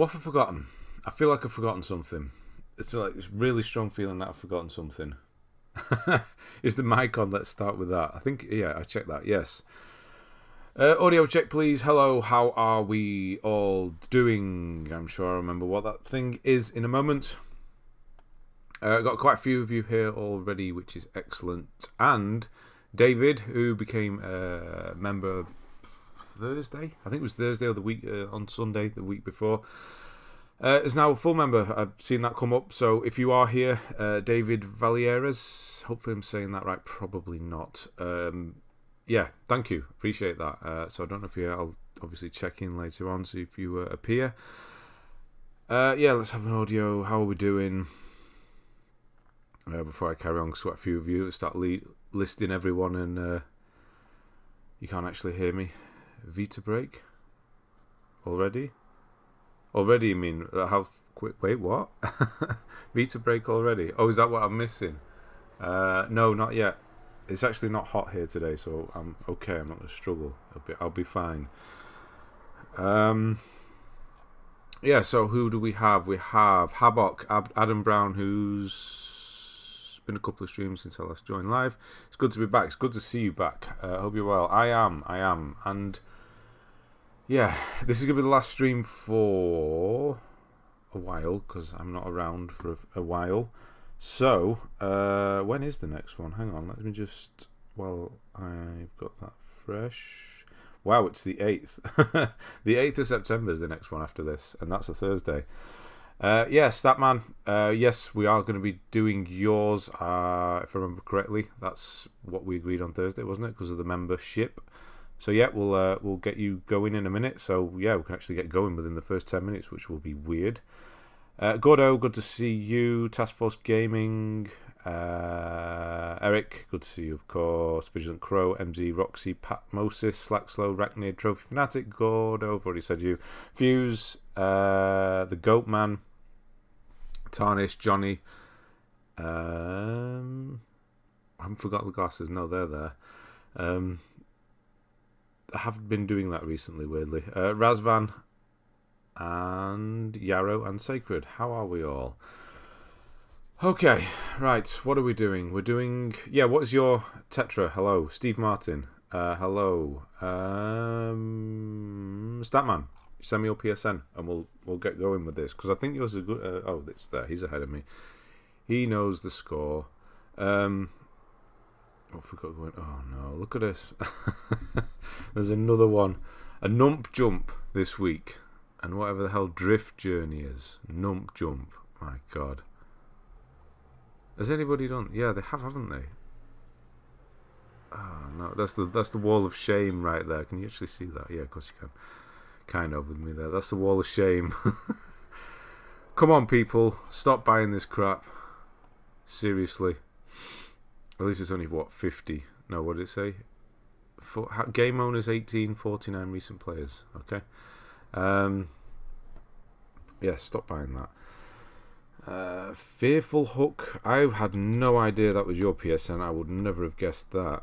What have I forgotten? I feel like I've forgotten something. It's like this really strong feeling that I've forgotten something. Is the mic on? Let's start with that. I think, yeah, I checked that. Yes. Audio check, please. Hello, how are we all doing? I'm sure I remember what that thing is in a moment. I've got quite a few of you here already, which is excellent. And David, who became a member Thursday, I think it was Thursday or the week on Sunday, the week before, is now a full member. I've seen that come up. So if you are here, David Valieres, hopefully I'm saying that right, probably not. Yeah, thank you, appreciate that. So I don't know if I'll obviously check in later on, see if you appear. Yeah, let's have an audio. How are we doing? Before I carry on, because quite a few of you start listing everyone, and you can't actually hear me. Vita break already? Already, you mean? How quick? Wait, what? Vita break already? Oh, is that what I'm missing? No, not yet. It's actually not hot here today, so I'm okay. I'm not going to struggle. I'll be fine. Yeah, so who do we have? We have Habok, Adam Brown, who's been a couple of streams since I last joined live. It's good to be back. It's good to see you back. I hope you're well. I am. And yeah, this is going to be the last stream for a while, because I'm not around for a while. So, when is the next one? Hang on, let me just... Well, I've got that fresh. Wow, it's the 8th. The 8th of September is the next one after this, and that's a Thursday. Yes, Statman. Yes, we are going to be doing yours, if I remember correctly. That's what we agreed on Thursday, wasn't it? Because of the membership. So yeah, we'll get you going in a minute. So yeah, we can actually get going within the first 10 minutes, which will be weird. Gordo, good to see you. Task Force Gaming. Eric, good to see you, of course. Vigilant Crow, MZ, Roxy, Pat Moses, Slackslow, Rachnid, Trophy Fanatic, Gordo, I've already said you. Fuse, the Goat Man, Tarnish, Johnny. I haven't forgot the glasses. No, they're there. I haven't been doing that recently, weirdly. Razvan and Yarrow and Sacred. How are we all? Okay, right. What are we doing? We're doing... Yeah, what is your Tetra? Hello. Steve Martin. Hello. Statman, send me your PSN and we'll get going with this, because I think yours is a good... oh, it's there. He's ahead of me. He knows the score. What have we got going? Oh no, look at this. There's another one. A Nump Jump this week. And whatever the hell Drift Journey is. Nump Jump. My God. Has anybody done? Yeah, they have, haven't they? Oh no, that's the wall of shame right there. Can you actually see that? Yeah, of course you can. Kind of with me there. That's the wall of shame. Come on, people. Stop buying this crap. Seriously. At least it's only, what, 50? No, what did it say? Game owners 18, 49 recent players. Okay. Yeah, stop buying that. Fearful Hook. I had no idea that was your PSN. I would never have guessed that.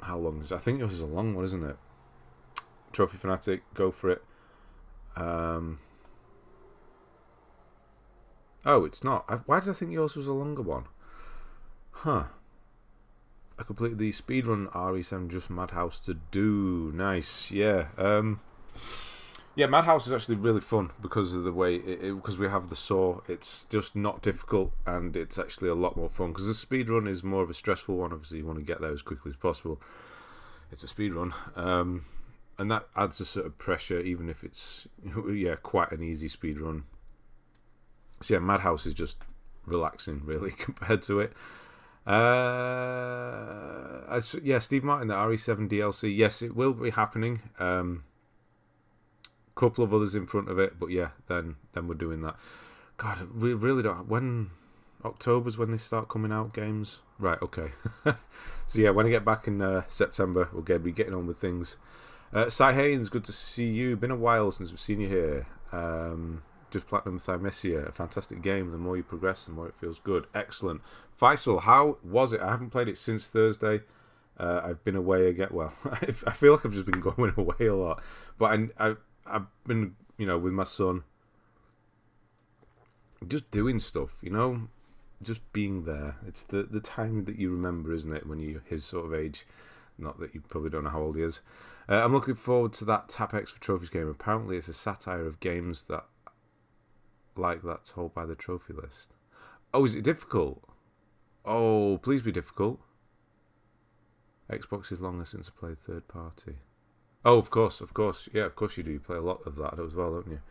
How long is it? I think this is a long one, isn't it? Trophy Fanatic, go for it. Oh, it's not. Why did I think yours was a longer one? Huh. I completed the speedrun RE7 Just Madhouse to do. Nice. Yeah. Yeah, Madhouse is actually really fun because of the way because we have the saw. It's just not difficult, and it's actually a lot more fun, because the speedrun is more of a stressful one. Obviously, you want to get there as quickly as possible. It's a speedrun. And that adds a sort of pressure, even if it's quite an easy speedrun. So yeah, Madhouse is just relaxing, really, compared to it. Steve Martin, the RE7 DLC. Yes, it will be happening. Couple of others in front of it, but yeah, then we're doing that. God, we really don't. When October's when they start coming out games, right? Okay. So yeah, when I get back in September, we'll be getting on with things. Cy Haynes, good to see you. Been a while since we've seen you here. Just Platinum Thymesia, a fantastic game. The more you progress, the more it feels good. Excellent. Faisal, how was it? I haven't played it since Thursday. I've been away again. Well, I feel like I've just been going away a lot, but I've been, with my son, just doing stuff, just being there. It's the time that you remember, isn't it, when you're his sort of age? Not that you probably don't know how old he is. I'm looking forward to that Tap X for Trophies game. Apparently, it's a satire of games that like that told by the trophy list. Oh, is it difficult? Oh, please be difficult. Xbox is longer since I played third party. Oh, of course. Yeah, of course you do. You play a lot of that as well, don't you?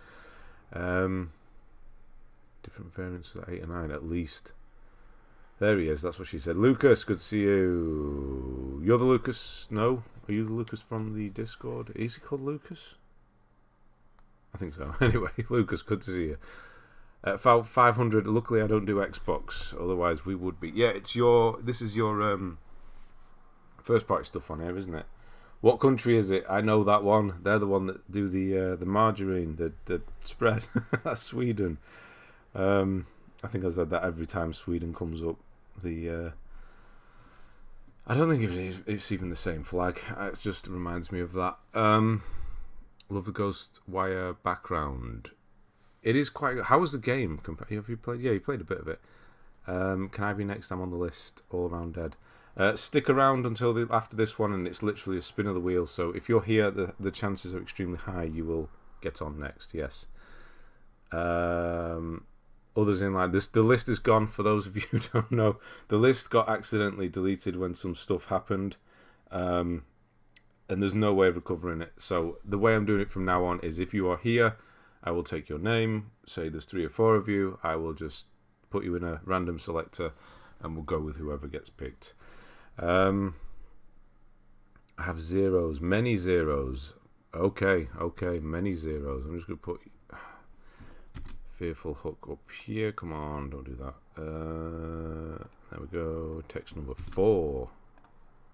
Different variants for 8 and 9 at least. There he is. That's what she said. Lucas, good to see you. You're the Lucas? No? Are you the Lucas from the Discord? Is he called Lucas? I think so. Anyway, Lucas, good to see you. 500. Luckily, I don't do Xbox. Otherwise, we would be. Yeah, this is your first party stuff on here, isn't it? What country is it? I know that one. They're the one that do the margarine, the spread. That's Sweden. I think I said that every time Sweden comes up. I don't think it's even the same flag. It just reminds me of that. Love the Ghost Wire background. It is quite. How was the game? Have you played? Yeah, you played a bit of it. Can I be next? I'm on the list. All around dead. Stick around until after this one, and it's literally a spin of the wheel. So if you're here, the chances are extremely high you will get on next. Yes. Others in line. The list is gone. For those of you who don't know, the list got accidentally deleted when some stuff happened, and there's no way of recovering it. So the way I'm doing it from now on is, if you are here, I will take your name. Say there's 3 or 4 of you. I will just put you in a random selector, and we'll go with whoever gets picked. I have zeros, many zeros. Okay, many zeros. I'm just gonna put Fearful Hook up here. Come on, don't do that. There we go. Text number 4,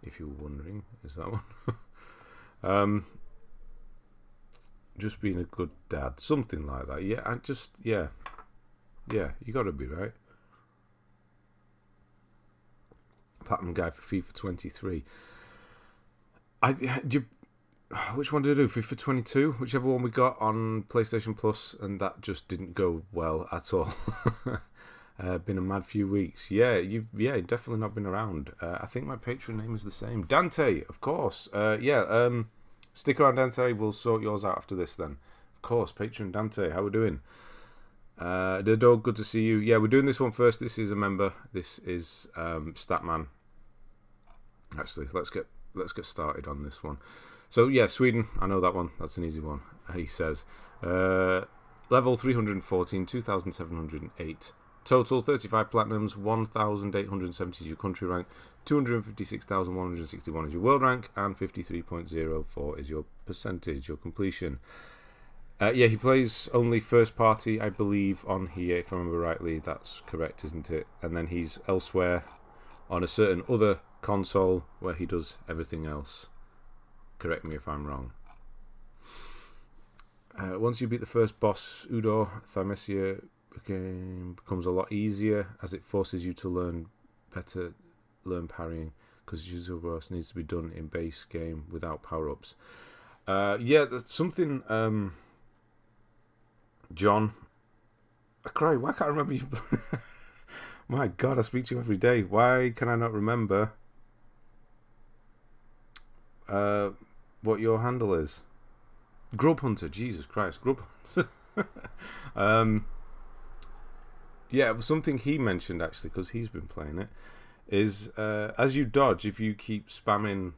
if you were wondering, is that one? Just being a good dad, something like that. Yeah, you got to be right. Platinum guy for FIFA 23. Which one did I do? FIFA 22? Whichever one we got on PlayStation Plus, and that just didn't go well at all. Been a mad few weeks. You've definitely not been around. I think my Patreon name is the same. Dante, of course. Stick around, Dante. We'll sort yours out after this then. Of course, Patreon Dante. How we doing? The dog, good to see you. Yeah, we're doing this one first. This is a member. This is Statman. Actually, let's get started on this one. So yeah, Sweden, I know that one. That's an easy one. He says, level 314, 2,708. Total 35 platinums, 1,872 country rank, 256,161 is your world rank, and 53.04 is your percentage, your completion. He plays only first party, I believe, on here, if I remember rightly. That's correct, isn't it? And then he's elsewhere on a certain other console where he does everything else. Correct me if I'm wrong. Once you beat the first boss, Udo, Thymesia becomes a lot easier, as it forces you to learn parrying, because usual boss needs to be done in base game without power-ups. That's something... John, I cry. Why can't I remember you? My God, I speak to you every day. Why can I not remember what your handle is? Grub Hunter. Jesus Christ, Grub Hunter. It was something he mentioned actually, because he's been playing it. Is as you dodge, if you keep spamming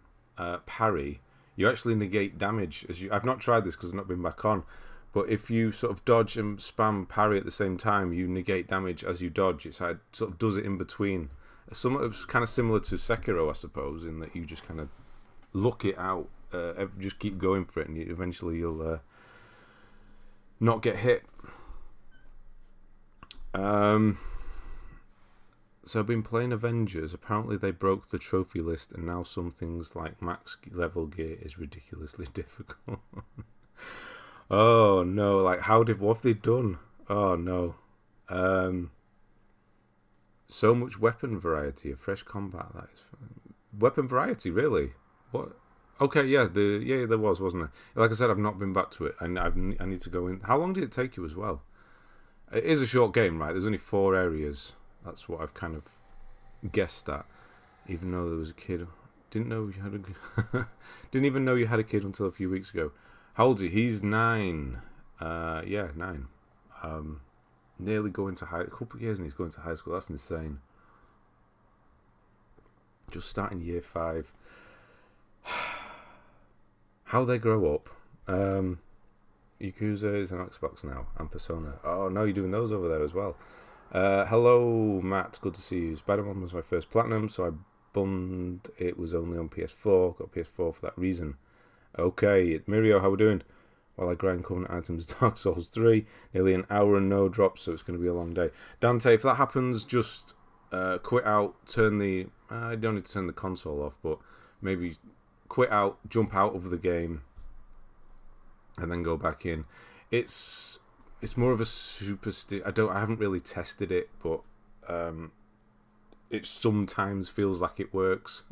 parry, you actually negate damage. I've not tried this because I've not been back on. But if you sort of dodge and spam parry at the same time, you negate damage as you dodge. It's like, sort of does it in between. It's kind of similar to Sekiro, I suppose, in that you just kind of look it out, just keep going for it, and eventually you'll not get hit. So I've been playing Avengers. Apparently they broke the trophy list, and now some things like max level gear is ridiculously difficult. Oh no, like what have they done? Oh no. So much weapon variety of fresh combat, that is weapon variety, really. What? Okay, yeah, there was, wasn't there? Like I said, I've not been back to it, and I need to go in. How long did it take you as well? It is a short game, right? There's only 4 areas. That's what I've kind of guessed at, even though there was a kid. Didn't know you had a. Didn't even know you had a kid until a few weeks ago. How old is he? He's 9. Yeah, 9. Nearly going to a couple of years, and he's going to high school. That's insane. Just starting year 5. How they grow up. Yakuza is an Xbox now, and Persona. Oh no, you're doing those over there as well. Hello, Matt. Good to see you. Spider-Man was my first platinum, so I bummed it was only on PS4. Got PS4 for that reason. Okay, Mirio, how we doing? While I grind Covenant items, Dark Souls 3, nearly an hour and no drops, so it's going to be a long day. Dante, if that happens, just quit out, turn the... I don't need to turn the console off, but maybe quit out, jump out of the game, and then go back in. It's more of a superstition. I haven't really tested it, but it sometimes feels like it works.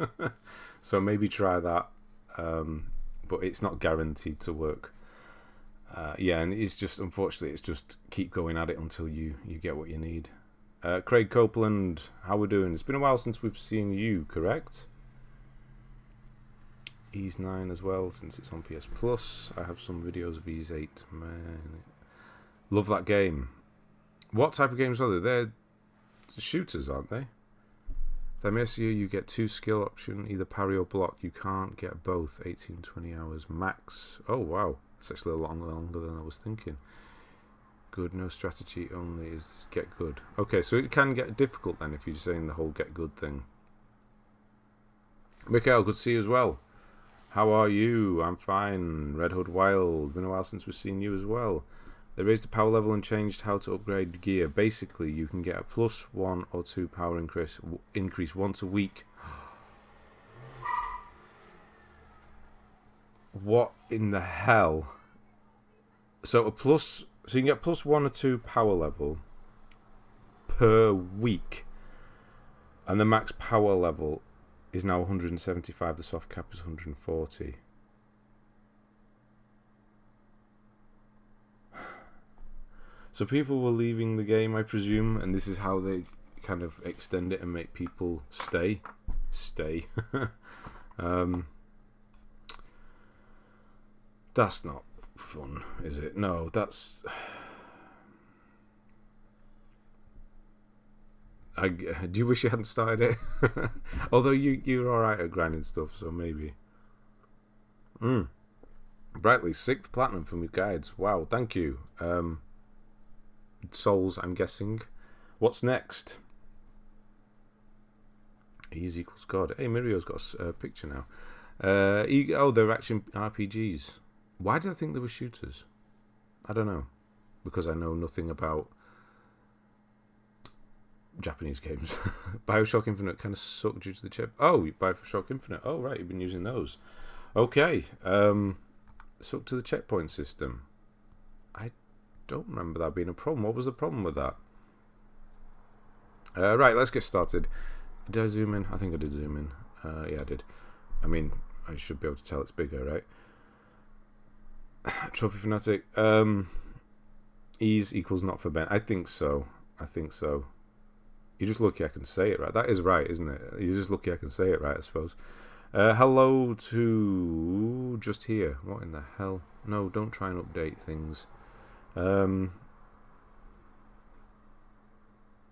So maybe try that, but it's not guaranteed to work. Yeah, and it's just, unfortunately, it's just keep going at it until you get what you need. Craig Copeland, how we doing? It's been a while since we've seen you, correct? Ease 9 as well, since it's on PS Plus. I have some videos of Ease 8. Man, love that game. What type of games are they? They're shooters, aren't they? If they miss you, you get 2 skill option, either parry or block. You can't get both. 18-20 hours max. Oh wow, it's actually a lot longer than I was thinking. Good, no strategy, only is get good. Okay, so it can get difficult then if you're saying the whole get good thing. Mikhail, good to see you as well. How are you? I'm fine. Red Hood Wild. Been a while since we've seen you as well. They raised the power level and changed how to upgrade gear. Basically, you can get a +1 or 2 power increase once a week. What in the hell? So you can get +1 or 2 power level per week, and the max power level is now 175. The soft cap is 140. So people were leaving the game, I presume, and this is how they kind of extend it and make people stay. That's not fun, is it? No, that's... do you wish you hadn't started it? Although you're alright at grinding stuff, so maybe. Brightly, 6th platinum from your guides. Wow, thank you. Souls, I'm guessing. What's next? Ease equals God. Hey, Mirio's got a picture now. They're action RPGs. Why did I think they were shooters? I don't know. Because I know nothing about Japanese games. Bioshock Infinite kind of sucked due to the chip. Oh, Bioshock Infinite. Oh, right, you've been using those. Okay. Sucked to the checkpoint system. I don't remember that being a problem. What was the problem with that? Right, let's get started. Did I zoom in? I think I did zoom in. Yeah, I did. I mean, I should be able to tell it's bigger, right? Trophy Fanatic. Ease equals not for Ben. I think so. You're just lucky I can say it right. That is right, isn't it? You're just lucky I can say it right, I suppose. Hello to Just Here. What in the hell? No, don't try and update things.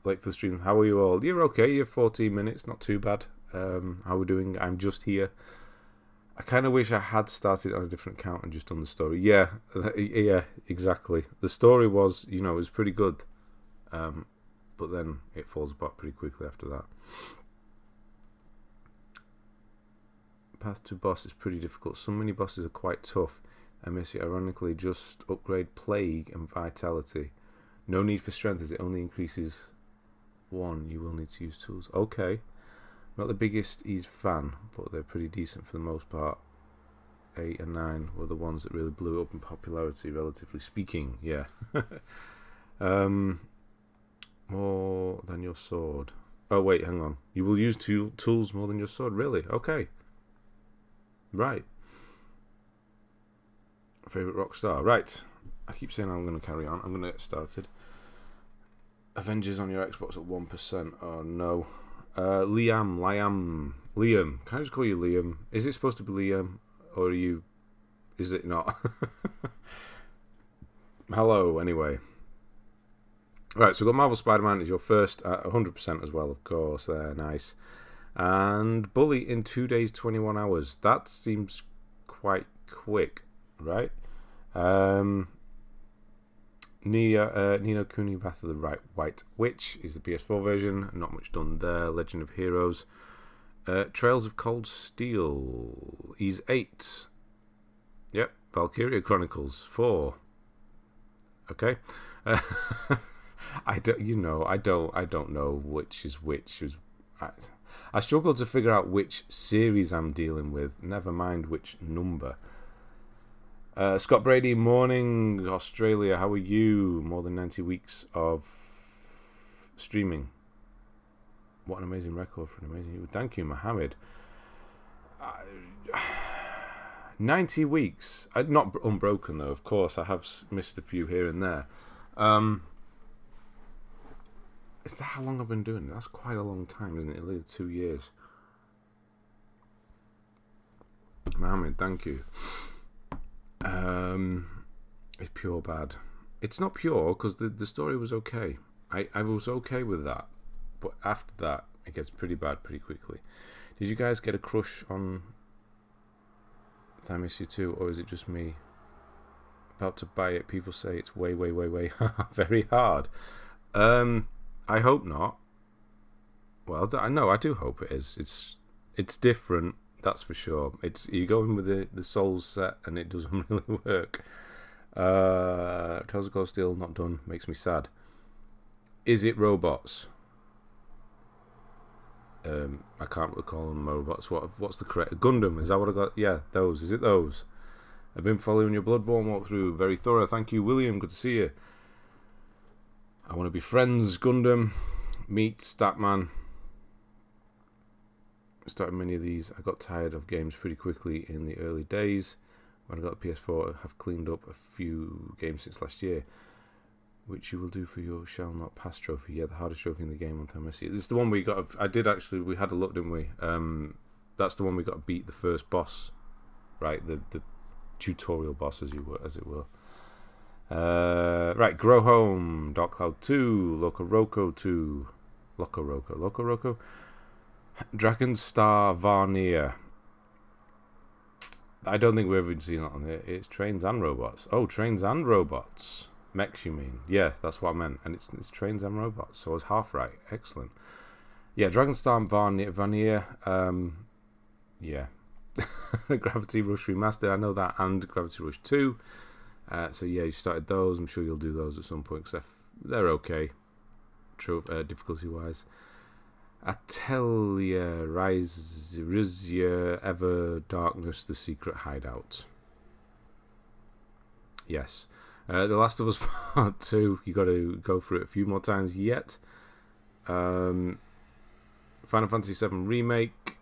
Late for the stream. How are you all? You're okay. You're 14 minutes. Not too bad. How are we doing? I'm just here. I kind of wish I had started on a different account and just done the story. Yeah, exactly. The story was, it was pretty good. But then it falls apart pretty quickly after that. Path to boss is pretty difficult. Some mini bosses are quite tough. I miss it. Ironically, just upgrade Plague and Vitality. No need for strength as it only increases 1. You will need to use tools. Okay. Not the biggest Ease fan, but they're pretty decent for the most part. 8 and 9 were the ones that really blew up in popularity, relatively speaking. Yeah. More than your sword. Oh, wait, hang on. You will use tools more than your sword. Really? Okay. Right. Favorite rock star. Right. I keep saying I'm going to carry on. I'm going to get started. Avengers on your Xbox at 1%. Oh, no. Liam. Can I just call you Liam? Is it supposed to be Liam? Or are you... Is it not? Hello, anyway. Right, so we've got Marvel Spider-Man is your first at 100% as well, of course. There, nice. And Bully in 2 days, 21 hours. That seems quite quick, right? Ni no Kuni Wrath of the White Witch is the PS4 version. Not much done there. Legend of Heroes. Trails of Cold Steel. Ease 8. Yep. Valkyria Chronicles 4. Okay. I don't know which is which. I struggle to figure out which series I'm dealing with. Never mind which number. Scott Brady, morning, Australia. How are you? More than 90 weeks of streaming. What an amazing record for an amazing... Thank you, Mohammed. 90 weeks. Not unbroken, though, of course. I have missed a few here and there. Is that how long I've been doing it? That's quite a long time, isn't it? At least 2 years. Mohammed, thank you. It's pure bad. It's not pure because the story was okay. I was okay with that, but after that it gets pretty bad pretty quickly. Did you guys get a crush on Time Issue 2, or is it just me? About to buy it. People say it's way very hard. I hope not. Well, I know. I do hope it is. It's different. That's for sure. You go in with the Souls set and it doesn't really work. Trails of Cold Steel not done. Makes me sad. Is it robots? I can't recall them robots. What's the correct Gundam? Is that what I got? Yeah, those. Is it those? I've been following your Bloodborne walkthrough. Very thorough. Thank you, William. Good to see you. I want to be friends. Gundam. Meet Statman. Started many of these. I got tired of games pretty quickly in the early days. When I got the PS4, I have cleaned up a few games since last year, which you will do for your Shall Not Pass trophy. Yeah, the hardest trophy in the game on time. This is the one we got. We had a look, didn't we? That's the one we got to beat the first boss, right? The tutorial boss, as it were. Right, Grow Home, Dark Cloud 2, Loco Roco 2, Loco Roco. Dragon Star Varnier. I don't think we've ever seen that on here. It's Trains and Robots. Oh, Trains and Robots. Mechs, you mean? Yeah, that's what I meant. And it's Trains and Robots, so I was half right. Excellent. Yeah, Dragon Star Varnier. Yeah. Gravity Rush Remastered, I know that, and Gravity Rush 2. So yeah, you started those. I'm sure you'll do those at some point, because they're okay, difficulty-wise. Atelier, Rizia, Ever Darkness, The Secret Hideout. Yes. The Last of Us Part 2, you got to go through it a few more times yet. Final Fantasy VII Remake.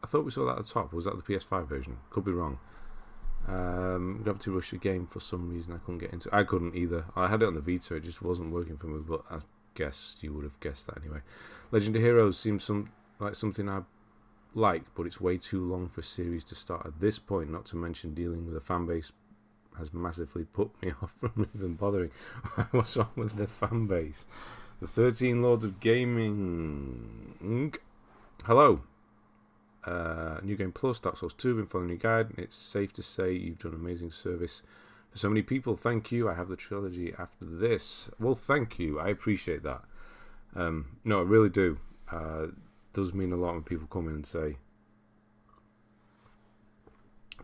I thought we saw that at the top. Was that the PS5 version? Could be wrong. Gravity Rush again, for some reason I couldn't get into. I couldn't either. I had it on the Vita, it just wasn't working for me, but I guess you would have guessed that anyway. Legend of Heroes seems like something I like, but it's way too long for a series to start at this point, not to mention dealing with a fan base has massively put me off from even bothering. What's wrong with the fan base? The 13 Lords of Gaming. Hello. New Game Plus, Dark Souls 2, been following your guide. It's safe to say you've done amazing service for so many people. Thank you. I have the trilogy after this. Well, thank you. I appreciate that. No, I really do. Does mean a lot when people come in and say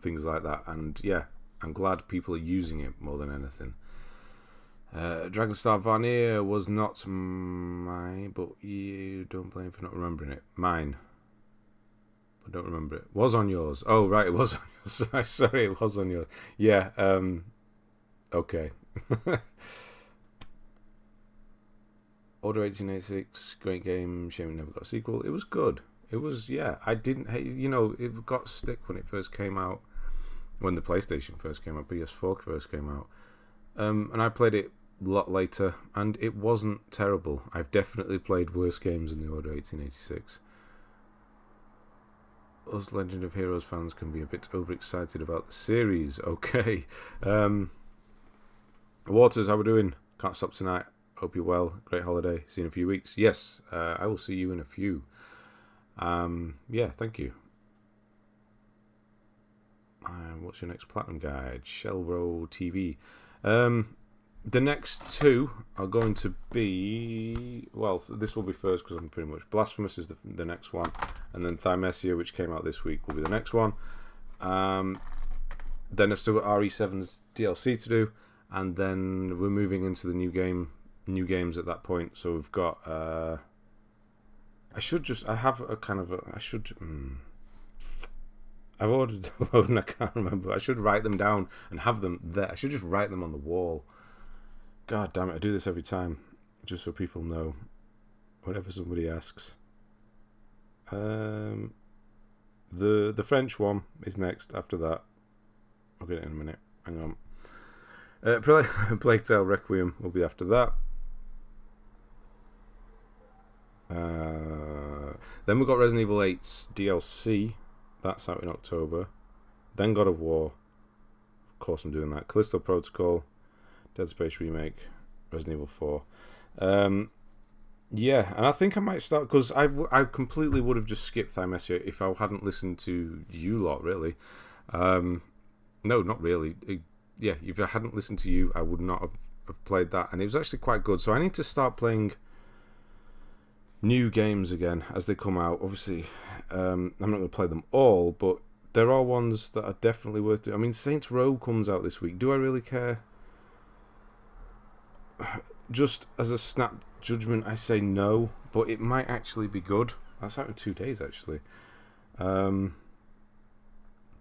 things like that. And yeah, I'm glad people are using it more than anything. Dragonstar Varnier was not mine, but you don't blame for not remembering it. Mine. I don't remember it. Was on yours. Oh, right, it was on yours. Sorry, it was on yours. Yeah, okay. Order 1886, great game. Shame it never got a sequel. It was good. It was, yeah. I didn't hate. It got stick when it first came out. When the PlayStation first came out, PS4 first came out, and I played it a lot later, and it wasn't terrible. I've definitely played worse games than the Order 1886. Us Legend of Heroes fans can be a bit overexcited about the series. Okay. Waters, how we doing? Can't stop tonight. Hope you're well. Great holiday. See you in a few weeks. Yes, I will see you in a few. Yeah, thank you. What's your next platinum guide? Shellrow TV. The next two are going to be... Well, this will be first because I'm pretty much... Blasphemous is the next one. And then Thymesia, which came out this week, will be the next one. Then I've still got RE7's DLC to do. And then we're moving into the new games at that point. So we've got... I've ordered a load and I can't remember. I should write them down and have them there. I should just write them on the wall. God damn it, I do this every time. Just so people know. Whenever somebody asks. The French one is next after that. I'll get it in a minute. Hang on. Plague Tale Requiem will be after that. Then we've got Resident Evil 8's DLC. That's out in October. Then God of War. Of course I'm doing that. Callisto Protocol. Dead Space Remake. Resident Evil 4. Yeah, and I think I might start... Because I completely would have just skipped Thymesia if I hadn't listened to you lot, really. No, not really. Yeah, if I hadn't listened to you, I would not have played that. And it was actually quite good. So I need to start playing new games again as they come out. Obviously, I'm not going to play them all, but there are ones that are definitely worth doing. I mean, Saints Row comes out this week. Do I really care? Just as a snap judgment, I say no, but it might actually be good. That's out in 2 days, actually. But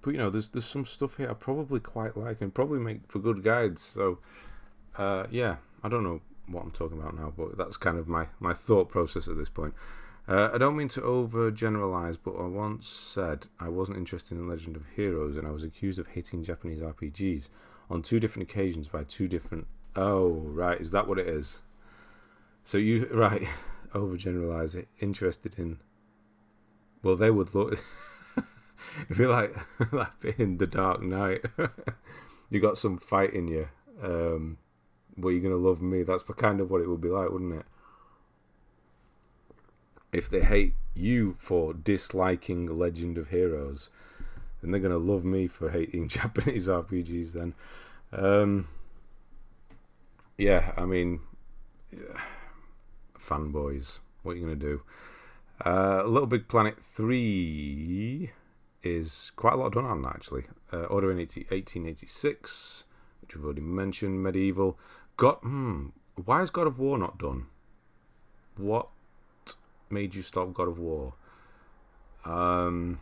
there's some stuff here I probably quite like and probably make for good guides. So, yeah, I don't know what I'm talking about now, but that's kind of my thought process at this point. I don't mean to overgeneralize, but I once said I wasn't interested in Legend of Heroes, and I was accused of hating Japanese RPGs on 2 different occasions by 2 different... Oh, right, is that what it is? So you, right, overgeneralize it, interested in... Well, they would look... If you're like in The Dark Knight, you got some fight in you, well, you're going to love me. That's kind of what it would be like, wouldn't it? If they hate you for disliking Legend of Heroes, then they're going to love me for hating Japanese RPGs then. Yeah, I mean, fanboys, what are you going to do? Little Big Planet 3 is quite a lot done on that, actually. Order in 1886, which we've already mentioned. Medieval. Why is God of War not done? What made you stop God of War? The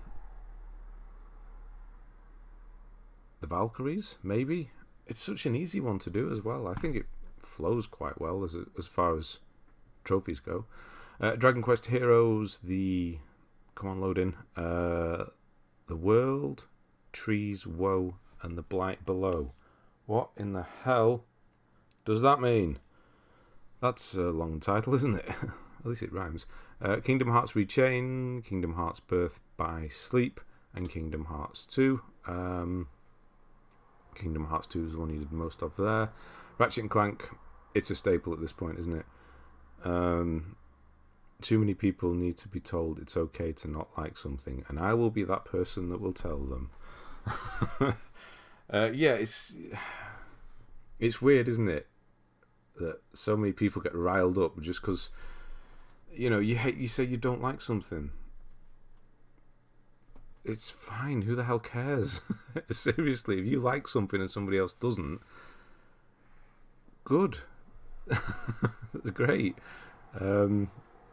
Valkyries, maybe? It's such an easy one to do as well. I think it flows quite well as far as trophies go. Dragon Quest Heroes, come on, load in. The World, Trees, Woe, and the Blight Below. What in the hell does that mean? That's a long title, isn't it? At least it rhymes. Kingdom Hearts Rechain, Kingdom Hearts Birth by Sleep, and Kingdom Hearts 2. Kingdom Hearts 2 is the one you did most of there. Ratchet and Clank, it's a staple at this point, isn't it? Too many people need to be told it's okay to not like something, and I will be that person that will tell them. Yeah, it's weird, isn't it, that so many people get riled up just because you say you don't like something. It's fine. Who the hell cares? Seriously, if you like something and somebody else doesn't, good. That's great.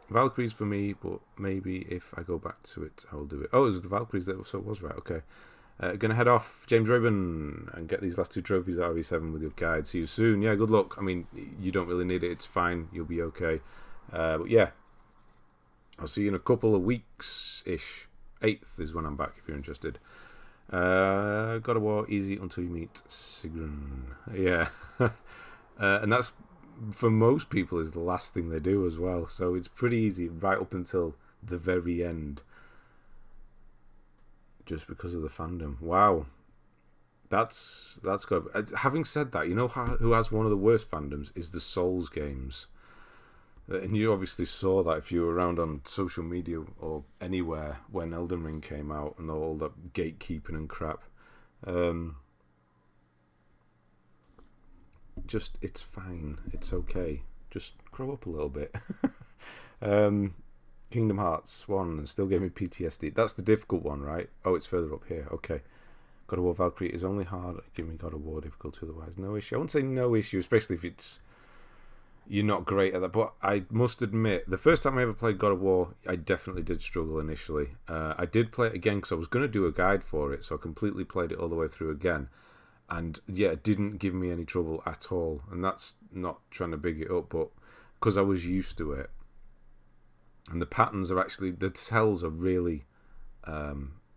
Valkyries for me, but maybe if I go back to it, I'll do it. Oh, it was the Valkyries that so it was, right, okay. Gonna head off, James Rabin, and get these last 2 trophies at RE7 with your guide. See you soon. Yeah, good luck. I mean, you don't really need it. It's fine. You'll be okay. But yeah, I'll see you in a couple of weeks-ish. 8th is when I'm back, if you're interested. God of War, easy until you meet Sigrun. Yeah. And that's, for most people, is the last thing they do as well. So it's pretty easy right up until the very end. Just because of the fandom. Wow. That's good. Having said that, you know who has one of the worst fandoms is the Souls games. And you obviously saw that if you were around on social media or anywhere when Elden Ring came out and all that gatekeeping and crap. Just, it's fine. It's okay. Just grow up a little bit. Kingdom Hearts 1 still gave me PTSD. That's the difficult one, right? Oh, it's further up here. Okay. God of War Valkyrie is only hard. Give me God of War difficulty otherwise. No issue. I wouldn't say no issue, especially if you're not great at that. But I must admit, the first time I ever played God of War, I definitely did struggle initially. I did play it again because I was going to do a guide for it, so I completely played it all the way through again. And yeah, it didn't give me any trouble at all. And that's not trying to big it up, but because I was used to it. And the patterns are actually, the tells are really, they're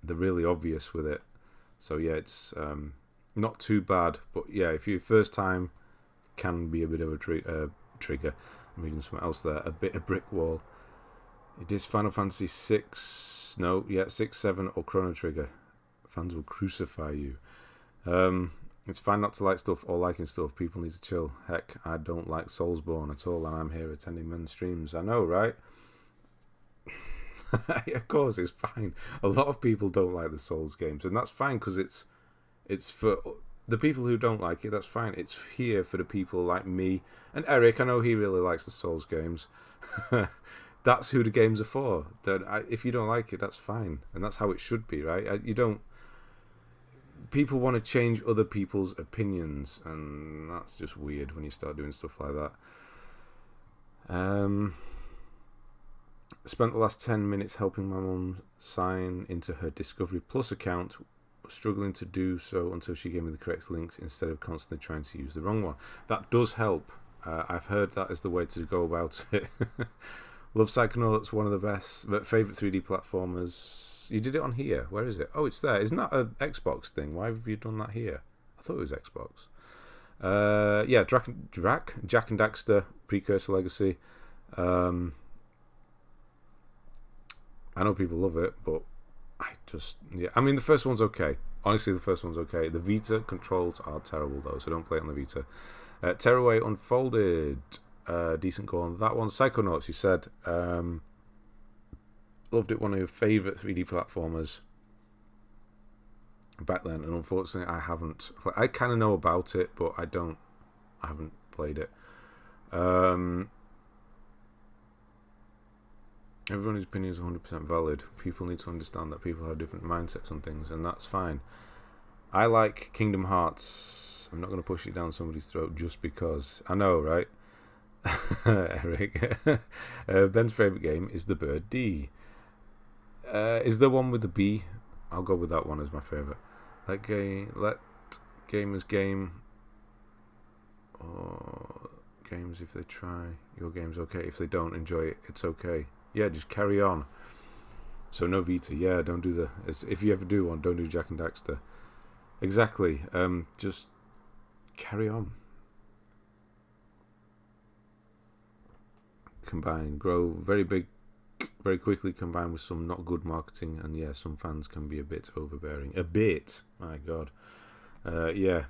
really obvious with it. So yeah, it's not too bad. But yeah, if your first time, can be a bit of a trigger. I'm reading something else there. A bit of brick wall. It is Final Fantasy 6. No, yeah, 6, 7 or Chrono Trigger. Fans will crucify you. It's fine not to like stuff or liking stuff. People need to chill. Heck, I don't like Soulsborne at all, and I'm here attending men's streams. I know, right? Of course, it's fine. A lot of people don't like the Souls games, and that's fine because it's for the people who don't like it. That's fine. It's here for the people like me and Eric. I know he really likes the Souls games. That's who the games are for. If you don't like it, that's fine, and that's how it should be, right? You don't. People want to change other people's opinions, and that's just weird when you start doing stuff like that. Spent the last 10 minutes helping my mum sign into her Discovery Plus account, struggling to do so until she gave me the correct links instead of constantly trying to use the wrong one. That does help. I've heard that is the way to go about it. Love Psychonauts, one of the best, but favourite 3D platformers. You did it on here. Where is it? Oh, it's there. Isn't that an Xbox thing? Why have you done that here? I thought it was Xbox. Yeah, Jak and Daxter, Precursor Legacy. I know people love it, but I mean, the first one's okay. Honestly, the first one's okay. The Vita controls are terrible, though, so don't play it on the Vita. Tearaway Unfolded, decent goal on that one. Psychonauts, you said. Loved it, one of your favourite 3D platformers back then, and unfortunately I haven't. I kind of know about it, but I haven't played it. Everyone's opinion is 100% valid. People need to understand that people have different mindsets on things, and that's fine. I like Kingdom Hearts. I'm not going to push it down somebody's throat just because. I know, right? Eric. Ben's favourite game is the Bird D. Is there one with the B? I'll go with that one as my favourite. Let gamers game. Or games if they try. Your game's okay. If they don't enjoy it, it's okay. Yeah, just carry on. So no Vita. Yeah, don't do if you ever do one, don't do Jak and Daxter. Exactly. Just carry on. Combine, grow very big, very quickly. Combined with some not good marketing, and yeah, some fans can be a bit overbearing. A bit. My God. Yeah,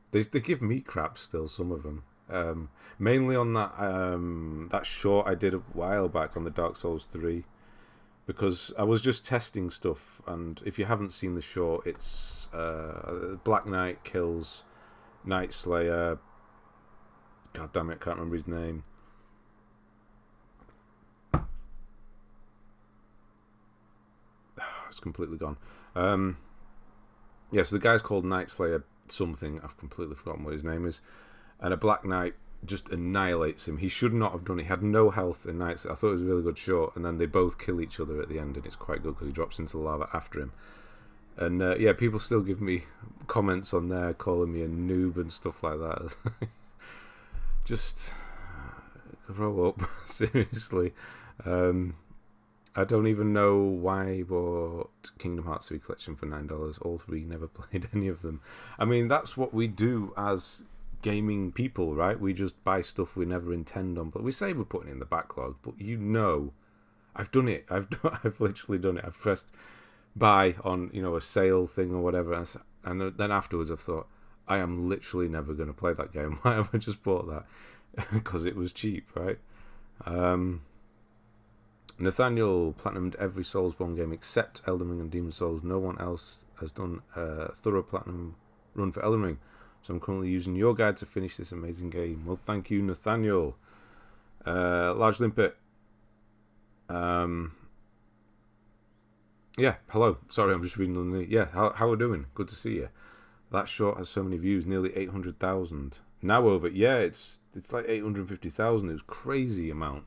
they give me crap still. Some of them. Mainly on that short I did a while back on the Dark Souls 3, because I was just testing stuff, and if you haven't seen the short, it's Black Knight kills Night Slayer. God damn it, I can't remember his name. It's completely gone. Yeah, so the guy's called Night Slayer something. I've completely forgotten what his name is. And a Black Knight just annihilates him. He should not have done it. He had no health in Night Slayer. I thought it was a really good short. And then they both kill each other at the end, and it's quite good because he drops into the lava after him. And yeah, people still give me comments on there calling me a noob and stuff like that. Just Grow up. Seriously. I don't even know why I bought Kingdom Hearts 3 collection for $9. All three, never played any of them. I mean, that's what we do as gaming people, right? We just buy stuff we never intend on, but we say we're putting it in the backlog, but I've done it. I've literally done it. I've pressed buy on, a sale thing or whatever, and then afterwards I've thought, I am literally never going to play that game. Why have I just bought that? Because it was cheap, right? Nathaniel platinumed every Soulsborne game except Elden Ring and Demon's Souls. No one else has done a thorough platinum run for Elden Ring, so I'm currently using your guide to finish this amazing game. Well, thank you, Nathaniel. Large Limpet. Yeah, hello. Sorry, I'm just reading on the... Yeah, how are we doing? Good to see you. That short has so many views, nearly 800,000. Now over... Yeah, it's like 850,000. It was crazy amount.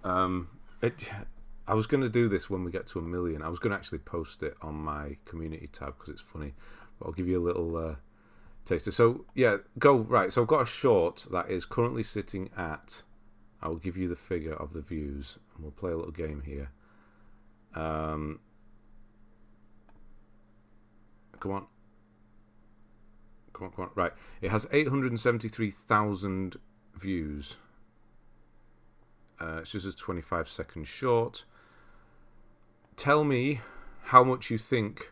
I was going to do this when we get to 1 million. I was going to actually post it on my community tab because it's funny. But I'll give you a little taster. So, yeah, right. So I've got a short that is currently sitting at... I'll give you the figure of the views. And we'll play a little game here. Come on. Right. It has 873,000 views. It's just a 25-second short. Tell me how much you think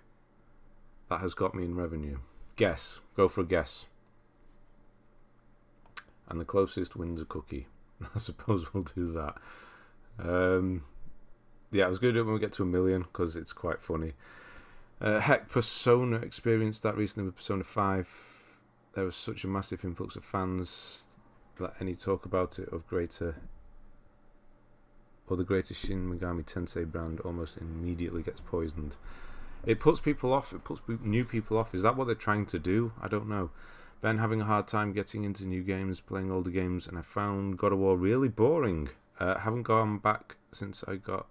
that has got me in revenue. Guess. Go for a guess. And the closest wins a cookie. I suppose we'll do that. Yeah, I was going to do it when we get to 1 million because it's quite funny. Heck, Persona experienced that recently with Persona 5. There was such a massive influx of fans that any talk about it of greater... or the greatest Shin Megami Tensei brand almost immediately gets poisoned. It puts people off. It puts new people off. Is that what they're trying to do? I don't know. Ben having a hard time getting into new games, playing older games, and I found God of War really boring. Haven't gone back since I got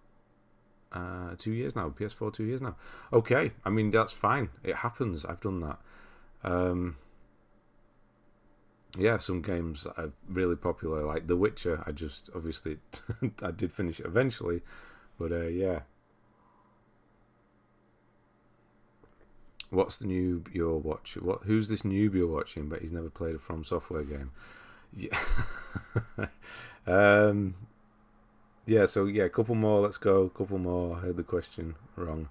2 years now. PS4 2 years now. Okay, I mean, that's fine. It happens. I've done that. Yeah, some games that are really popular, like The Witcher. I just, obviously, I did finish it eventually, but yeah. What's the noob you're watching? Who's this noob you're watching? But he's never played a From Software game. Yeah. Yeah. So yeah, a couple more. Let's go. Couple more. I heard the question wrong.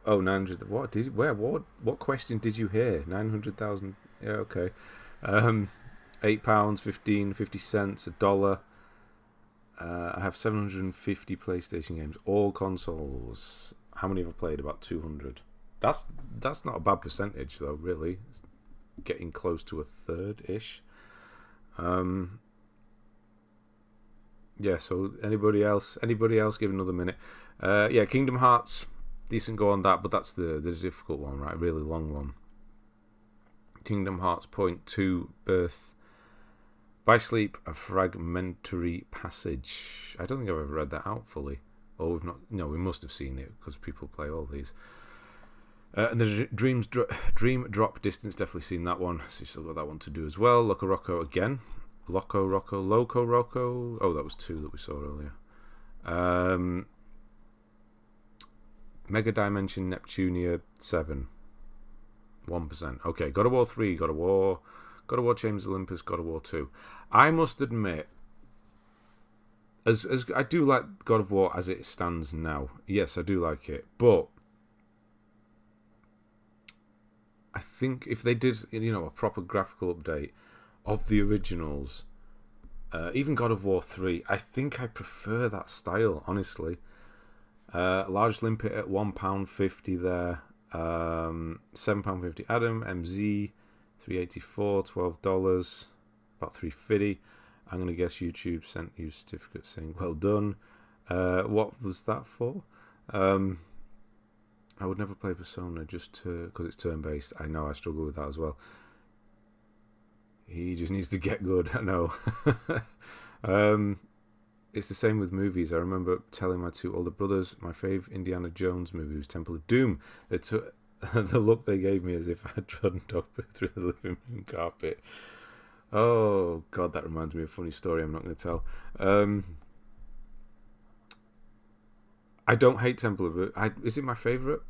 Oh, 900. What did? Where? What question did you hear? 900,000. Yeah. Okay. £8, 15, 50 cents, $1. I have 750 PlayStation games, all consoles. How many have I played? About 200. That's not a bad percentage though, really. It's getting close to a third ish. Yeah. So anybody else? Give another minute. Yeah, Kingdom Hearts, decent go on that, but that's the difficult one, right? Really long one. Kingdom Hearts Point 2 Birth by Sleep, a fragmentary passage. I don't think I've ever read that out fully. Or we've not. No, we must have seen it because people play all these. And the Dream Drop Distance, definitely seen that one. So you still got that one to do as well. Loco Roco again. Loco Roco. Oh, that was 2 that we saw earlier. Mega Dimension Neptunia 7. 1%. Okay, God of War 3, God of War Chains of Olympus, God of War 2. I must admit, as I do like God of War as it stands now. Yes, I do like it, but I think if they did, a proper graphical update of the originals, even God of War 3, I think I prefer that style, honestly. Large Limpet at £1.50 there. £7.50 Adam, MZ, $3.84, $12, about $3.50. I'm going to guess YouTube sent you a certificate saying well done. What was that for? I would never play Persona just because it's turn-based. I know, I struggle with that as well. He just needs to get good, I know. It's the same with movies. I remember telling my 2 older brothers my fave Indiana Jones movie was Temple of Doom. They took the look they gave me as if I had trodden dog poo through the living room carpet. Oh God, that reminds me of a funny story. I'm not going to tell. Um, I don't hate Temple of Doom. Is it my favorite?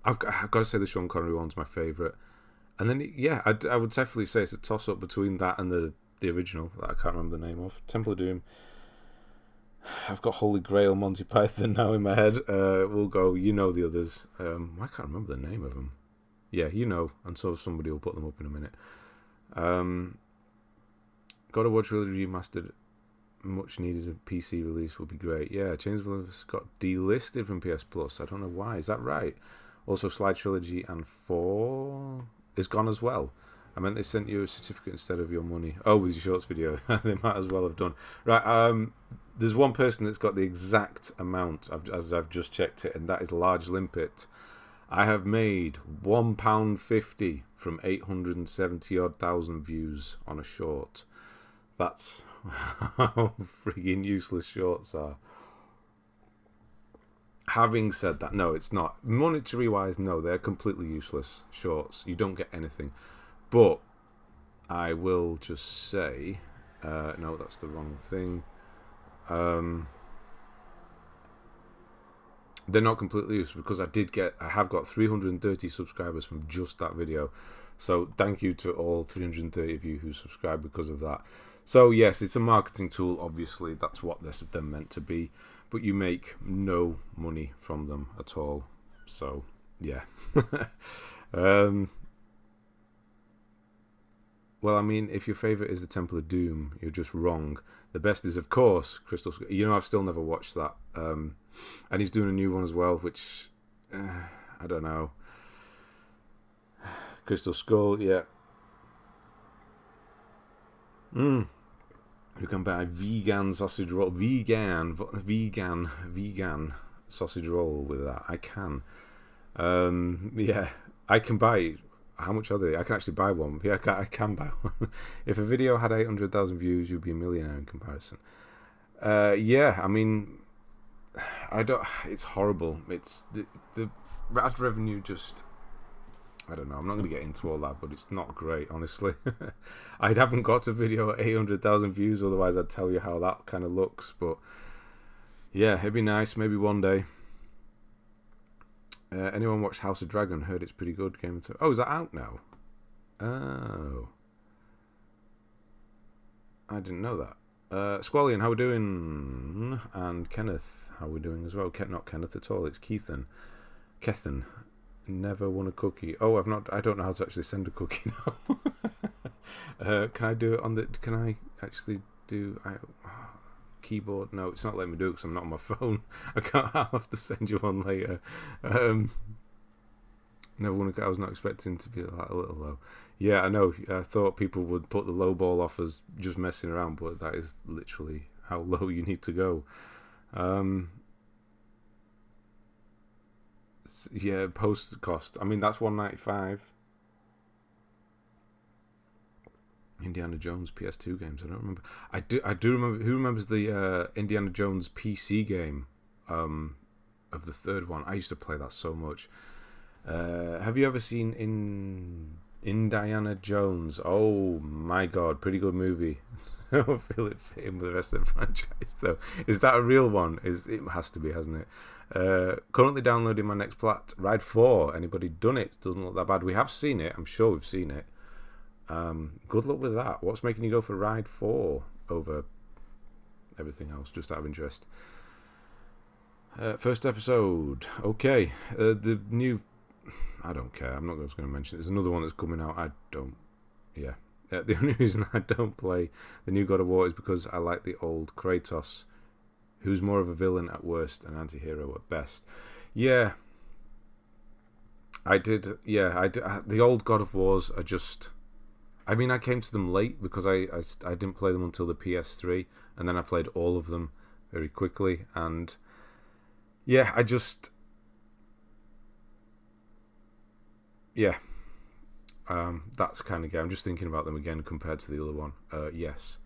I've got to say the Sean Connery one's my favorite. And then yeah, I would definitely say it's a toss up between that and the original that I can't remember the name of. Temple of Doom. I've got Holy Grail Monty Python now in my head. We'll go. You know the others. I can't remember the name of them. Yeah, you know, and so somebody will put them up in a minute. God of War Trilogy Remastered, much needed PC release would be great. Yeah, Chains of Olympus got delisted from PS Plus. I don't know why. Is that right? Also, Sly Trilogy and 4 is gone as well. I meant they sent you a certificate instead of your money. Oh, with your shorts video. They might as well have done. Right, there's one person that's got the exact amount, as I've just checked it, and that is Large Limpet. I have made £1.50 from 870 odd thousand views on a short. That's how frigging useless shorts are. Having said that, no, it's not. Monetary wise, no, they're completely useless shorts. You don't get anything. But I will just say, no, that's the wrong thing. They're not completely useless because I have got 330 subscribers from just that video. So thank you to all 330 of you who subscribed because of that. So yes, it's a marketing tool. Obviously, that's what they're meant to be. But you make no money from them at all. So yeah. Well, I mean, if your favourite is the Temple of Doom, you're just wrong. The best is, of course, Crystal Skull. You know, I've still never watched that. And he's doing a new one as well, which, I don't know. Crystal Skull, yeah. You can buy vegan sausage roll. Vegan sausage roll with that. I can. Yeah, I can buy. How much are they? I can actually buy one. Yeah, I can buy one. If a video had 800,000 views, you'd be a millionaire in comparison. Yeah, I mean, I don't. It's horrible. It's the ad revenue just. I don't know. I'm not going to get into all that, but it's not great, honestly. I haven't got a video at 800,000 views, otherwise I'd tell you how that kind of looks. But yeah, it'd be nice, maybe one day. Anyone watched House of Dragon? Heard it's pretty good. Game of Thrones. Oh, is that out now? Oh, I didn't know that. Squallion, how we doing? And Kenneth, how we doing as well? Not Kenneth at all. It's Keithan. Kethan. Never won a cookie. Oh, I don't know how to actually send a cookie now. Can I do it on the? Can I actually do? Keyboard? No, it's not letting me do it because I'm not on my phone. I'll have to send you one later. Never won a. I was not expecting to be like a little low. Yeah, I know. I thought people would put the low ball off as just messing around, but that is literally how low you need to go. Yeah, post cost. I mean, that's $195. Indiana Jones PS2 games. I don't remember. I do remember. Who remembers the Indiana Jones PC game of the third one? I used to play that so much. Have you ever seen Indiana Jones? Oh my God, pretty good movie. I don't feel it fit in with the rest of the franchise though. Is that a real one? It has to be, hasn't it? Currently downloading my next plat. Ride 4. Anybody done it? Doesn't look that bad. We have seen it. I'm sure we've seen it. Good luck with that. What's making you go for Ride 4 over everything else? Just out of interest. First episode. Okay. The new. I don't care. I'm not just going to mention it. There's another one that's coming out. I don't. Yeah. The only reason I don't play the new God of War is because I like the old Kratos, who's more of a villain at worst and anti-hero at best. Yeah. I did. Yeah. The old God of Wars are just. I mean, I came to them late because I didn't play them until the PS3, and then I played all of them very quickly, and yeah, yeah, that's kind of game. I'm just thinking about them again compared to the other one. Yes.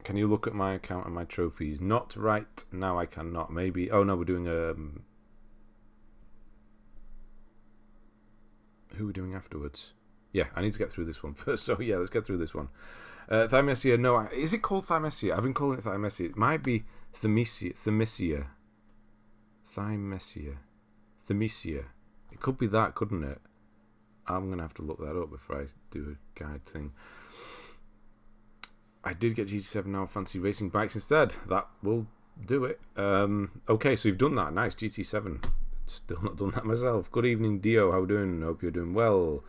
Can you look at my account and my trophies? Not right now. I cannot. Maybe. Oh no, we're doing Who are we doing afterwards? Yeah, I need to get through this one first. So yeah, let's get through this one. Thymesia, no, is it called Thymesia? I've been calling it Thymesia. It might be Thymesia. It could be that, couldn't it? I'm going to have to look that up before I do a guide thing. I did get GT7 now, fancy racing bikes instead. That will do it. Okay, so you've done that. Nice, GT7. Still not done that myself. Good evening, Dio. How are you doing? Hope you're doing well.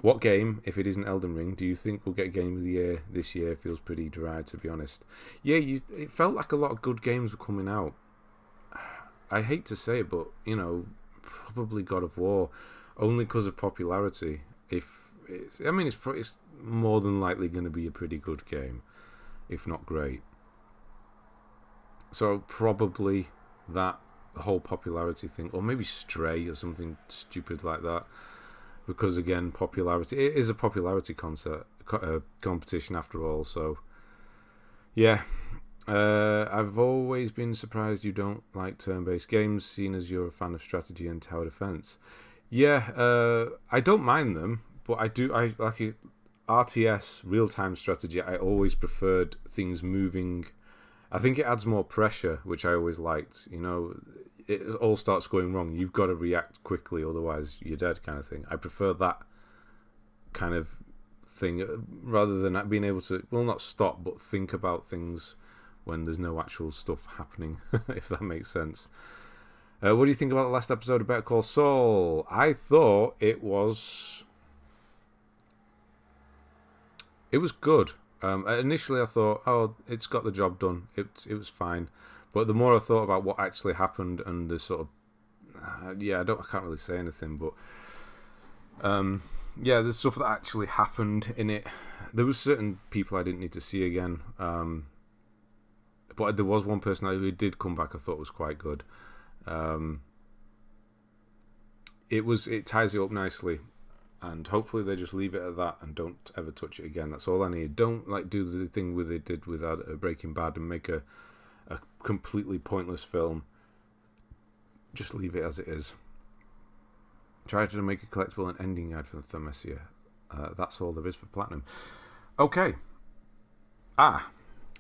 What game, if it isn't Elden Ring, do you think will get Game of the Year this year? Feels pretty dry, to be honest. Yeah, it felt like a lot of good games were coming out. I hate to say it, but, you know, probably God of War, only because of popularity. It's more than likely going to be a pretty good game, if not great. So probably that whole popularity thing, or maybe Stray or something stupid like that. Because again, popularity, it is a popularity competition after all. So yeah, I've always been surprised you don't like turn-based games, seeing as you're a fan of strategy and tower defense. Yeah, I don't mind them, but I like it. RTS, real-time strategy, I always preferred things moving. I think it adds more pressure, which I always liked. You know, it all starts going wrong. You've got to react quickly, otherwise you're dead, kind of thing. I prefer that kind of thing rather than being able to, well, not stop, but think about things when there's no actual stuff happening, if that makes sense. What do you think about the last episode of Better Call Saul? I thought it was good. Initially I thought, oh, it's got the job done. It was fine. But the more I thought about what actually happened and the sort of, I can't really say anything, but there's stuff that actually happened in it. There was certain people I didn't need to see again, but there was one person who did come back I thought was quite good. It ties it up nicely, and hopefully they just leave it at that and don't ever touch it again. That's all I need. Don't do the thing where they did with Breaking Bad and make a completely pointless film. Just leave it as it is. Try to make a collectible and ending guide for the Thymesia. That's all there is for Platinum. Okay.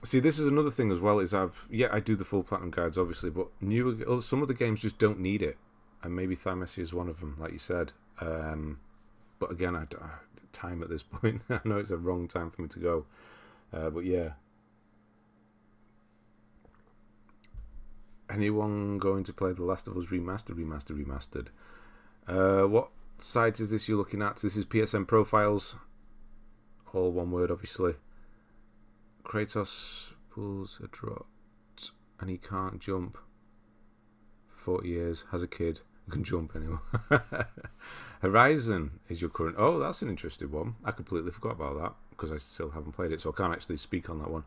See, this is another thing as well. Is I do the full Platinum guides obviously, but some of the games just don't need it, and maybe Thymesia is one of them, like you said. But again, I time at this point. I know it's a wrong time for me to go, but yeah. Anyone going to play The Last of Us remastered? What site is this you're looking at? This is PSN Profiles. All one word, obviously. Kratos pulls a trot and he can't jump. 40 years, has a kid, can jump anymore. Horizon is your current... Oh, that's an interesting one. I completely forgot about that because I still haven't played it, so I can't actually speak on that one.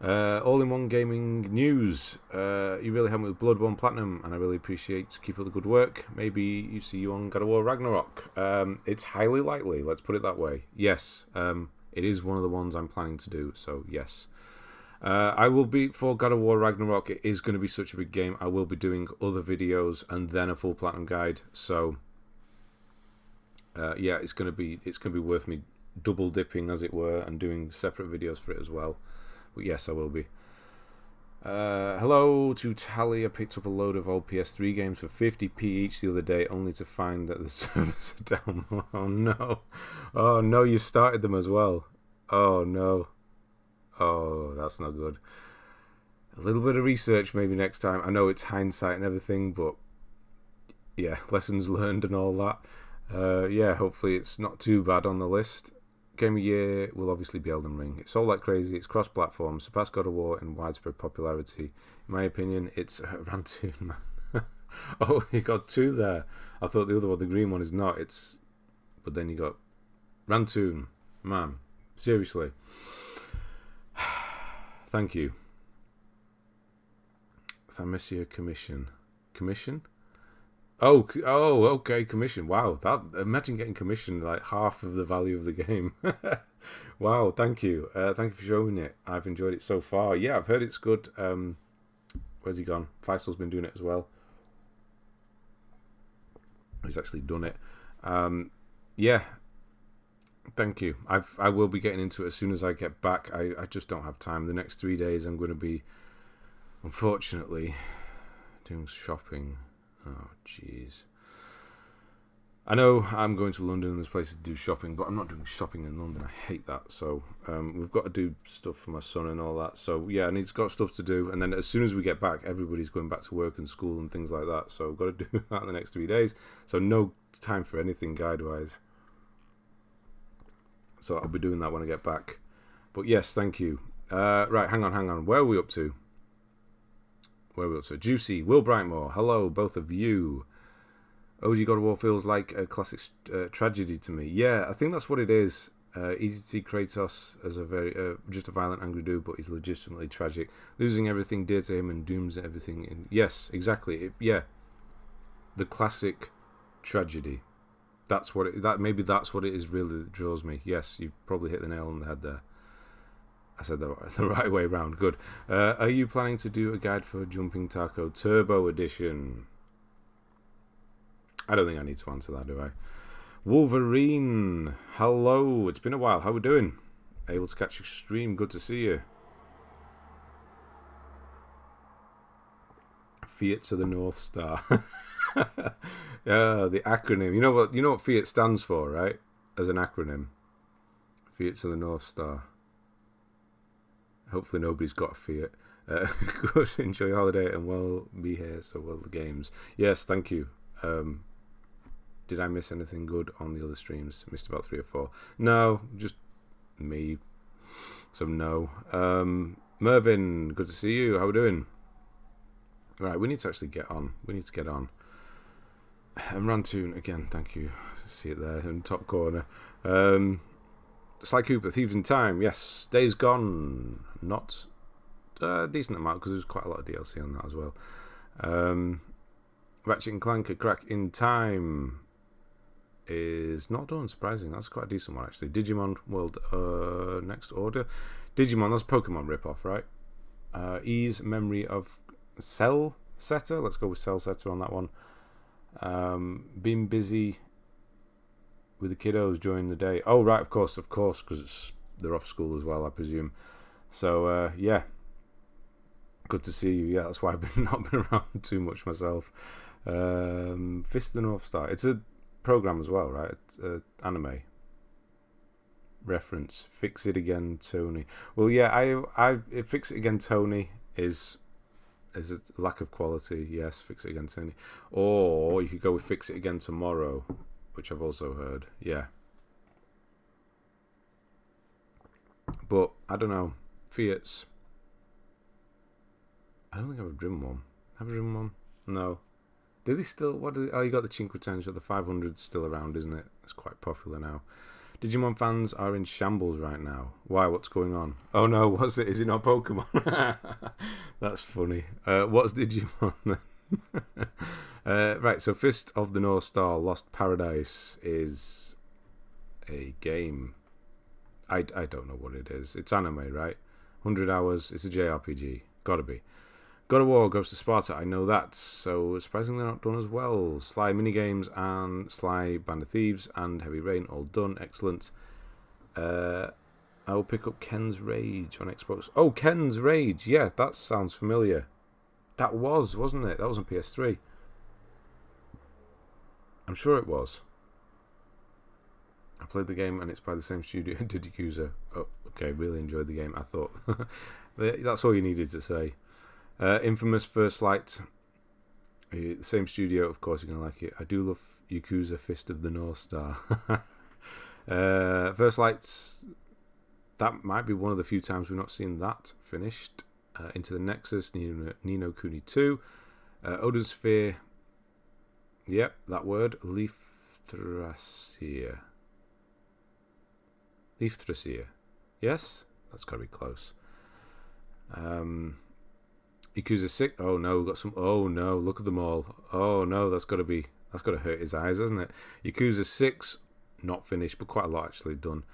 All-in-one gaming news. You really helped me with Bloodborne Platinum, and I really appreciate. Keep up the good work. Maybe you see you on God of War Ragnarok. It's highly likely. Let's put it that way. Yes, it is one of the ones I'm planning to do. So yes, I will be for God of War Ragnarok. It is going to be such a big game. I will be doing other videos and then a full Platinum guide. So it's going to be worth me double dipping, as it were, and doing separate videos for it as well. But yes, I will be. Hello to Tally. I picked up a load of old PS3 games for 50p each the other day, only to find that the servers are down. Oh no. Oh no, you started them as well. Oh no. Oh, that's not good. A little bit of research maybe next time. I know it's hindsight and everything, but yeah, lessons learned and all that. Hopefully it's not too bad on the list. Game of the Year will obviously be Elden Ring. It's all like crazy. It's cross-platform, surpassed God of War in widespread popularity. In my opinion, it's Rantoon, man. Oh, you got two there. I thought the other one, the green one, is not. But then you got Rantoon, man. Seriously. Thank you. Thymesia Commission. Commission? Oh, okay, commission. Wow, imagine getting commission like half of the value of the game. Wow, thank you. Thank you for showing it. I've enjoyed it so far. Yeah, I've heard it's good. Where's he gone? Faisal's been doing it as well. He's actually done it. yeah, thank you. I will be getting into it as soon as I get back. I just don't have time. The next 3 days I'm going to be, unfortunately, doing shopping. Oh, jeez. I know I'm going to London and there's places to do shopping, but I'm not doing shopping in London. I hate that. So we've got to do stuff for my son and all that. So yeah, and he's got stuff to do. And then as soon as we get back, everybody's going back to work and school and things like that. So I've got to do that in the next 3 days. So no time for anything guide-wise. So I'll be doing that when I get back. But yes, thank you. Right, hang on. Where are we up to? Juicy, Will Brightmore. Hello, both of you. OG God of War feels like a classic tragedy to me. Yeah, I think that's what it is. Easy to see Kratos as a very just a violent, angry dude, but he's legitimately tragic, losing everything dear to him and dooms everything. Yes, exactly. The classic tragedy. That's what it. Maybe that's what it is. Really that draws me. Yes, you've probably hit the nail on the head there. I said the right way round. Good. Are you planning to do a guide for Jumping Taco Turbo Edition? I don't think I need to answer that, do I? Wolverine, hello. It's been a while. How we doing? Able to catch your stream. Good to see you. Fiat to the North Star. Yeah, the acronym. You know what Fiat stands for, right? As an acronym. Fiat to the North Star. Hopefully nobody's got a Fiat. Good. Enjoy your holiday and well be here. So well the games. Yes, thank you. Did I miss anything good on the other streams? Missed about 3 or 4. No, just me. So no. Mervin, good to see you. How we doing? Right, we need to actually get on. And Rantoon, again, thank you. See it there in the top corner. Sly Cooper, Thieves in Time. Yes, Days Gone. Not a decent amount because there's quite a lot of DLC on that as well. Ratchet and Clank, A Crack in Time is not done, surprising. That's quite a decent one, actually. Digimon World Next Order. Digimon, that's a Pokemon ripoff, right? Ease Memory of Cell Setter. Let's go with Cell Setter on that one. Been busy with the kiddos during the day. Oh, right, of course, because they're off school as well, I presume. So, yeah. Good to see you. Yeah, that's why I've not been around too much myself. Fist of the North Star. It's a program as well, right? It's anime reference. Fix it again, Tony. Well, yeah, Fix it again, Tony is a lack of quality. Yes, Fix it again, Tony. Or you could go with Fix it again tomorrow, which I've also heard. Yeah, but I don't know. Fiat's. I don't think I've driven one. Have I driven one? No. Do they still? Oh, you got the Cinquecento. The 500's still around, isn't it? It's quite popular now. Digimon fans are in shambles right now. Why? What's going on? Oh no, was it? Is it not Pokemon? That's funny. What's Digimon then? Right, so Fist of the North Star Lost Paradise is a game. I don't know what it is. It's anime, right? 100 hours. It's a JRPG. Gotta be. God of War goes to Sparta, I know that, so surprisingly not done as well. Sly Minigames and Sly Band of Thieves and Heavy Rain all done, excellent. I will pick up Ken's Rage on Xbox. Oh, Ken's Rage, yeah, that sounds familiar. That wasn't it? That was on PS3. I'm sure it was. I played the game and it's by the same studio as Yakuza. Oh, okay, really enjoyed the game, I thought. That's all you needed to say. Infamous First Light, the same studio, of course you're going to like it. I do love Yakuza Fist of the North Star. First Lights, that might be one of the few times we've not seen that finished. Into the Nexus, Ni no Kuni 2, Odin Sphere, yep, that word, Leaf Thrasier. Yes? That's got to be close. Yakuza 6. Oh no, we've got some. Oh no, look at them all. Oh no, that's got to hurt his eyes, hasn't it? Yakuza 6, not finished, but quite a lot actually done.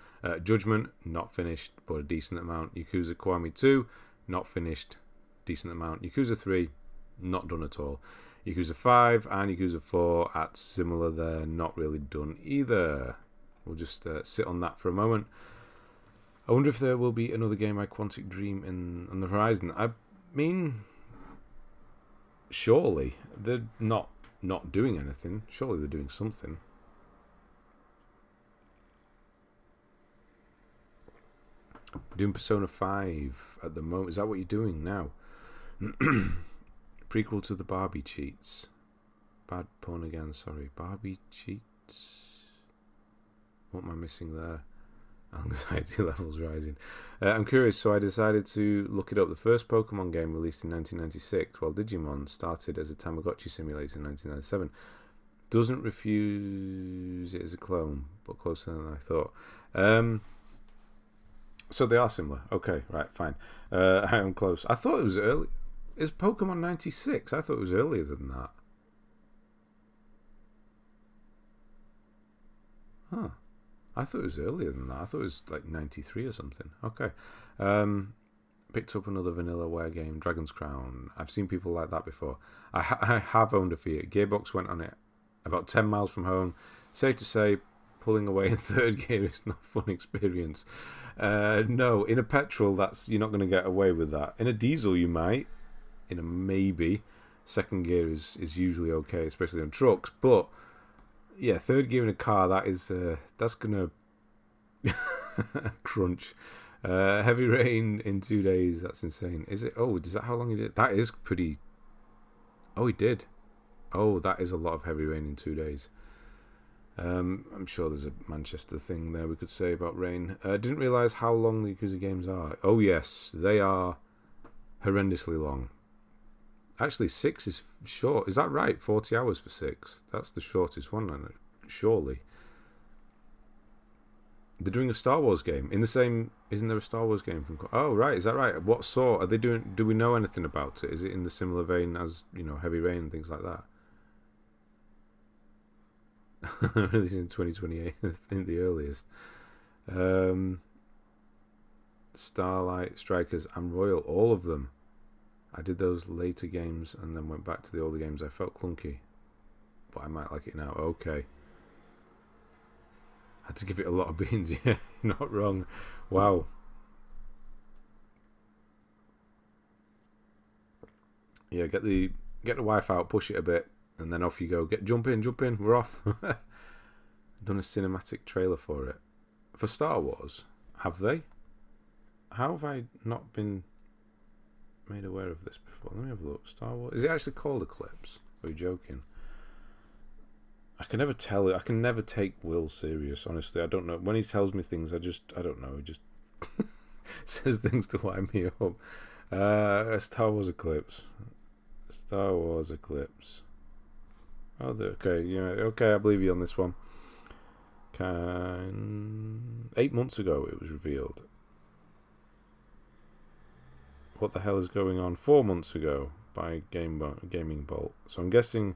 Judgment, not finished, but a decent amount. Yakuza Kiwami 2, not finished, decent amount. Yakuza 3, not done at all. Yakuza 5 and Yakuza 4 at similar there, not really done either. we'll just sit on that for a moment. I wonder if there will be another game like Quantic Dream on the horizon. I mean, surely they're not doing anything. Surely they're doing something. Doing Persona 5 at the moment. Is that what you're doing now? Prequel to the Barbie cheats. Bad pun again, sorry. Barbie cheats? What am I missing there? Anxiety levels rising. I'm curious, so I decided to look it up. The first Pokemon game released in 1996, while Digimon started as a Tamagotchi simulator in 1997. Doesn't refuse it as a clone, but closer than I thought. So they are similar. Okay, right, fine. I am close. I thought it was early. Is Pokemon 96? I thought it was earlier than that. Huh. I thought it was earlier than that. I thought it was like 93 or something. Okay. Picked up another Vanillaware game, Dragon's Crown. I've seen people like that before. I have owned a Fiat. Gearbox went on it about 10 miles from home. Safe to say, pulling away in third gear is not a fun experience. No, in a petrol, you're not going to get away with that. In a diesel, you might. In a maybe. Second gear is usually okay, especially on trucks. But yeah, third gear in a car, that's gonna crunch. Heavy rain in 2 days. That's insane. Is it? Oh, is that how long he did? That is pretty. Oh, he did. Oh, that is a lot of heavy rain in 2 days. I'm sure there's a Manchester thing there we could say about rain. Didn't realise how long the Yakuza games are. Oh yes, they are horrendously long. Actually, 6 is short. Is that right? 40 hours for 6. That's the shortest one, surely. They're doing a Star Wars game in the same. Isn't there a Star Wars game from? Oh right, is that right? What sort are they doing? Do we know anything about it? Is it in the similar vein as Heavy Rain and things like that? Released in 2028, I think the earliest. Starlight Strikers and Royal, all of them. I did those later games and then went back to the older games. I felt clunky, but I might like it now. Okay. Had to give it a lot of beans. Yeah, not wrong. Wow. Yeah, get the wife out, push it a bit, and then off you go. Jump in, we're off. Done a cinematic trailer for it. For Star Wars, have they? How have I not been made aware of this before? Let me have a look. Star Wars. Is it actually called Eclipse? Are you joking? I can never tell it. I can never take Will serious, honestly. I don't know. When he tells me things, I don't know. He just says things to wind me up. Star Wars Eclipse. Star Wars Eclipse. Oh, okay. Yeah, okay, I believe you on this one. 8 months ago it was revealed. What the hell is going on? 4 months ago by Gaming Bolt. So I'm guessing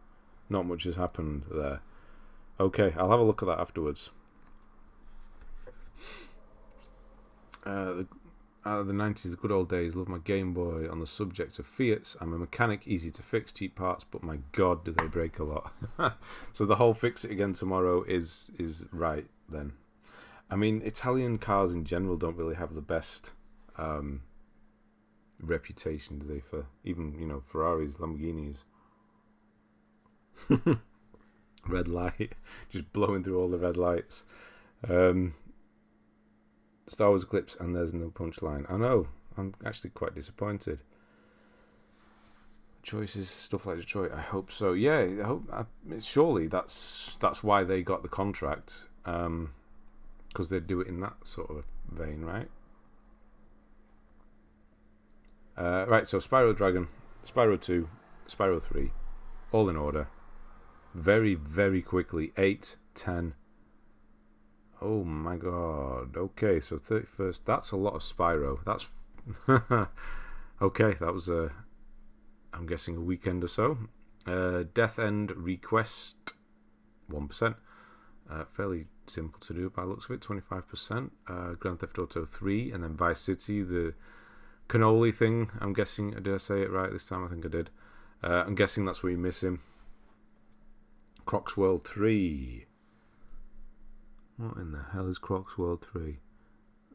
not much has happened there. Okay, I'll have a look at that afterwards. The 90s, the good old days. Love my Game Boy. On the subject of Fiats, I'm a mechanic, easy to fix, cheap parts, but my god, do they break a lot. So the whole fix it again tomorrow is right then. I mean, Italian cars in general don't really have the best reputation, do they? For even Ferraris, Lamborghinis. Red light, just blowing through all the red lights. Star Wars Eclipse, and there's no punchline. I know, I'm actually quite disappointed. Choices, stuff like Detroit. I hope so. Yeah, I hope. Surely that's why they got the contract, because they do it in that sort of vein, right? Right. So Spyro Dragon, Spyro 2, Spyro 3, all in order. Very, very quickly. 8, 10. Oh my god. Okay, so 31st. That's a lot of Spyro. That's okay. That was I'm guessing a weekend or so. Death End Request 1%. Fairly simple to do by the looks of it. 25%. Grand Theft Auto 3, and then Vice City, the cannoli thing. I'm guessing. Did I say it right this time? I think I did. I'm guessing that's where you miss him. Crocs World 3. What in the hell is Crocs World 3?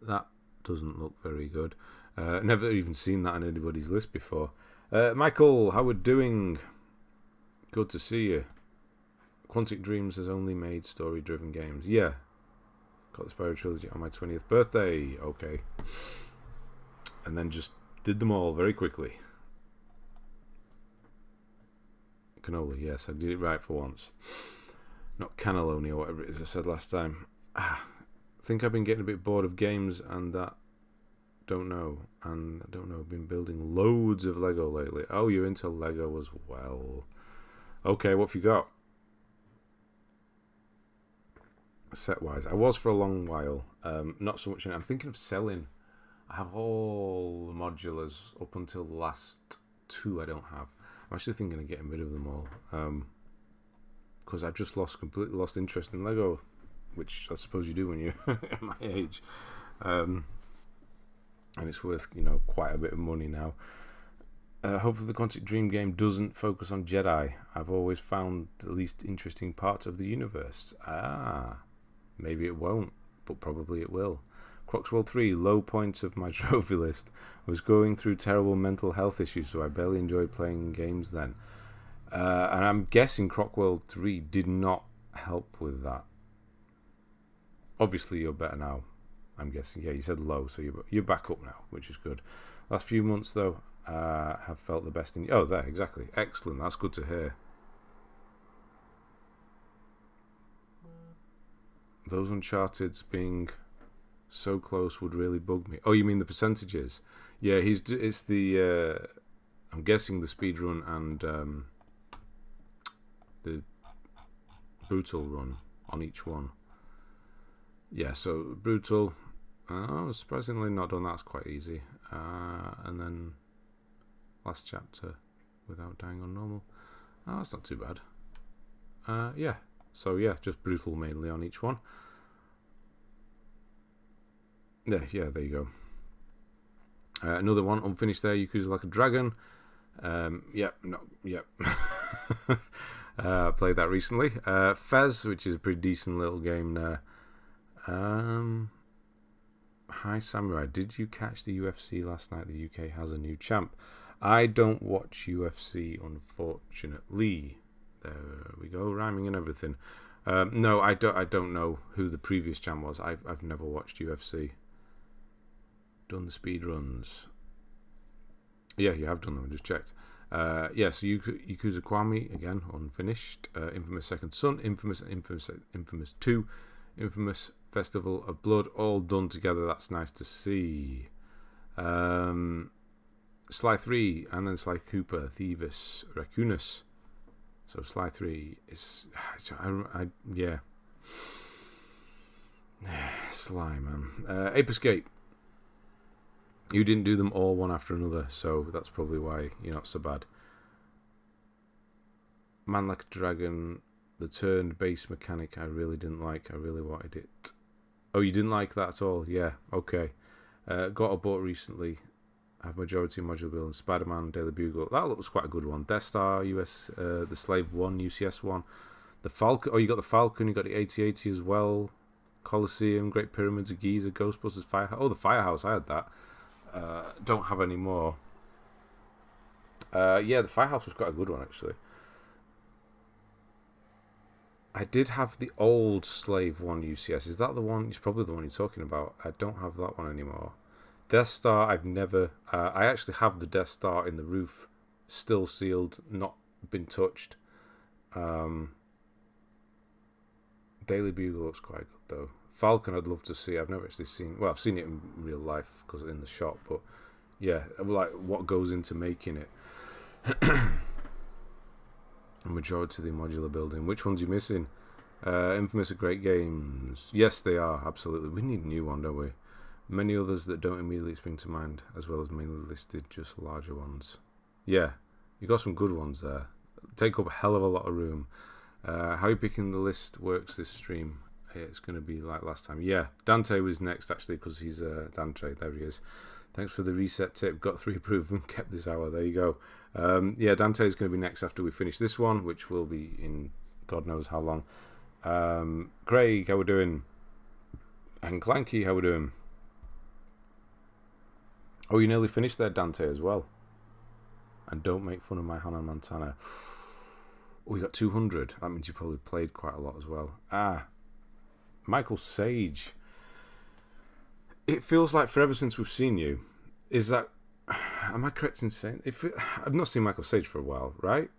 That doesn't look very good. Never even seen that on anybody's list before. Michael, how we doing? Good to see you. Quantic Dreams has only made story-driven games. Yeah. Got the Spyro Trilogy on my 20th birthday. Okay. And then just did them all very quickly. Cannoli, yes, I did it right for once. Not cannelloni or whatever it is I said last time. I think I've been getting a bit bored of games and that. Don't know. And I don't know, I've been building loads of Lego lately. Oh, you're into Lego as well. Okay, what have you got? Set-wise. I was for a long while. Not so much. I'm thinking of selling. I have all the modulars up until the last 2 I don't have. I'm actually thinking of getting rid of them all. Because I've just completely lost interest in Lego, which I suppose you do when you're at my age. And it's worth, quite a bit of money now. Hopefully the Quantic Dream game doesn't focus on Jedi. I've always found the least interesting parts of the universe. Maybe it won't, but probably it will. Crocs World 3, low points of my trophy list. I was going through terrible mental health issues, so I barely enjoyed playing games then. And I'm guessing Croc World 3 did not help with that. Obviously, you're better now. I'm guessing. Yeah, you said low, so you're back up now, which is good. Last few months, though, have felt the best in... Oh, there, exactly. Excellent. That's good to hear. Those Uncharted's being so close would really bug me. Oh, you mean the percentages? Yeah, it's the... I'm guessing the speedrun and the brutal run on each one. Yeah, so brutal... surprisingly not done. That's quite easy. And then last chapter without dying on normal. Oh, that's not too bad. Yeah. So yeah, just brutal mainly on each one. Yeah, there you go. Another one unfinished there. Yakuza Like a Dragon. Yep. Played that recently. Fez, which is a pretty decent little game there. Hi Samurai, did you catch the UFC last night? The UK has a new champ. I don't watch UFC, unfortunately. There we go, rhyming and everything. No, I don't know who the previous champ was. I've never watched UFC. Done the speed runs. Yeah, you have done them. I just checked. Yeah, so Yakuza Kiwami again, unfinished. Infamous Second Son, Infamous 2, Infamous Festival of Blood, all done together. That's nice to see. Sly 3, and then Sly Cooper, Thieves, Raccoonus. So Sly 3 is... yeah. Sly, man. Ape Escape. You didn't do them all one after another, so that's probably why you're not so bad. Man Like a Dragon, the turn-based mechanic I really didn't like. I really wanted it. Oh, you didn't like that at all? Yeah, okay. Got a bought recently. I have majority modular build and Spider-Man Daily Bugle. That looks quite a good one. Death Star, the Slave 1, UCS 1. The Falcon. Oh, you got the Falcon, you got the AT-AT as well. Colosseum, Great Pyramids of Giza, Ghostbusters, Firehouse. Oh, the Firehouse, I had that. Don't have any more. Yeah, the Firehouse was quite a good one, actually. I did have the old Slave 1 UCS. Is that the one? It's probably the one you're talking about. I don't have that one anymore. Death Star, I've never... I actually have the Death Star in the roof. Still sealed, not been touched. Daily Bugle looks quite good, though. Falcon, I'd love to see. I've never actually seen... Well, I've seen it in real life because in the shop, but yeah, like what goes into making it. A majority of the modular building. Which ones are you missing? Infamous are great games. Yes, they are, absolutely. We need a new one, don't we? Many others that don't immediately spring to mind, as well as mainly listed, just larger ones. Yeah, you got some good ones there. Take up a hell of a lot of room. How you picking the list works this stream? It's going to be like last time. Yeah, Dante was next, actually, because he's Dante. There he is. Thanks for the reset tip. Got 3 approved and kept this hour. There you go. Yeah, Dante is going to be next after we finish this one, which will be in God knows how long. Craig, how we doing? And Clanky, how we doing? Oh, you nearly finished there, Dante, as well. And don't make fun of my Hannah Montana. Oh, you got 200. That means you probably played quite a lot as well. Michael Sage. It feels like forever since we've seen you. Is that... Am I correct in saying... I've not seen Michael Sage for a while, right?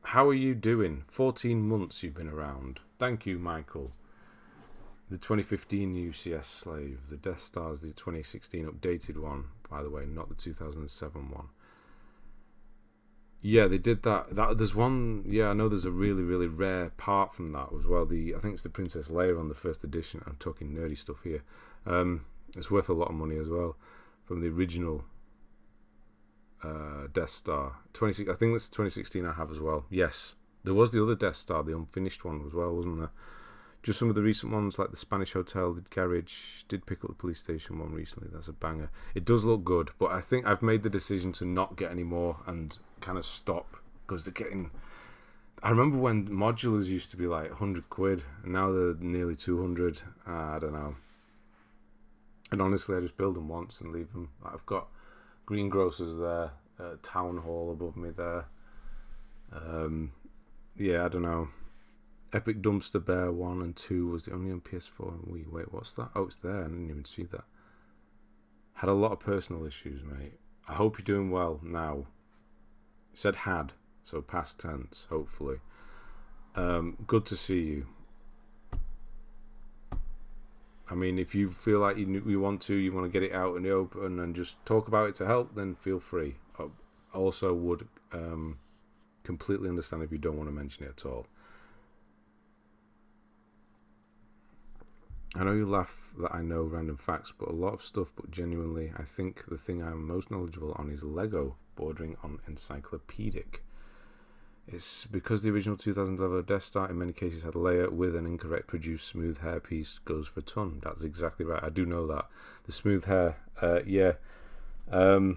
How are you doing? 14 months you've been around. Thank you, Michael. The 2015 UCS Slave. The Death Star's the 2016 updated one, by the way, not the 2007 one. Yeah, they did that. There's one. Yeah, I know there's a really, really rare part from that as well. I think it's the Princess Leia on the first edition. I'm talking nerdy stuff here. It's worth a lot of money as well from the original Death Star. I think that's 2016 I have as well. Yes, there was the other Death Star, the unfinished one as well, wasn't there? Just some of the recent ones, like the Spanish Hotel, the Garage, did pick up the police station one recently. That's a banger. It does look good, but I think I've made the decision to not get any more and kind of stop, because they're getting... I remember when modulars used to be like 100 quid, and now they're nearly 200. I don't know. And honestly, I just build them once and leave them. I've got Greengrocers there, Town Hall above me there. Yeah, I don't know. Epic Dumpster Bear 1 and 2 was the only on PS4 and Wii. Wait, what's that? Oh, it's there. I didn't even see that. Had a lot of personal issues, mate. I hope you're doing well now. It said had, so past tense, hopefully. Good to see you. I mean, if you feel like you want to get it out in the open and just talk about it to help, then feel free. I also would completely understand if you don't want to mention it at all. I know you laugh that I know random facts, but a lot of stuff, but genuinely, I think the thing I'm most knowledgeable on is Lego, bordering on encyclopedic. It's because the original 2000 level Death Star in many cases had Leia with an incorrect produced smooth hair piece goes for a ton. That's exactly right. I do know that. The smooth hair, yeah. I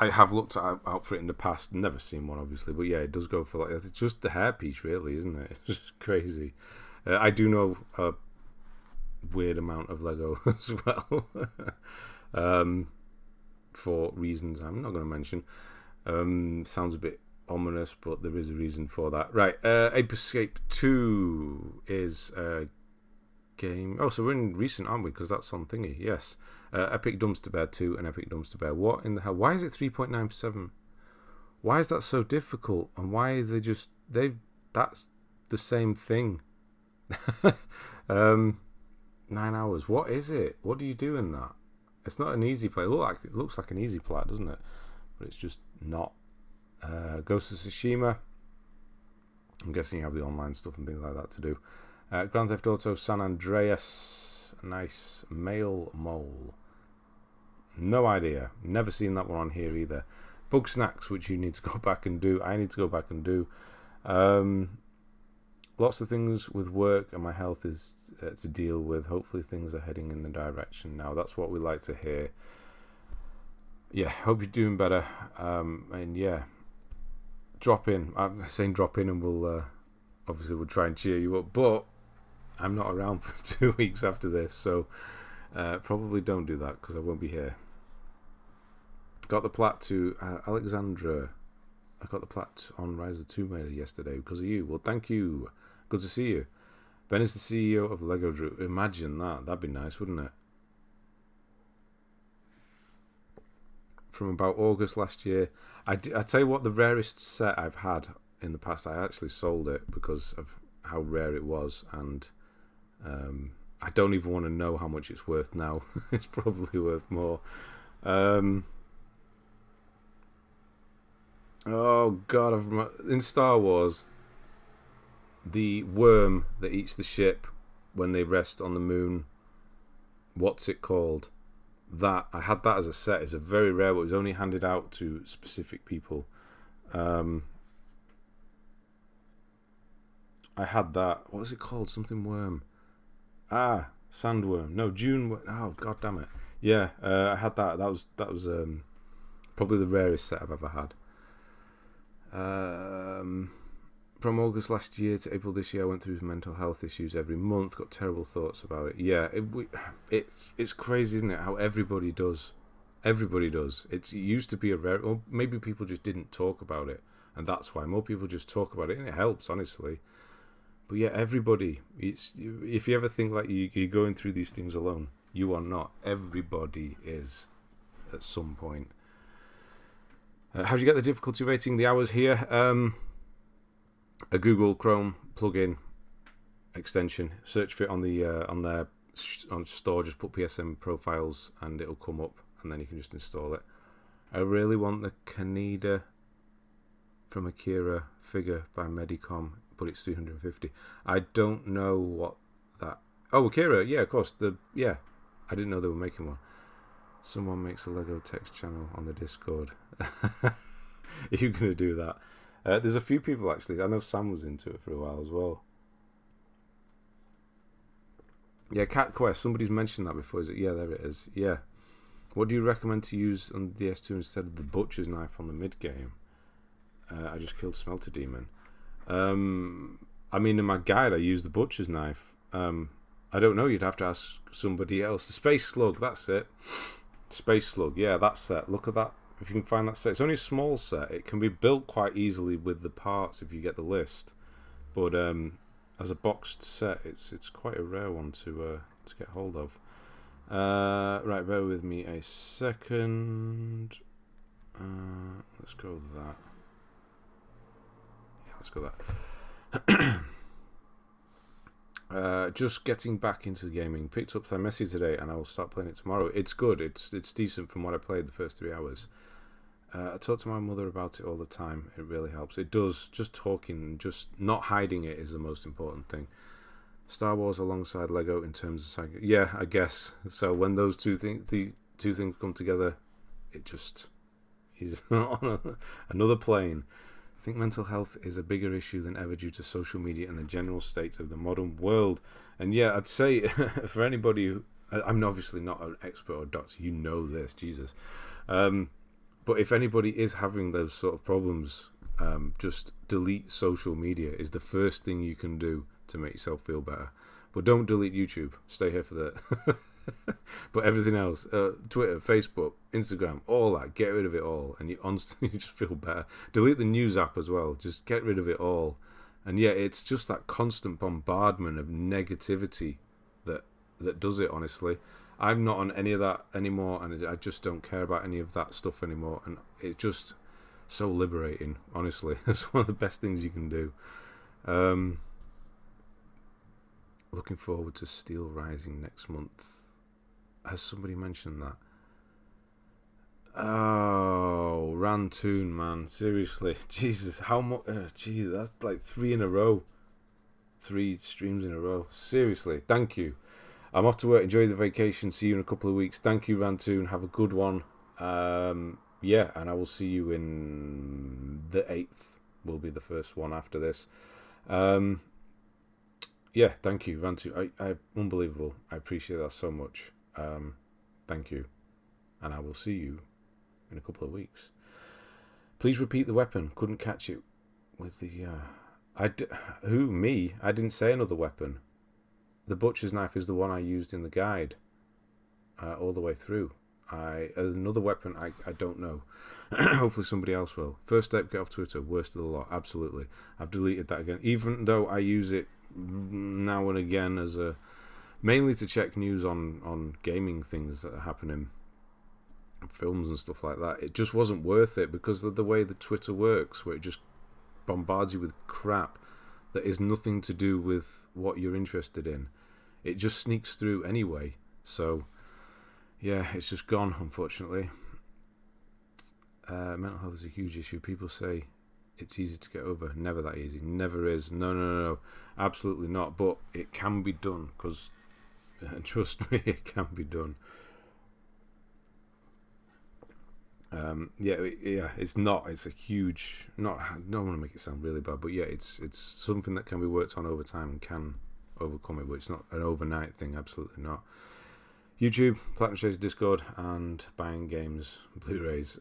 have looked out for it in the past, never seen one obviously, but yeah, it does go for like, it's just the hair piece really, isn't it? It's just crazy. I do know a weird amount of Lego as well, for reasons I'm not going to mention. Sounds a bit ominous, but there is a reason for that. Right, Ape Escape 2 is a game... Oh, so we're in recent, aren't we? Because that's on thingy, yes. Epic Dumpster Bear 2 and Epic Dumpster Bear. What in the hell? Why is it 3.97? Why is that so difficult? And why are they just... That's the same thing. 9 hours. What is it? What do you do in that? It's not an easy play. It looks like an easy play, doesn't it? But it's just not. Ghost of Tsushima. I'm guessing you have the online stuff and things like that to do. Grand Theft Auto San Andreas. Nice. Male Mole. No idea. Never seen that one on here either. Bug Snacks, which you need to go back and do. I need to go back and do. Lots of things with work and my health is to deal with. Hopefully things are heading in the direction now. That's what we like to hear. Yeah, hope you're doing better. And yeah, drop in. I'm saying drop in and we'll obviously we'll try and cheer you up. But I'm not around for 2 weeks after this, so probably don't do that because I won't be here. Got the plat to Alexandra. I got the plat on Rise of the Tomb Raider yesterday because of you. Well, thank you. Good to see you. Ben is the CEO of Lego Group. Imagine that. That'd be nice, wouldn't it? From about August last year. I tell you what, the rarest set I've had in the past, I actually sold it because of how rare it was. And I don't even want to know how much it's worth now. It's probably worth more. Oh God! In Star Wars, the worm that eats the ship when they rest on the moon. What's it called? That I had that as a set. It's a very rare, but it was only handed out to specific people. I had that. What was it called? Something worm. Sandworm. No, June. Oh God damn it! Yeah, I had that. That was probably the rarest set I've ever had. from August last year to April this year, I went through mental health issues every month. Got terrible thoughts about it. Yeah, it's crazy, isn't it? How everybody does. Everybody does. It used to be a rare, or maybe people just didn't talk about it, and that's why more people just talk about it, and it helps, honestly. But yeah, everybody. If you ever think like you're going through these things alone, you are not. Everybody is at some point. How do you get the difficulty rating? The hours here. A Google Chrome plugin extension. Search for it on the on store. Just put PSM profiles, and it'll come up, and then you can just install it. I really want the Kaneda from Akira figure by Medicom, but it's 350. I don't know what that. Oh, Akira, yeah, of course. I didn't know they were making one. Someone makes a Lego text channel on the Discord. Are you gonna do that? There's a few people actually. I know Sam was into it for a while as well. Yeah, Cat Quest. Somebody's mentioned that before. Is it? Yeah, there it is. Yeah. What do you recommend to use on the DS2 instead of the butcher's knife on the mid game? I just killed Smelter Demon. I mean, in my guide, I used the butcher's knife. I don't know. You'd have to ask somebody else. The Space Slug. That's it. Space Slug. Yeah, that set. Look at that. If you can find that set, it's only a small set. It can be built quite easily with the parts if you get the list. But as a boxed set, it's quite a rare one to get hold of. Right, bear with me a second. Let's go with that. Yeah, let's go that. Just getting back into the gaming. Picked up Thymesi today, and I will start playing it tomorrow. It's good. It's decent from what I played the first 3 hours. I talk to my mother about it all the time. It really helps. It does. Just talking, just not hiding it is the most important thing. Star Wars alongside Lego in terms of psycho. Yeah, I guess. So when those two things come together, it just is on another plane. I think mental health is a bigger issue than ever due to social media and the general state of the modern world. And yeah, I'd say for anybody who, I'm obviously not an expert or doctor, you know this, Jesus. But if anybody is having those sort of problems, just delete social media is the first thing you can do to make yourself feel better. But don't delete YouTube. Stay here for that. But everything else, Twitter, Facebook, Instagram, all that, get rid of it all, and you honestly just feel better. Delete the news app as well. Just get rid of it all. And yeah, it's just that constant bombardment of negativity that does it, honestly. I'm not on any of that anymore, and I just don't care about any of that stuff anymore, and it's just so liberating, honestly. It's one of the best things you can do. Looking forward to Steel Rising next month. Has somebody mentioned that? Oh, Rantoon, man. Seriously. Jesus, how much? Jesus, that's like 3 in a row. 3 streams in a row. Seriously, thank you. I'm off to work. Enjoy the vacation. See you in a couple of weeks. Thank you, Rantoon. Have a good one. Yeah, and I will see you in the 8th. Will be the first one after this. Yeah, thank you, Rantoon. I unbelievable. I appreciate that so much. Thank you. And I will see you in a couple of weeks. Please repeat the weapon. Couldn't catch it with the... Who? Me? I didn't say another weapon. The butcher's knife is the one I used in the guide all the way through. Another weapon, I don't know. Hopefully somebody else will. First step, get off Twitter. Worst of the lot. Absolutely. I've deleted that again. Even though I use it now and again as mainly to check news on gaming things that are happening, films and stuff like that. It just wasn't worth it because of the way the Twitter works, where it just bombards you with crap that is nothing to do with what you're interested in. It just sneaks through anyway. So yeah, it's just gone, unfortunately. Mental health is a huge issue. People say it's easy to get over. Never that easy. Never is. No. Absolutely not. But it can be done, because trust me, it can be done. Yeah, it's not. It's a huge. Not. I don't want to make it sound really bad, but yeah, it's something that can be worked on over time and can overcome it. But it's not an overnight thing. Absolutely not. YouTube, Platinum Shades, Discord, and buying games, Blu-rays.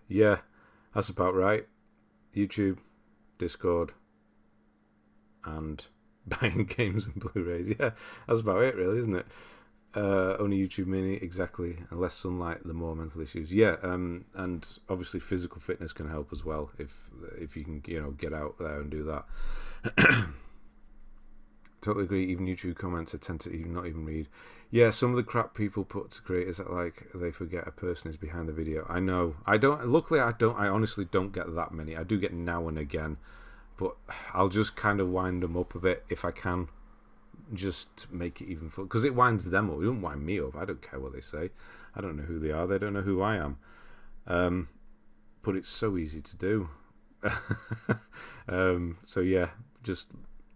Yeah, that's about right. YouTube, Discord, and buying games and Blu-rays. Yeah, that's about it, really, isn't it? Only YouTube Mini, exactly. And less sunlight, the more mental issues. Yeah, and obviously physical fitness can help as well if you can, get out there and do that. Totally agree. Even YouTube comments I tend to not even read. Yeah, some of the crap people put to creators that they forget a person is behind the video. I know. I don't. Luckily, I don't. I honestly don't get that many. I do get now and again, but I'll just kind of wind them up a bit if I can, just to make it even fun. Because it winds them up. It doesn't wind me up. I don't care what they say. I don't know who they are. They don't know who I am. But it's so easy to do. So yeah, just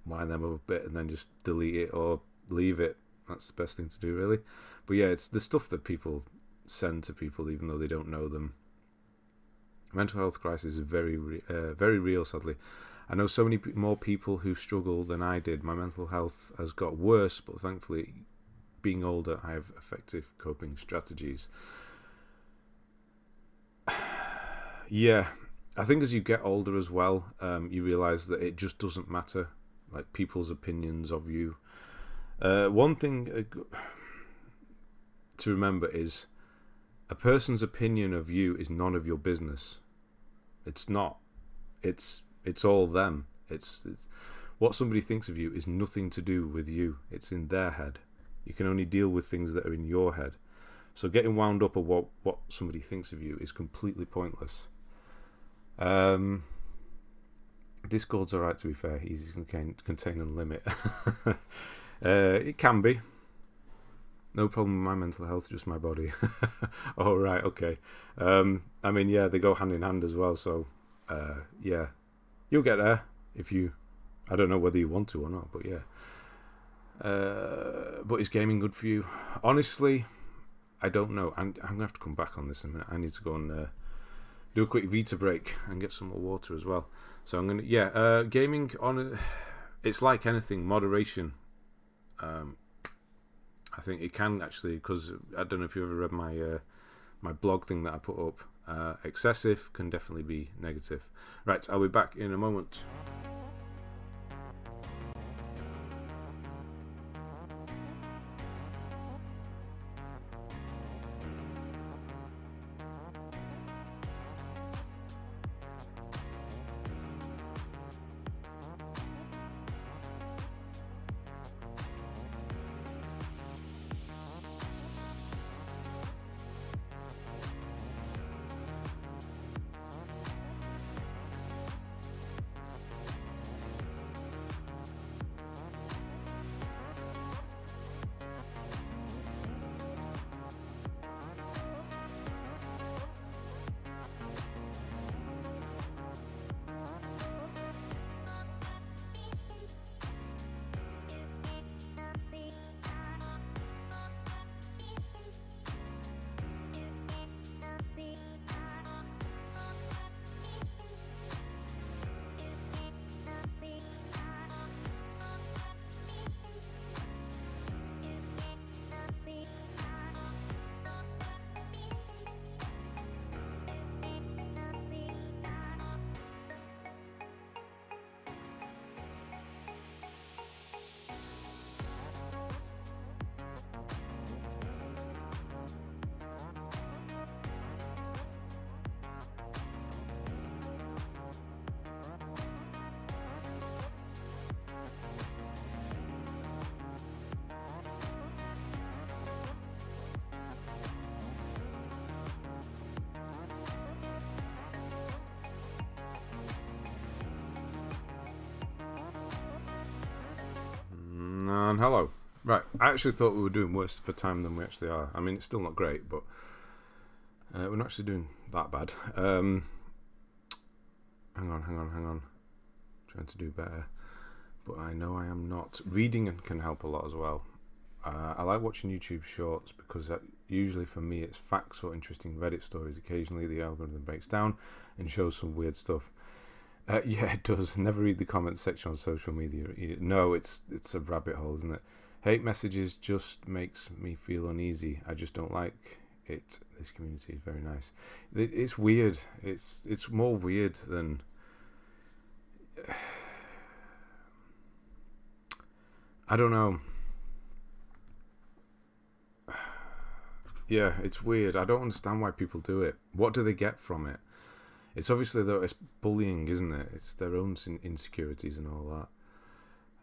wind them up a bit and then just delete it or leave it. That's the best thing to do, really. But yeah, it's the stuff that people send to people even though they don't know them. Mental health crisis is very real, sadly. I know so many more people who struggle than I did. My mental health has got worse, but thankfully, being older, I have effective coping strategies. Yeah, I think as you get older as well, you realise that it just doesn't matter, like people's opinions of you. One thing to remember is a person's opinion of you is none of your business. It's not. It's all them. It's what somebody thinks of you is nothing to do with you. It's in their head. You can only deal with things that are in your head. So getting wound up at what somebody thinks of you is completely pointless. Discord's alright, to be fair. Easy to contain and limit. It can be. No problem with my mental health, just my body. Oh, right, okay. I mean, yeah, they go hand in hand as well, so, yeah. You'll get there if you... I don't know whether you want to or not, but yeah. But is gaming good for you? Honestly, I don't know. I'm going to have to come back on this in a minute. I need to go and do a quick Vita break and get some more water as well. So I'm going to... Yeah, gaming, it's like anything, moderation. I think it can actually, because I don't know if you ever read my blog thing that I put up. Excessive can definitely be negative. Right, I'll be back in a moment. And hello. Right, I actually thought we were doing worse for time than we actually are. I mean, it's still not great, but we're not actually doing that bad. Hang on. Trying to do better. But I know I am not. Reading can help a lot as well. I like watching YouTube shorts because that usually for me it's facts or interesting Reddit stories. Occasionally the algorithm breaks down and shows some weird stuff. Yeah, it does. Never read the comments section on social media. No, it's a rabbit hole, isn't it? Hate messages just makes me feel uneasy. I just don't like it. This community is very nice. It's weird. It's more weird than... I don't know. Yeah, it's weird. I don't understand why people do it. What do they get from it? It's obviously, though, it's bullying, isn't it? It's their own insecurities and all that.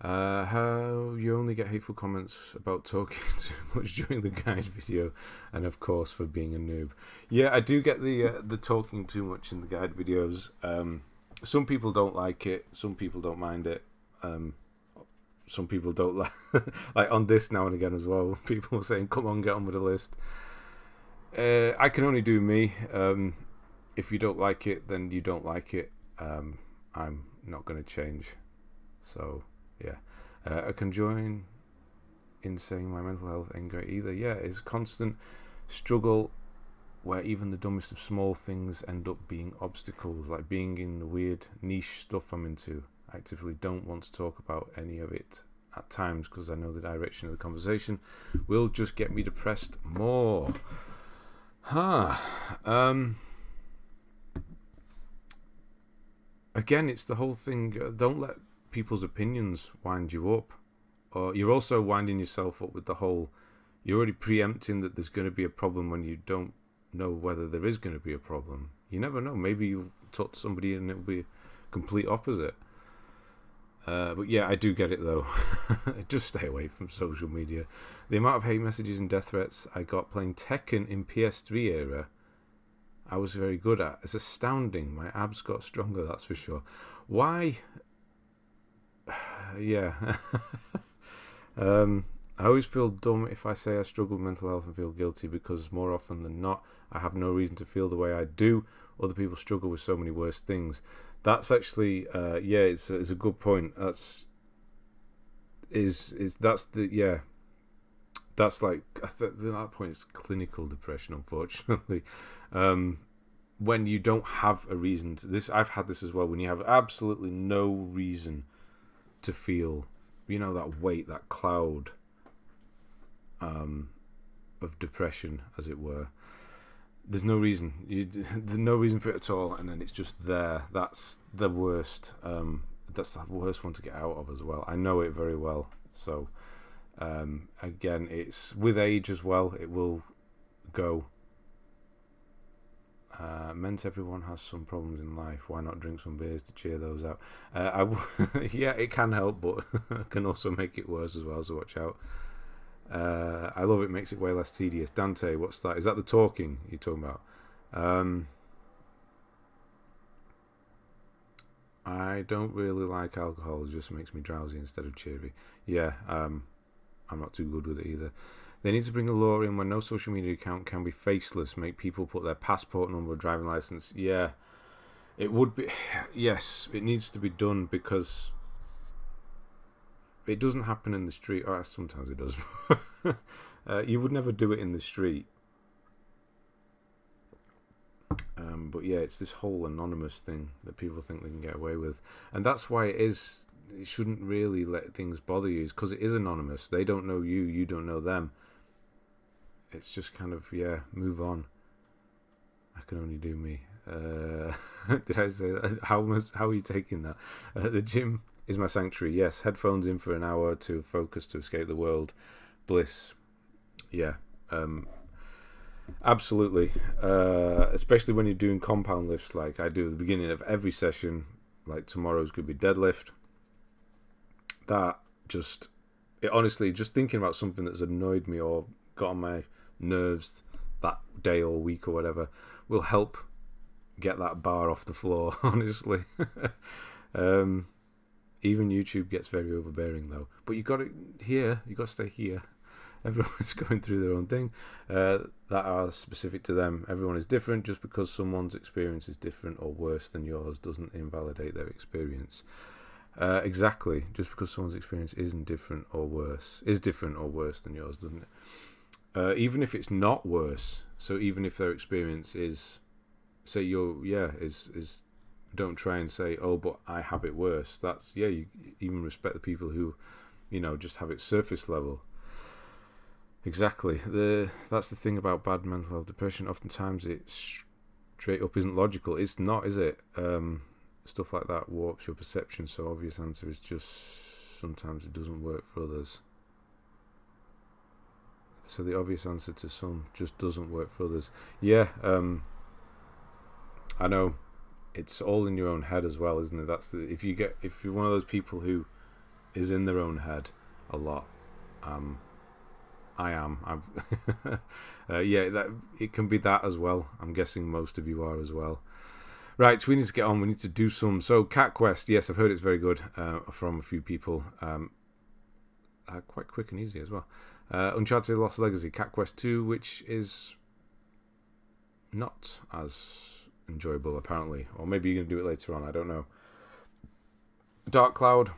How you only get hateful comments about talking too much during the guide video, and of course for being a noob. Yeah, I do get the talking too much in the guide videos. Some people don't like it. Some people don't mind it. Some people don't like like on this now and again as well. People saying, "Come on, get on with the list." I can only do me. If you don't like it, then you don't like it. I'm not going to change. So, yeah. I can join in saying my mental health ain't great either. Yeah, it's a constant struggle where even the dumbest of small things end up being obstacles, like being in the weird niche stuff I'm into. I actively don't want to talk about any of it at times because I know the direction of the conversation will just get me depressed more. Again, it's the whole thing. Don't let people's opinions wind you up, or you're also winding yourself up with the whole. You're already preempting that there's going to be a problem when you don't know whether there is going to be a problem. You never know. Maybe you talk to somebody and it'll be complete opposite. But yeah, I do get it though. Just stay away from social media. The amount of hate messages and death threats I got playing Tekken in PS3 era, I was very good at. It's astounding. My abs got stronger, that's for sure. Why? Yeah. I always feel dumb if I say I struggle with mental health and feel guilty because more often than not, I have no reason to feel the way I do. Other people struggle with so many worse things. That's actually, yeah, it's a good point. That's like that point is clinical depression, unfortunately. When you don't have a reason to this, I've had this as well. When you have absolutely no reason to feel, that weight, that cloud, of depression, as it were. There's no reason. There's no reason for it at all, and then it's just there. That's the worst. That's the worst one to get out of as well. I know it very well. So, again, it's with age as well. It will go. Meant everyone has some problems in life. Why not drink some beers to cheer those out? Yeah, it can help, but it can also make it worse as well. So watch out. I love it. Makes it way less tedious. Dante, what's that? Is that the talking you're talking about? I don't really like alcohol. It just makes me drowsy instead of cheery. Yeah, I'm not too good with it either. They need to bring a law in where no social media account can be faceless. Make people put their passport number, driving license. Yeah, it would be. Yes, it needs to be done because it doesn't happen in the street. Or sometimes it does. You would never do it in the street. But yeah, it's this whole anonymous thing that people think they can get away with, and that's why it shouldn't really let things bother you, because it is anonymous. They don't know you, you don't know them. It's just kind of, yeah, move on. I can only do me. Did I say that? How are you taking that? The gym is my sanctuary. Yes, headphones in for an hour to focus, to escape the world. Bliss. Yeah. Absolutely. Especially when you're doing compound lifts like I do at the beginning of every session. Like tomorrow's could be deadlift. Honestly, just thinking about something that's annoyed me or got on my nerves that day or week or whatever will help get that bar off the floor, honestly. Even YouTube gets very overbearing though. But you got to stay here. Everyone's going through their own thing that are specific to them. Everyone is different. Just because someone's experience is different or worse than yours doesn't invalidate their experience. Exactly. Just because someone's experience is different or worse than yours, doesn't it? Even if it's not worse. So even if their experience is, say is don't try and say, oh, but I have it worse. That's you even respect the people who, just have it surface level. Exactly. That's the thing about bad mental health depression. Oftentimes it's straight up isn't logical. It's not, is it? Stuff like that warps your perception. So obvious answer is just sometimes it doesn't work for others. So the obvious answer to some just doesn't work for others. Yeah, I know. It's all in your own head as well, isn't it? That's if you're one of those people who is in their own head a lot. I am. Yeah, that it can be that as well. I'm guessing most of you are as well. Right, so we need to get on. We need to do some. So, Cat Quest, yes, I've heard it's very good from a few people. Quite quick and easy as well. Uncharted Lost Legacy, Cat Quest 2, which is not as enjoyable, apparently. Or maybe you're going to do it later on, I don't know. Dark Cloud,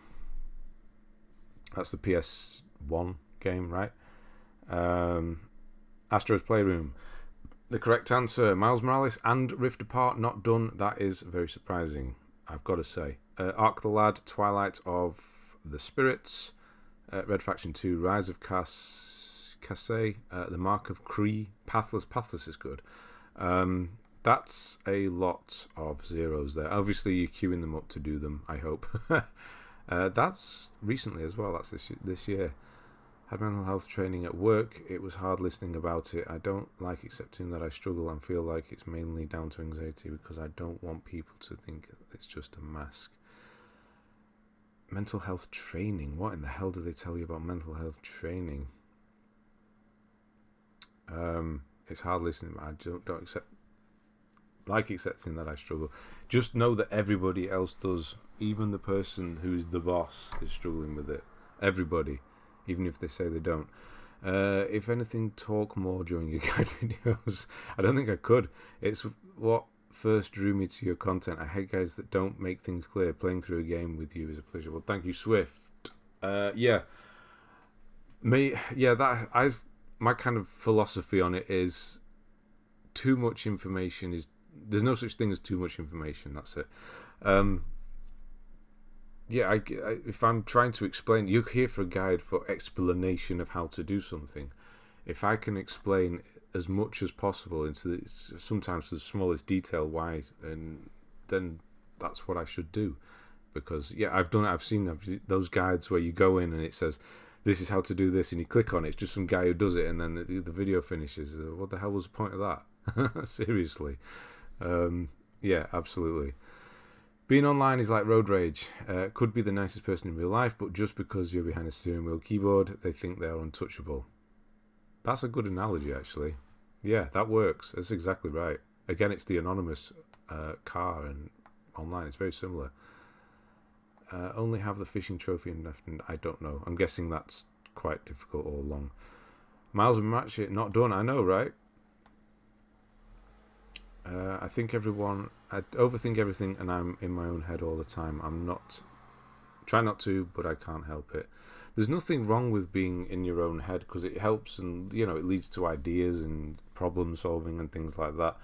that's the PS1 game, right? Astro's Playroom. The correct answer, Miles Morales and Rift Apart not done. That is very surprising, I've got to say. Ark the Lad, Twilight of the Spirits, Red Faction 2, Rise of Casse, The Mark of Kree, Pathless. Pathless is good. That's a lot of zeros there. Obviously, you're queuing them up to do them, I hope. That's recently as well. That's this year. Had mental health training at work. It was hard listening about it. I don't like accepting that I struggle and feel like it's mainly down to anxiety because I don't want people to think it's just a mask. Mental health training. What in the hell do they tell you about mental health training? It's hard listening. I don't accepting that I struggle. Just know that everybody else does. Even the person who's the boss is struggling with it. Everybody. Even if they say they don't. If anything, talk more during your guide videos. I don't think I could. It's what first drew me to your content. I hate guys that don't make things clear. Playing through a game with you is a pleasure. Well, thank you, Swift. My kind of philosophy on it is too much information is. There's no such thing as too much information. That's it. If I'm trying to explain, you're here for a guide for explanation of how to do something. If I can explain as much as possible into sometimes to the smallest detail why, and then that's what I should do. Because I've done it. I've seen those guides where you go in and it says this is how to do this, and you click on it. It's just some guy who does it, and then the video finishes. What the hell was the point of that? Seriously. Absolutely. Being online is like road rage. Could be the nicest person in real life, but just because you're behind a steering wheel keyboard, they think they're untouchable. That's a good analogy, actually. Yeah, that works. That's exactly right. Again, it's the anonymous car, and online it's very similar. Only have the fishing trophy left, and I don't know. I'm guessing that's quite difficult all along. Miles and Match it, not done. I know, right? I overthink everything, and I'm in my own head all the time. Try not to, but I can't help it. There's nothing wrong with being in your own head because it helps, and it leads to ideas and problem solving and things like that.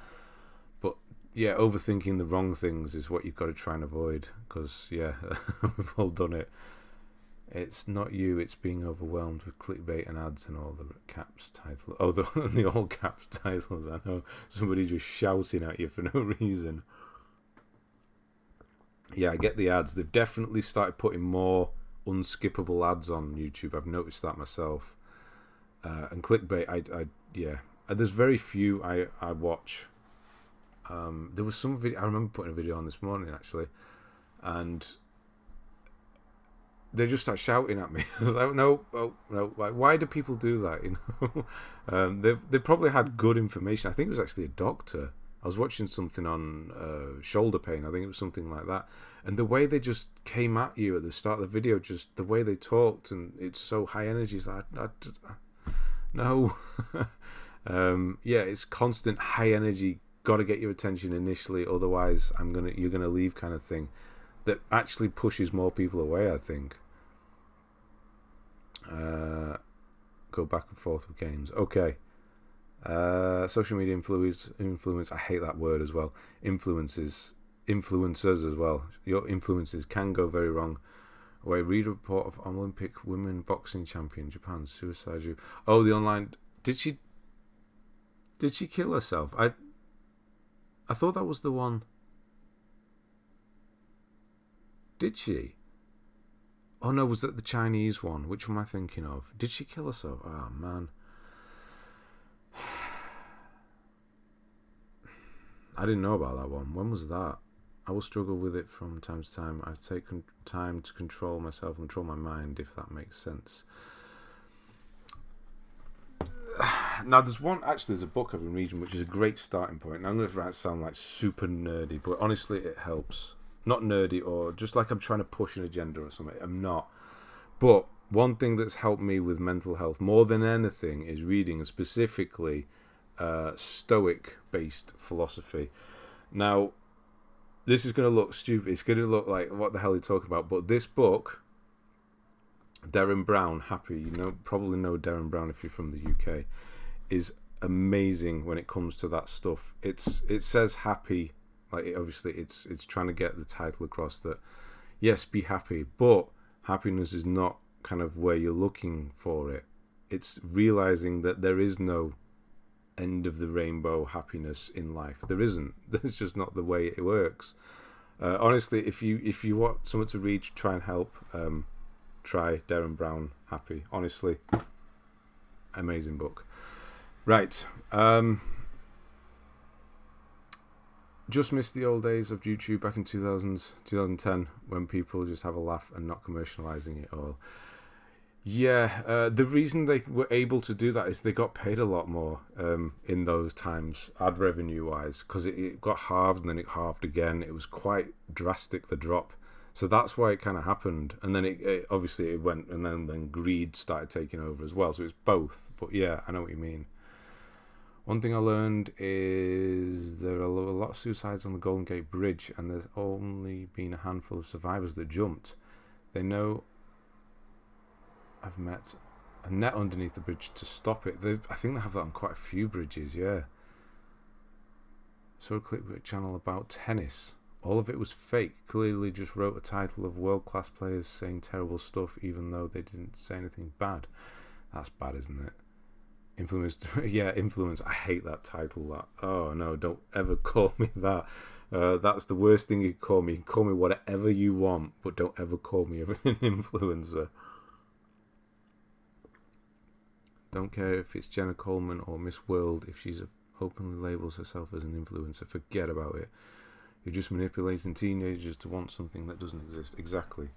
But overthinking the wrong things is what you've got to try and avoid because we've all done it. It's not you, it's being overwhelmed with clickbait and ads and all the caps titles. Oh, the all caps titles. I know, somebody just shouting at you for no reason. Yeah, I get the ads. They've definitely started putting more unskippable ads on YouTube. I've noticed that myself. And clickbait, there's very few I watch. There was some video, I remember putting a video on this morning actually, and they just start shouting at me. I was like, no. Why do people do that? They probably had good information. I think it was actually a doctor. I was watching something on shoulder pain. I think it was something like that. And the way they just came at you at the start of the video, just the way they talked, and it's so high energy. It's like, no. It's constant high energy. Got to get your attention initially, otherwise you're gonna leave kind of thing. That actually pushes more people away, I think. Go back and forth with games. Okay. Social media influence. I hate that word as well. Influencers as well. Your influences can go very wrong. Read a report of Olympic women boxing champion Japan suicide you. Oh, the online. Did she kill herself? I thought that was the one. Did she? Oh no, was that the Chinese one? Which one am I thinking of? Did she kill herself? Oh man. I didn't know about that one. When was that? I will struggle with it from time to time. I've taken time to control myself, control my mind, if that makes sense. Now, there's a book I've been reading, which is a great starting point. Now, I'm going to sound like super nerdy, but honestly, it helps. Not nerdy or just like I'm trying to push an agenda or something. I'm not. But one thing that's helped me with mental health more than anything is reading, specifically Stoic-based philosophy. Now, this is going to look stupid. It's going to look like, what the hell are you talking about? But this book, Darren Brown, Happy, probably know Darren Brown if you're from the UK, is amazing when it comes to that stuff. It says happy, like obviously it's trying to get the title across that yes, be happy, but happiness is not kind of where you're looking for it. It's realizing that there is no end of the rainbow happiness in life. There isn't. That's just not the way it works. Honestly, if you want someone to read, try and help. Try Darren Brown, Happy. Honestly, amazing book. Right. Just missed the old days of YouTube back in 2010, when people just have a laugh and not commercializing it all. Yeah, the reason they were able to do that is they got paid a lot more in those times, ad revenue wise, because it got halved and then it halved again. It was quite drastic, the drop. So that's why it kind of happened. And then it obviously it went, and then greed started taking over as well. So it's both. But yeah, I know what you mean. One thing I learned is there are a lot of suicides on the Golden Gate Bridge, and there's only been a handful of survivors that jumped. They know I've met a net underneath the bridge to stop it. I think they have that on quite a few bridges, yeah. Saw a clickbait channel about tennis. All of it was fake. Clearly just wrote a title of world-class players saying terrible stuff even though they didn't say anything bad. That's bad, isn't it? Influence. Yeah, influence. I hate that title. Oh no, don't ever call me that. That's the worst thing you can call me. You can call me whatever you want, but don't ever call me an influencer. Don't care if it's Jenna Coleman or Miss World. If she's openly labels herself as an influencer, forget about it. You're just manipulating teenagers to want something that doesn't exist. Exactly.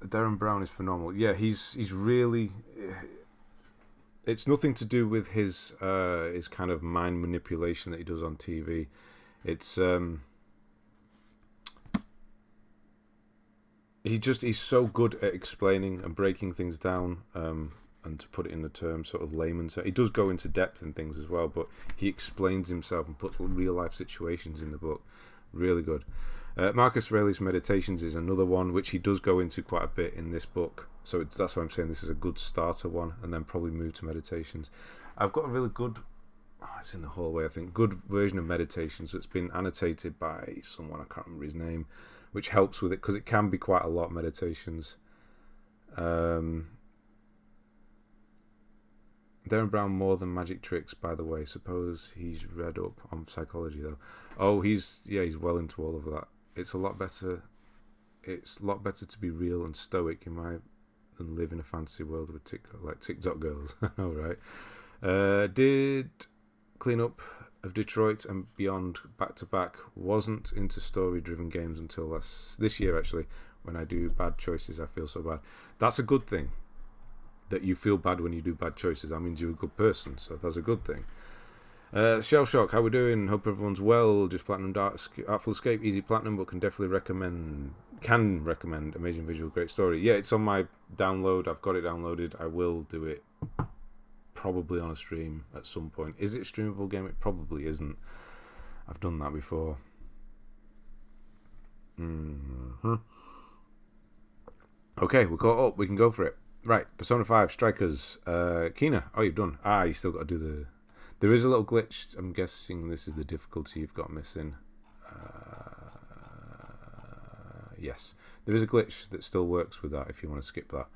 Darren Brown is phenomenal. Yeah, he's really. It's nothing to do with his kind of mind manipulation that he does on TV. It's he's so good at explaining and breaking things down. And to put it in the term sort of layman's, he does go into depth in things as well, but he explains himself and puts real life situations in the book. Really good. Marcus Aurelius' Meditations is another one which he does go into quite a bit in this book, so that's why I'm saying this is a good starter one, and then probably move to Meditations. I've got a really good, it's in the hallway I think, good version of Meditations that's been annotated by someone, I can't remember his name, which helps with it because it can be quite a lot, Meditations. Darren Brown more than magic tricks, by the way. Suppose he's read up on psychology though. Oh, he's well into all of that. It's a lot better to be real and stoic than live in a fantasy world with TikTok girls. I know, right? Did clean up of Detroit and Beyond back to back. Wasn't into story driven games until this year actually. When I do bad choices, I feel so bad. That's a good thing. That you feel bad when you do bad choices. That means you're a good person, so that's a good thing. Shell Shock, how we doing? Hope everyone's well. Just Platinum Artful Escape, easy platinum, but can definitely recommend. Amazing visual, great story. Yeah, it's on my download. I've got it downloaded. I will do it probably on a stream at some point. Is it a streamable game? It probably isn't. I've done that before. Okay, we're caught up. We can go for it. Right, Persona 5, Strikers. Kina, you've done. You still got to do There is a little glitch. I'm guessing this is the difficulty you've got missing. Yes, there is a glitch that still works with that if you want to skip that.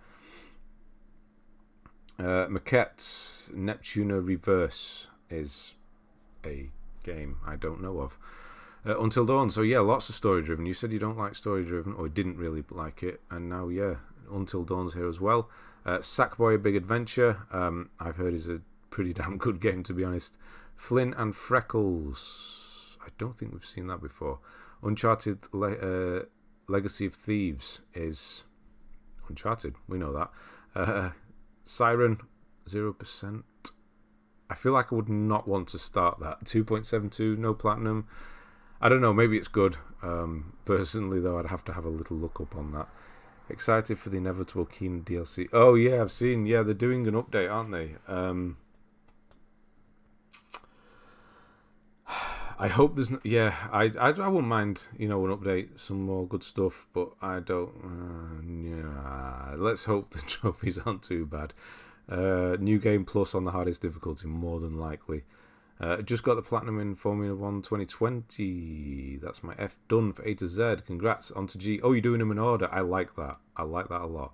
Maquette Neptuna Reverse is a game I don't know of. Until Dawn. So yeah, lots of story driven. You said you don't like story driven, or didn't really like it, and now yeah, Until Dawn's here as well. Sackboy: A Big Adventure. I've heard is a pretty damn good game, to be honest. Flynn and Freckles. I don't think we've seen that before. Uncharted Legacy of Thieves is Uncharted. We know that. Siren 0%. I feel like I would not want to start that. 2.72, no platinum. I don't know, maybe it's good. Personally, though, I'd have to have a little look up on that. Excited for the inevitable Keen DLC. Oh, yeah, I've seen. Yeah, they're doing an update, aren't they? I hope there's... I wouldn't mind, an update, some more good stuff, but I don't... yeah, let's hope the trophies aren't too bad. New Game Plus on the hardest difficulty, more than likely. Just got the platinum in Formula 1 2020. That's my F done for A to Z. Congrats. On to G. Oh, you're doing them in order. I like that. I like that a lot.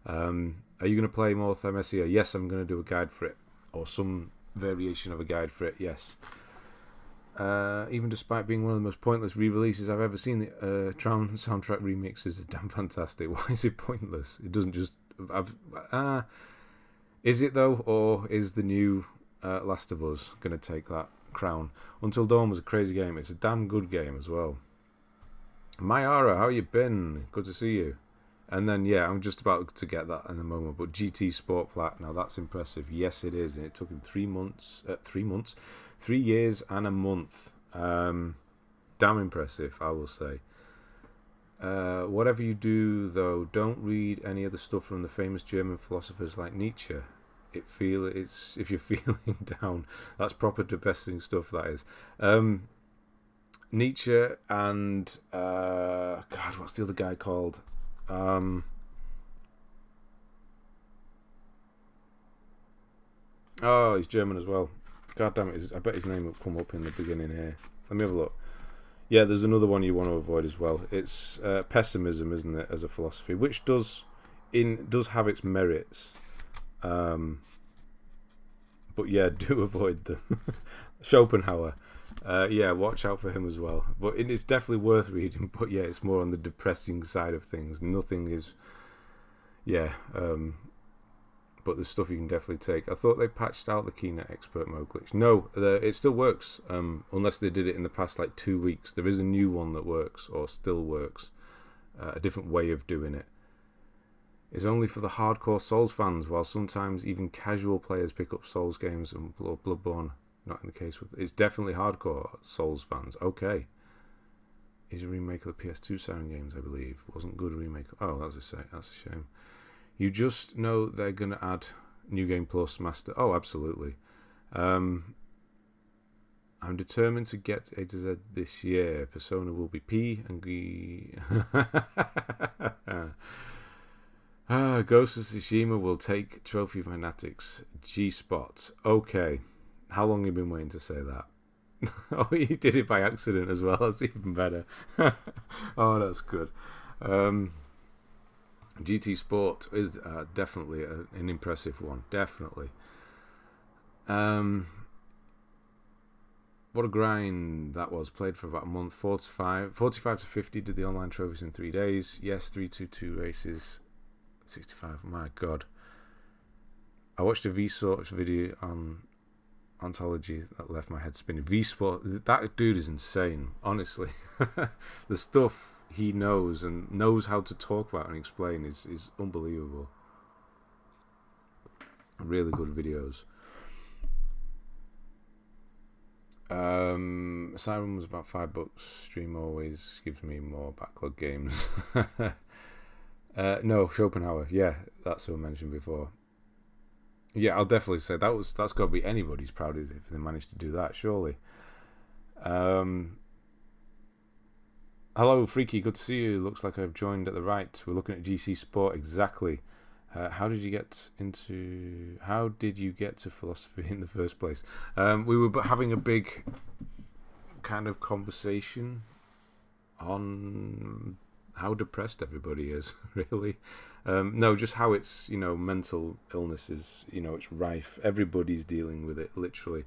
Are you going to play more Thymesia? Yes, I'm going to do a guide for it. Or some variation of a guide for it, yes. Even despite being one of the most pointless re-releases I've ever seen, the Tron soundtrack remix is damn fantastic. Why is it pointless? It doesn't just... is it, though? Or is the new... Last of Us going to take that crown? Until Dawn was a crazy game. It's a damn good game as well. Mayara, how you been? Good to see you. And then, yeah, I'm just about to get that in a moment. But GT Sport Plat, now that's impressive. Yes, it is. And it took him 3 years and a month. Damn impressive, I will say. Whatever you do, though, don't read any of the stuff from the famous German philosophers like Nietzsche. It's if you're feeling down, that's proper depressing stuff, that is. Nietzsche and God, what's the other guy called? Oh, he's German as well. God damn it, I bet his name will come up in the beginning here. Let me have a look. Yeah, there's another one you want to avoid as well. It's pessimism, isn't it, as a philosophy, which does have its merits. But yeah, do avoid them. Schopenhauer. Yeah, watch out for him as well. But it's definitely worth reading. But yeah, it's more on the depressing side of things. Nothing is... Yeah. But there's stuff you can definitely take. I thought they patched out the Keynet Expert Mode glitch. No, it still works. Unless they did it in the past 2 weeks. There is a new one that works, or still works. A different way of doing it. Is only for the hardcore Souls fans, while sometimes even casual players pick up Souls games and Bloodborne. Not in the case with... It's definitely hardcore Souls fans. Okay. Is a remake of the PS2 Siren games, I believe. Wasn't good remake. Oh, that's a shame. You just know they're going to add New Game Plus Master... Oh, absolutely. I'm determined to get A to Z this year. Persona will be P and G... Ghost of Tsushima will take Trophy Fanatics G-Spot. Okay. How long have you been waiting to say that? Oh, you did it by accident as well. That's even better. Oh, that's good. GT Sport is definitely an impressive one. Definitely. What a grind that was. Played for about a month. 45 to 50. Did the online trophies in 3 days. Yes, 322 races. 65. My God. I watched a Vsauce video on Ontology that left my head spinning. Vsport, that dude is insane, honestly. The stuff he knows and knows how to talk about and explain is unbelievable. Really good videos. Siren was about $5. Stream always gives me more backlog games. No, Schopenhauer. Yeah, that's who I mentioned before. Yeah, I'll definitely say that's got to be anybody's proudest if they managed to do that, surely. Hello, Freaky. Good to see you. Looks like I've joined at the right. We're looking at GC Sport. Exactly. How did you get to philosophy in the first place? We were having a big kind of conversation on how depressed everybody is, really. No, just how it's, mental illness is, it's rife. Everybody's dealing with it, literally.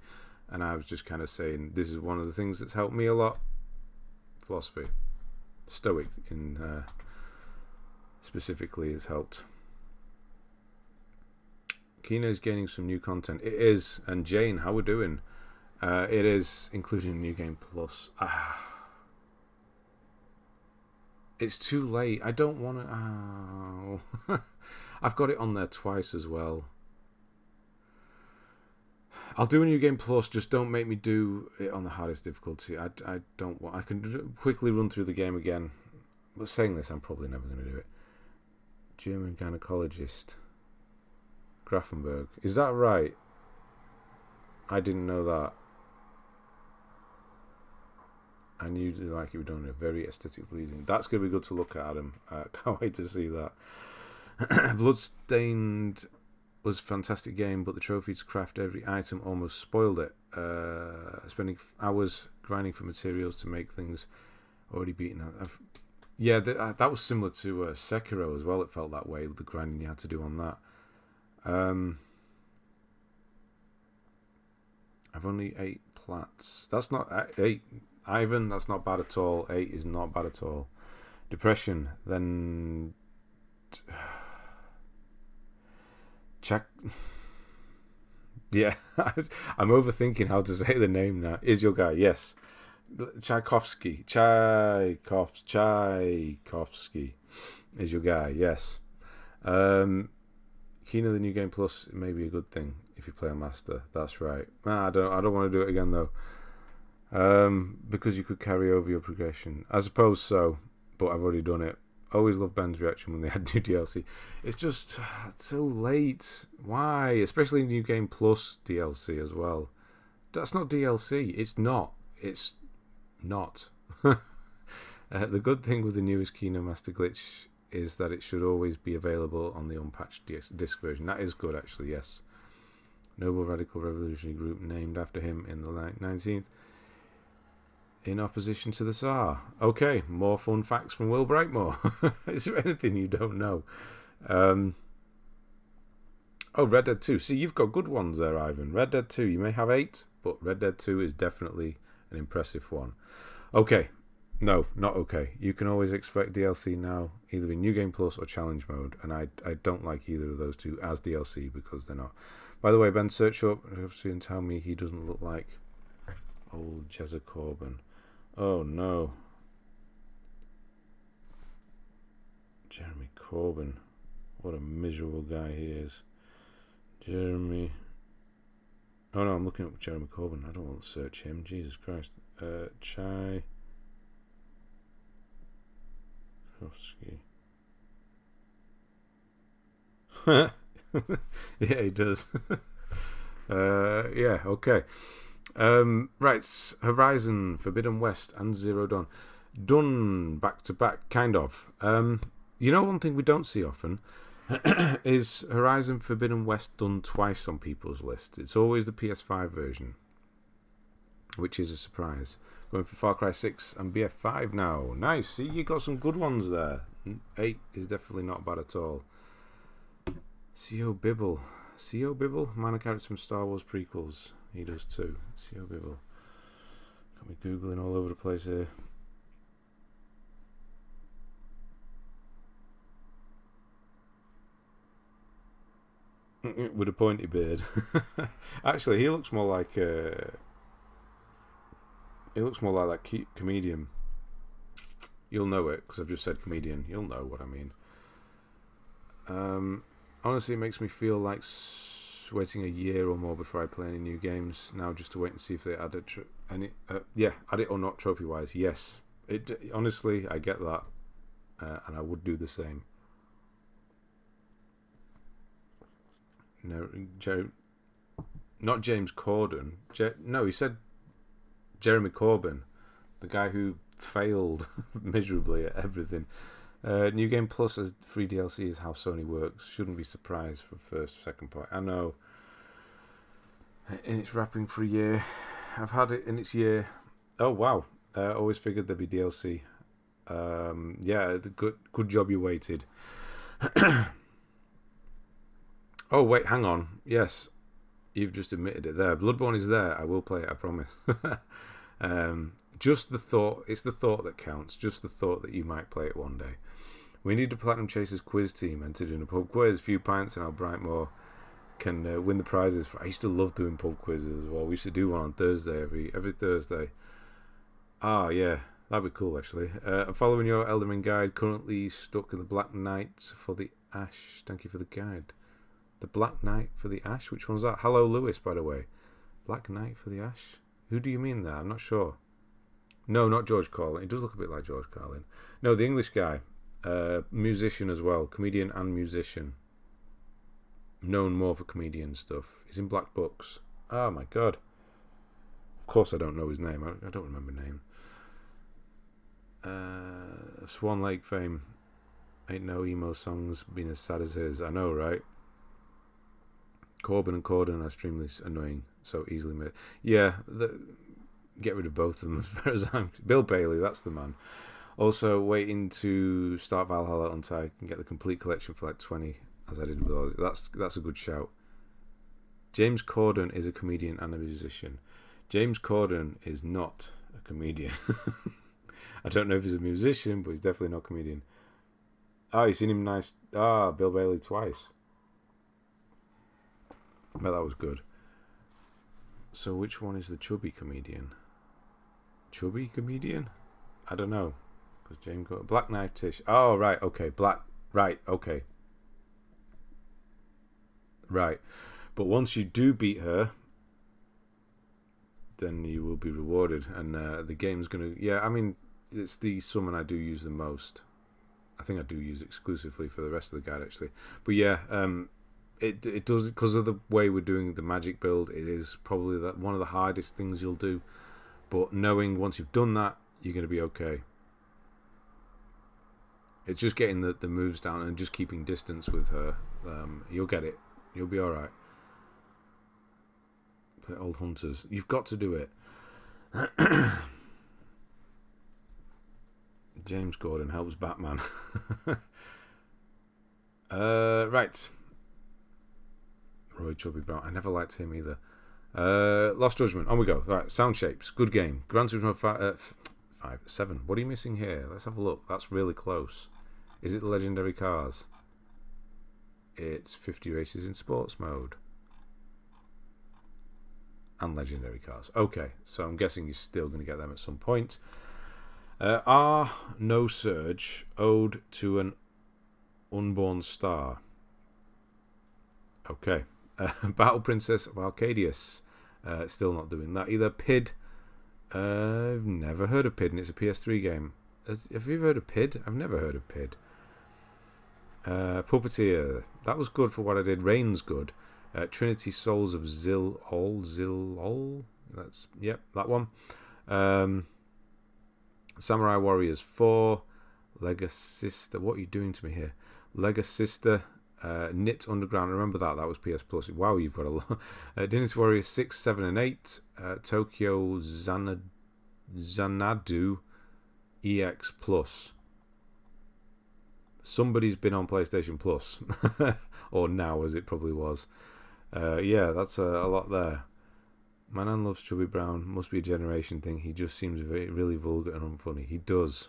And I was just kind of saying, this is one of the things that's helped me a lot. philosophy. Stoic in specifically has helped. Kino is gaining some new content. It is. And Jane, how we doing? It is, including New Game Plus. It's too late. I don't want to... Oh. I've got it on there twice as well. I'll do a New Game Plus, just don't make me do it on the hardest difficulty. I don't want... I can quickly run through the game again. But saying this, I'm probably never going to do it. German gynecologist. Grafenberg. Is that right? I didn't know that. I knew you like it. We're doing it very aesthetic pleasing. That's going to be good to look at, Adam. Can't wait to see that. Bloodstained was a fantastic game, but the trophy to craft every item almost spoiled it. Spending hours grinding for materials to make things already beaten out. That was similar to Sekiro as well. It felt that way with the grinding you had to do on that. I've only 8 plats. That's not 8. Ivan, that's not bad at all. 8 is not bad at all. Depression, then... Check. Yeah, I'm overthinking how to say the name now. Is your guy? Yes. Tchaikovsky is your guy. Yes. Kino, the New Game Plus, may be a good thing if you play a master. That's right. I don't want to do it again though. Because you could carry over your progression. I suppose so, but I've already done it. Always love Ben's reaction when they had new DLC. It's just so late. Why? Especially New Game Plus DLC as well. That's not DLC. It's not. It's not. The good thing with the newest Kino Master Glitch is that it should always be available on the unpatched disc version. That is good, actually, yes. Noble Radical Revolutionary Group named after him in the 19th. In opposition to the Tsar. Okay, more fun facts from Will Breakmore. Is there anything you don't know? Red Dead 2. See, you've got good ones there, Ivan. Red Dead 2, you may have 8, but Red Dead 2 is definitely an impressive one. Okay. No, not okay. You can always expect DLC now, either in New Game Plus or Challenge Mode, and I don't like either of those two as DLC because they're not. By the way, Ben, search up and tell me he doesn't look like old Jezza Corbin. Oh no. Jeremy Corbyn. What a miserable guy he is. Jeremy. Oh no, I'm looking up Jeremy Corbyn. I don't want to search him. Jesus Christ. Chai. Yeah, he does. Yeah, okay. Right, Horizon, Forbidden West, and Zero Dawn. Done back to back, kind of. You know, one thing we don't see often is Horizon Forbidden West done twice on people's lists. It's always the PS5 version, which is a surprise. Going for Far Cry 6 and BF5 now. Nice, see, you got some good ones there. 8 is definitely not bad at all. C.O. Bibble. C.O. Bibble? Minor character from Star Wars prequels. He does too. C.O. Bibble. Got me Googling all over the place here. With a pointy beard. Actually, he looks more like he looks more like that comedian. You'll know it because I've just said comedian. You'll know what I mean. Honestly, it makes me feel like waiting a year or more before I play any new games now, just to wait and see if they add it. Add it or not trophy wise. Yes, honestly, I get that, and I would do the same. No, not James Corden. No, he said Jeremy Corbyn, the guy who failed miserably at everything. New Game Plus as free DLC is how Sony works. Shouldn't be surprised for first, second part. I know. And it's wrapping for a year. I've had it in its year. Oh wow! Always figured there'd be DLC. Yeah, good job you waited. Oh wait, hang on. Yes, you've just admitted it there. Bloodborne is there. I will play it. I promise. Just the thought. It's the thought that counts. Just the thought that you might play it one day. We need a Platinum Chasers quiz team entered in a pub quiz. A few pints and Al Brightmore can win the prizes. I used to love doing pub quizzes as well. We used to do one on Thursday, every Thursday. Ah, yeah, that'd be cool actually. I'm following your Elderman guide. Currently stuck in the Black Knight for the Ash. Thank you for the guide. The Black Knight for the Ash. Which one's that? Hello, Lewis. By the way, Black Knight for the Ash. Who do you mean there? I'm not sure. No, not George Carlin. He does look a bit like George Carlin. No, the English guy. Musician as well. Comedian and musician. Known more for comedian stuff. He's in Black Books. Oh my god. Of course I don't know his name. I don't remember name. Swan Lake fame. Ain't no emo songs been as sad as his. I know, right? Corbin and Corden are extremely annoying. So easily made. Yeah, get rid of both of them as far as I'm... Bill Bailey, that's the man. Also, waiting to start Valhalla until I can get the complete collection for like 20, as I did with all. That's a good shout. James Corden is a comedian and a musician. James Corden is not a comedian. I don't know if he's a musician, but he's definitely not a comedian. You've seen him nice. Bill Bailey twice. I bet that was good. So which one is the chubby comedian? Chubby comedian? I don't know. Because James got Black Knight-ish. Oh, right, okay. Right, okay. Right. But once you do beat her, then you will be rewarded. And the game's going to... Yeah, I mean, it's the summon I do use the most. I think I do use it exclusively for the rest of the guide, actually. But yeah, it does... Because of the way we're doing the magic build, it is probably one of the hardest things you'll do. But knowing once you've done that, you're going to be okay. It's just getting the moves down and just keeping distance with her. You'll get it. You'll be alright. Play Old Hunters. You've got to do it. James Gordon helps Batman. Right. Roy Chubby Brown. I never liked him either. Lost Judgment. On we go. Right. Sound Shapes. Good game. Gran Turismo 7. What are you missing here? Let's have a look. That's really close. Is it the legendary cars? It's 50 races in sports mode. And legendary cars. Okay, so I'm guessing you're still going to get them at some point. No Surge. Ode to an Unborn Star. Okay. Battle Princess of Arcadius. Still not doing that either. PID. I've never heard of PID, and it's a PS3 game. Have you heard of PID? I've never heard of PID. Puppeteer. That was good for what I did. Rain's good. Trinity Souls of Zil-Ol. That's, yep, that one. Samurai Warriors 4. Legasister. What are you doing to me here? Legasister. Knit Underground. Remember that. That was PS Plus. Wow, you've got a lot. Dynasty Warriors 6, 7, and 8. Tokyo Xanadu EX Plus. Somebody's been on PlayStation Plus. Or now, as it probably was. Yeah, that's a lot there. My nan loves Chubby Brown. Must be a generation thing. He just seems really vulgar and unfunny. He does.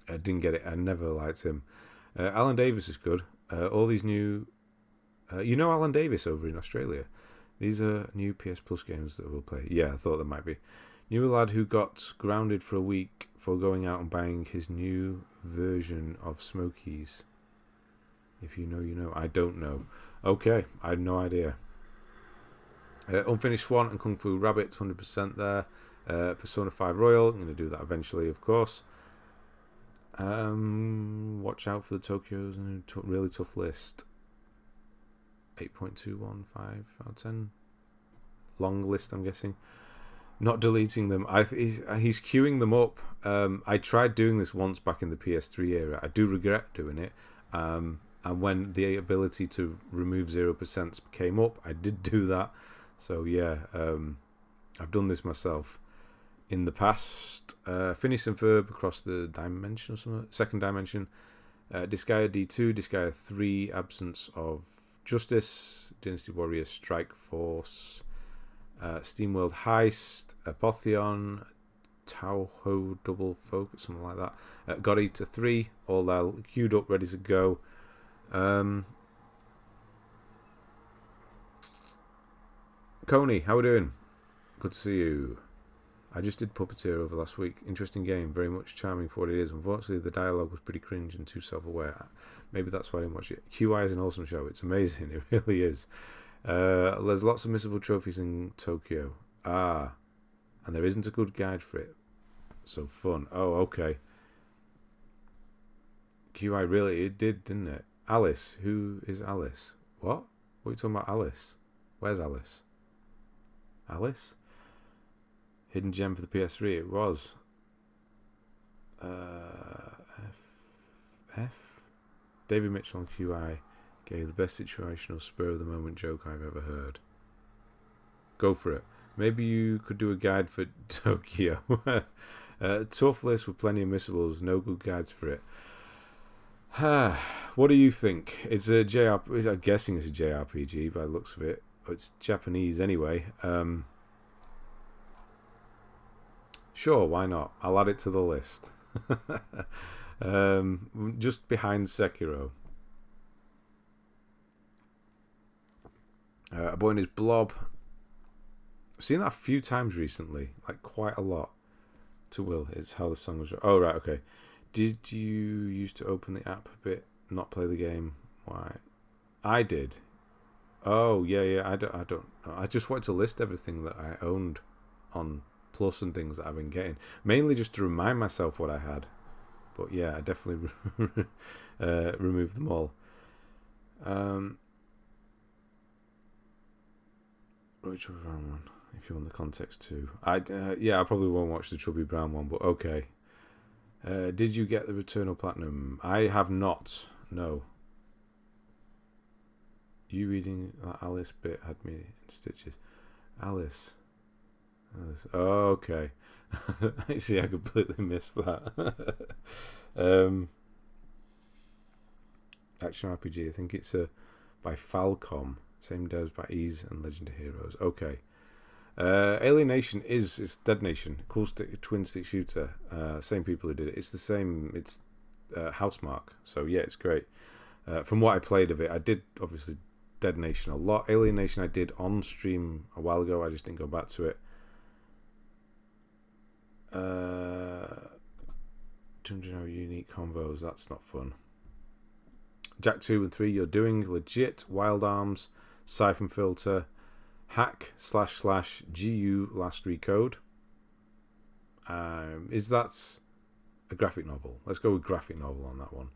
I didn't get it. I never liked him. Alan Davis is good. All these new... you know Alan Davis over in Australia? These are new PS Plus games that we'll play. Yeah, I thought there might be. Knew a lad who got grounded for a week for going out and buying his new version of Smokies. If you know, you know. I don't know. Okay, I had no idea. Unfinished Swan and Kung Fu Rabbit, 100% there. Persona 5 Royal, I'm going to do that eventually, of course. Watch out for the Tokyos and a really tough list. 8.215 out of 10. Long list, I'm guessing. Not deleting them. He's queuing them up. I tried doing this once back in the PS3 era. I do regret doing it. And when the ability to remove 0% came up, I did do that. So yeah, I've done this myself in the past. Phineas and Ferb across the dimension or something. Second dimension. Disgaea D2, Disgaea 3, Absence of Justice, Dynasty Warriors Strike Force, SteamWorld Heist, Apotheon, Tauho double focus, something like that. God Eater 3, all there, queued up, ready to go. Coney, how we doing? Good to see you. I just did Puppeteer over last week. Interesting game, very much charming for what it is. Unfortunately, the dialogue was pretty cringe and too self-aware. Maybe that's why I didn't watch it. QI is an awesome show. It's amazing. It really is. There's lots of missable trophies in Tokyo. And there isn't a good guide for it. So fun. Oh, okay. QI really, it did, didn't it? Alice. Who is Alice? What? What are you talking about, Alice? Where's Alice? Alice? Hidden gem for the PS3. It was. F. David Mitchell on QI gave the best situational spur of the moment joke I've ever heard. Go for it. Maybe you could do a guide for Tokyo. Tough list with plenty of missables. No good guides for it. What do you think? It's a JRPG. I'm guessing it's a JRPG by the looks of it. It's Japanese anyway. Sure, why not? I'll add it to the list. Just behind Sekiro. A Boy and His Blob. I've seen that a few times recently, like quite a lot. To Will, it's how the song was. Oh, right, okay. Did you used to open the app a bit, not play the game? Why? I did. Oh, yeah. I don't know. I just wanted to list everything that I owned on Plus and things that I've been getting, mainly just to remind myself what I had. But yeah, I definitely removed them all. Which Brown one? If you want the context too, I probably won't watch the Chubby Brown one, but okay. Did you get the Returnal Platinum? I have not. No. You reading that Alice bit had me in stitches. Alice. Oh, okay. I see. I completely missed that. Action RPG. I think it's by Falcom. Same devs by Ease and Legend of Heroes. Okay. Alienation it's Dead Nation. Cool twin stick shooter. Same people who did it. It's the same. It's Housemarque. So yeah, it's great. From what I played of it, I did obviously Dead Nation a lot. Alienation I did on stream a while ago. I just didn't go back to it. 200 unique combos. That's not fun. Jack 2 and 3. You're doing legit. Wild Arms. Siphon Filter. Hack / GU last recode. Is that a graphic novel? Let's go with graphic novel on that one.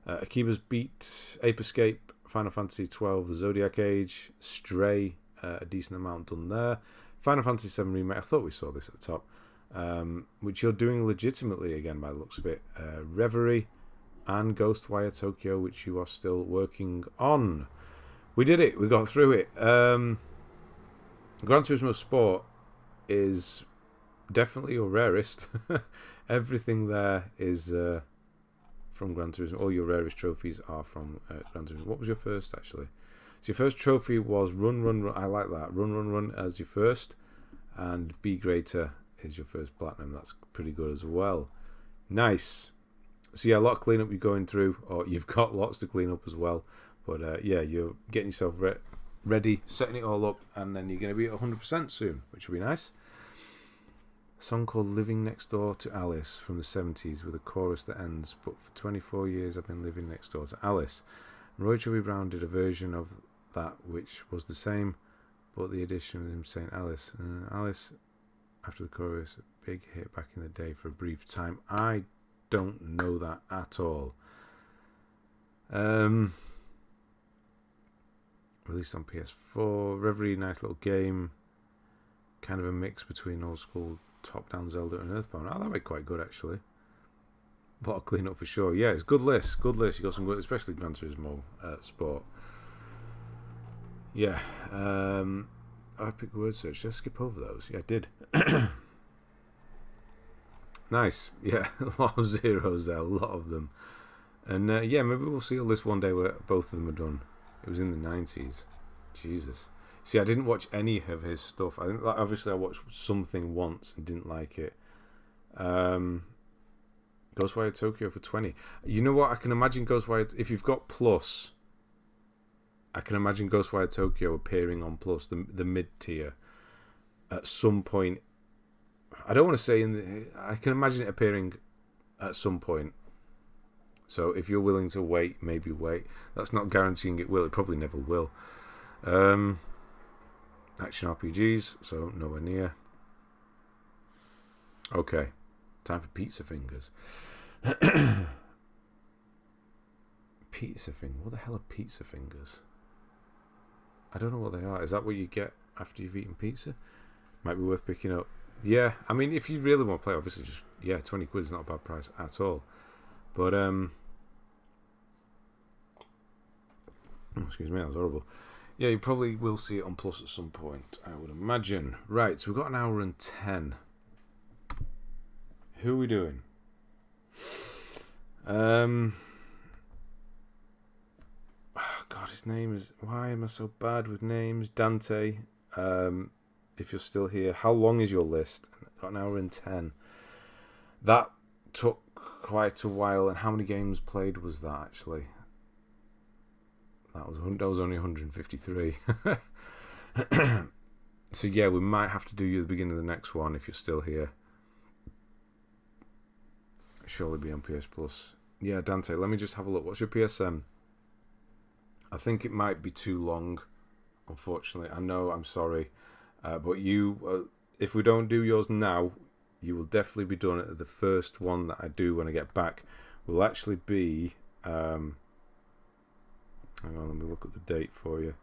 Akiba's Beat, Ape Escape, Final Fantasy 12, The Zodiac Age, Stray, a decent amount done there. Final Fantasy 7 Remake, I thought we saw this at the top, which you're doing legitimately again by the looks of it. Reverie and Ghostwire Tokyo, which you are still working on. We did it, we got through it. Gran Turismo Sport is definitely your rarest. Everything there is from Gran Turismo. All your rarest trophies are from Gran Turismo. What was your first, actually? So your first trophy was Run. I like that. Run as your first. And Be Greater is your first platinum. That's pretty good as well. Nice. So yeah, a lot of cleanup you're going through. Or you've got lots to clean up as well. But yeah, you're getting yourself ready, setting it all up. And then you're going to be at 100% soon, which will be nice. A song called Living Next Door to Alice from the 70s with a chorus that ends, but for 24 years I've been living next door to Alice. And Roy Chubby Brown did a version of that which was the same, but the addition of him saying Alice. Alice, after the chorus, a big hit back in the day for a brief time. I don't know that at all. Released on PS4. Reverie, nice little game. Kind of a mix between old school top-down Zelda and Earthbound. Oh, that'd be quite good, actually. A lot of clean-up for sure. Yeah, it's good list. You got some good, especially Gran Turismo Sport. Yeah. I picked word search. Did I skip over those? Yeah, I did. Nice. Yeah, a lot of zeros there. A lot of them. And yeah, maybe we'll see a list one day where both of them are done. It was in the 90s. Jesus. See, I didn't watch any of his stuff. I think, obviously, I watched something once and didn't like it. Ghostwire Tokyo for 20. You know what? I can imagine Ghostwire, if you've got Plus, I can imagine Ghostwire Tokyo appearing on Plus, the mid tier, at some point. I don't want to say I can imagine it appearing at some point. So if you're willing to wait, maybe wait. That's not guaranteeing it will. It probably never will. Action RPGs, so nowhere near. Okay, time for Pizza Fingers. Pizza Finger. What the hell are Pizza Fingers? I don't know what they are. Is that what you get after you've eaten pizza? Might be worth picking up. Yeah, I mean, if you really want to play, obviously, just 20 quid is not a bad price at all. But excuse me, that was horrible. Yeah, you probably will see it on Plus at some point, I would imagine. Right, so we've got an hour and 10. Who are we doing? Oh God, his name is... Why am I so bad with names? Dante, if you're still here, how long is your list? Got an hour and 10. That took quite a while. And how many games played was that, actually? That was only 153. So yeah, we might have to do you at the beginning of the next one if you're still here. Surely be on PS Plus. Yeah, Dante, let me just have a look. What's your PSN? I think it might be too long, unfortunately. I know, I'm sorry. But you, if we don't do yours now, you will definitely be done at the first one that I do when I get back. Will actually be... hang on, let me look at the date for you.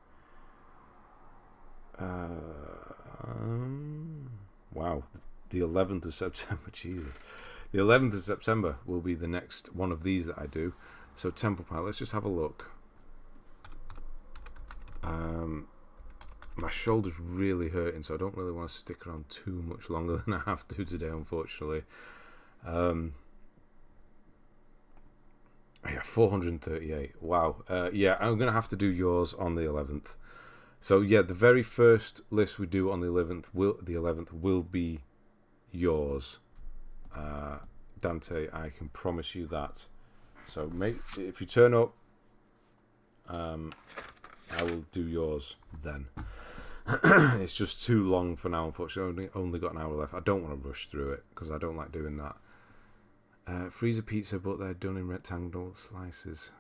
Wow, the 11th of September, Jesus. The 11th of September will be the next one of these that I do. So Temple Pie, let's just have a look. My shoulder's really hurting, so I don't really want to stick around too much longer than I have to today, unfortunately. Yeah, 438. Wow. Yeah, I'm going to have to do yours on the 11th. So yeah, the very first list we do on the 11th will be yours. Dante, I can promise you that. So if you turn up, I will do yours then. It's just too long for now, unfortunately. Only got an hour left. I don't want to rush through it because I don't like doing that. Freezer pizza, but they're done in rectangle slices.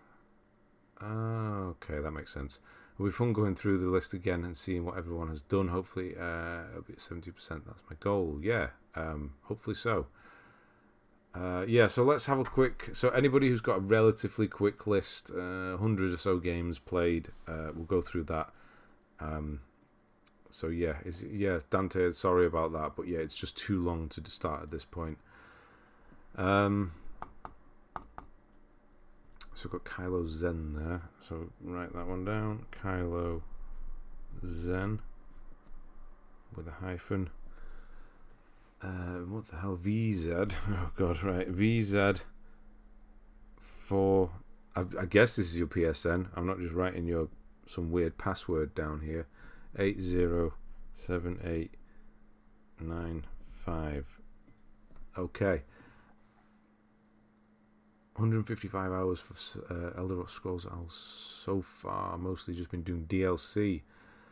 Okay, that makes sense. It'll be fun going through the list again and seeing what everyone has done. Hopefully, it'll be at 70%. That's my goal. Yeah, hopefully so. Yeah, so let's have a quick... So anybody who's got a relatively quick list, 100 or so games played, we'll go through that. So yeah, Dante, sorry about that, but yeah, it's just too long to start at this point. So I've got Kylo Zen there, so write that one down. Kylo Zen with a hyphen. What the hell? VZ. Oh god, right. VZ for... I guess this is your PSN. I'm not just writing some weird password down here. 807895. Okay. 155 hours for Elder Scrolls so far. Mostly just been doing DLC.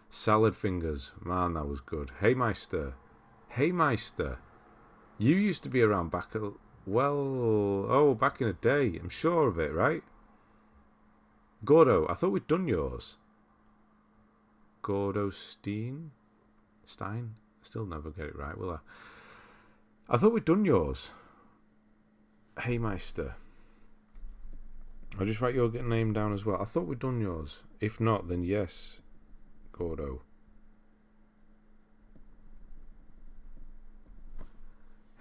Salad Fingers. Man, that was good. Hey Meister. You used to be around back in a day. I'm sure of it, right? Gordo, I thought we'd done yours. Gordo Stein? I still never get it right, will I? I thought we'd done yours. Hey Meister. I'll just write your name down as well. I thought we'd done yours. If not, then yes, Gordo.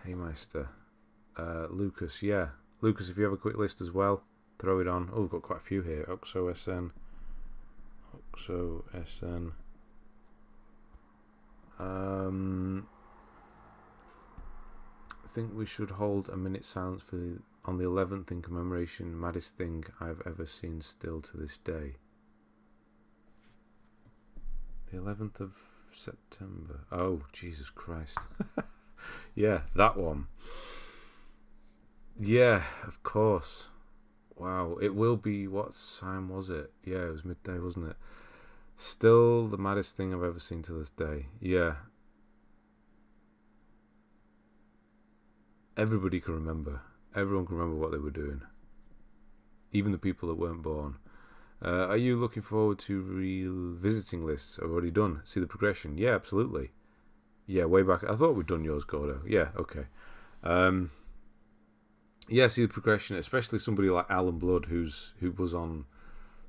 Hey Meister. Lucas, yeah. Lucas, if you have a quick list as well, throw it on. Oh, we've got quite a few here. Oxo SN. I think we should hold a minute silence on the 11th in commemoration. Maddest thing I've ever seen still to this day. The 11th of September. Oh, Jesus Christ. Yeah, that one. Yeah, of course. Wow, it will be. What time was it? Yeah, it was midday, wasn't it? Still the maddest thing I've ever seen to this day. Yeah, everybody can remember. Everyone can remember what they were doing, even the people that weren't born. Are you looking forward to revisiting lists? I've already done. See the progression? Yeah, absolutely. Yeah, way back. I thought we'd done yours, Gordo. Yeah, okay. Um, yeah, see the progression, especially somebody like Alan Blood, who was on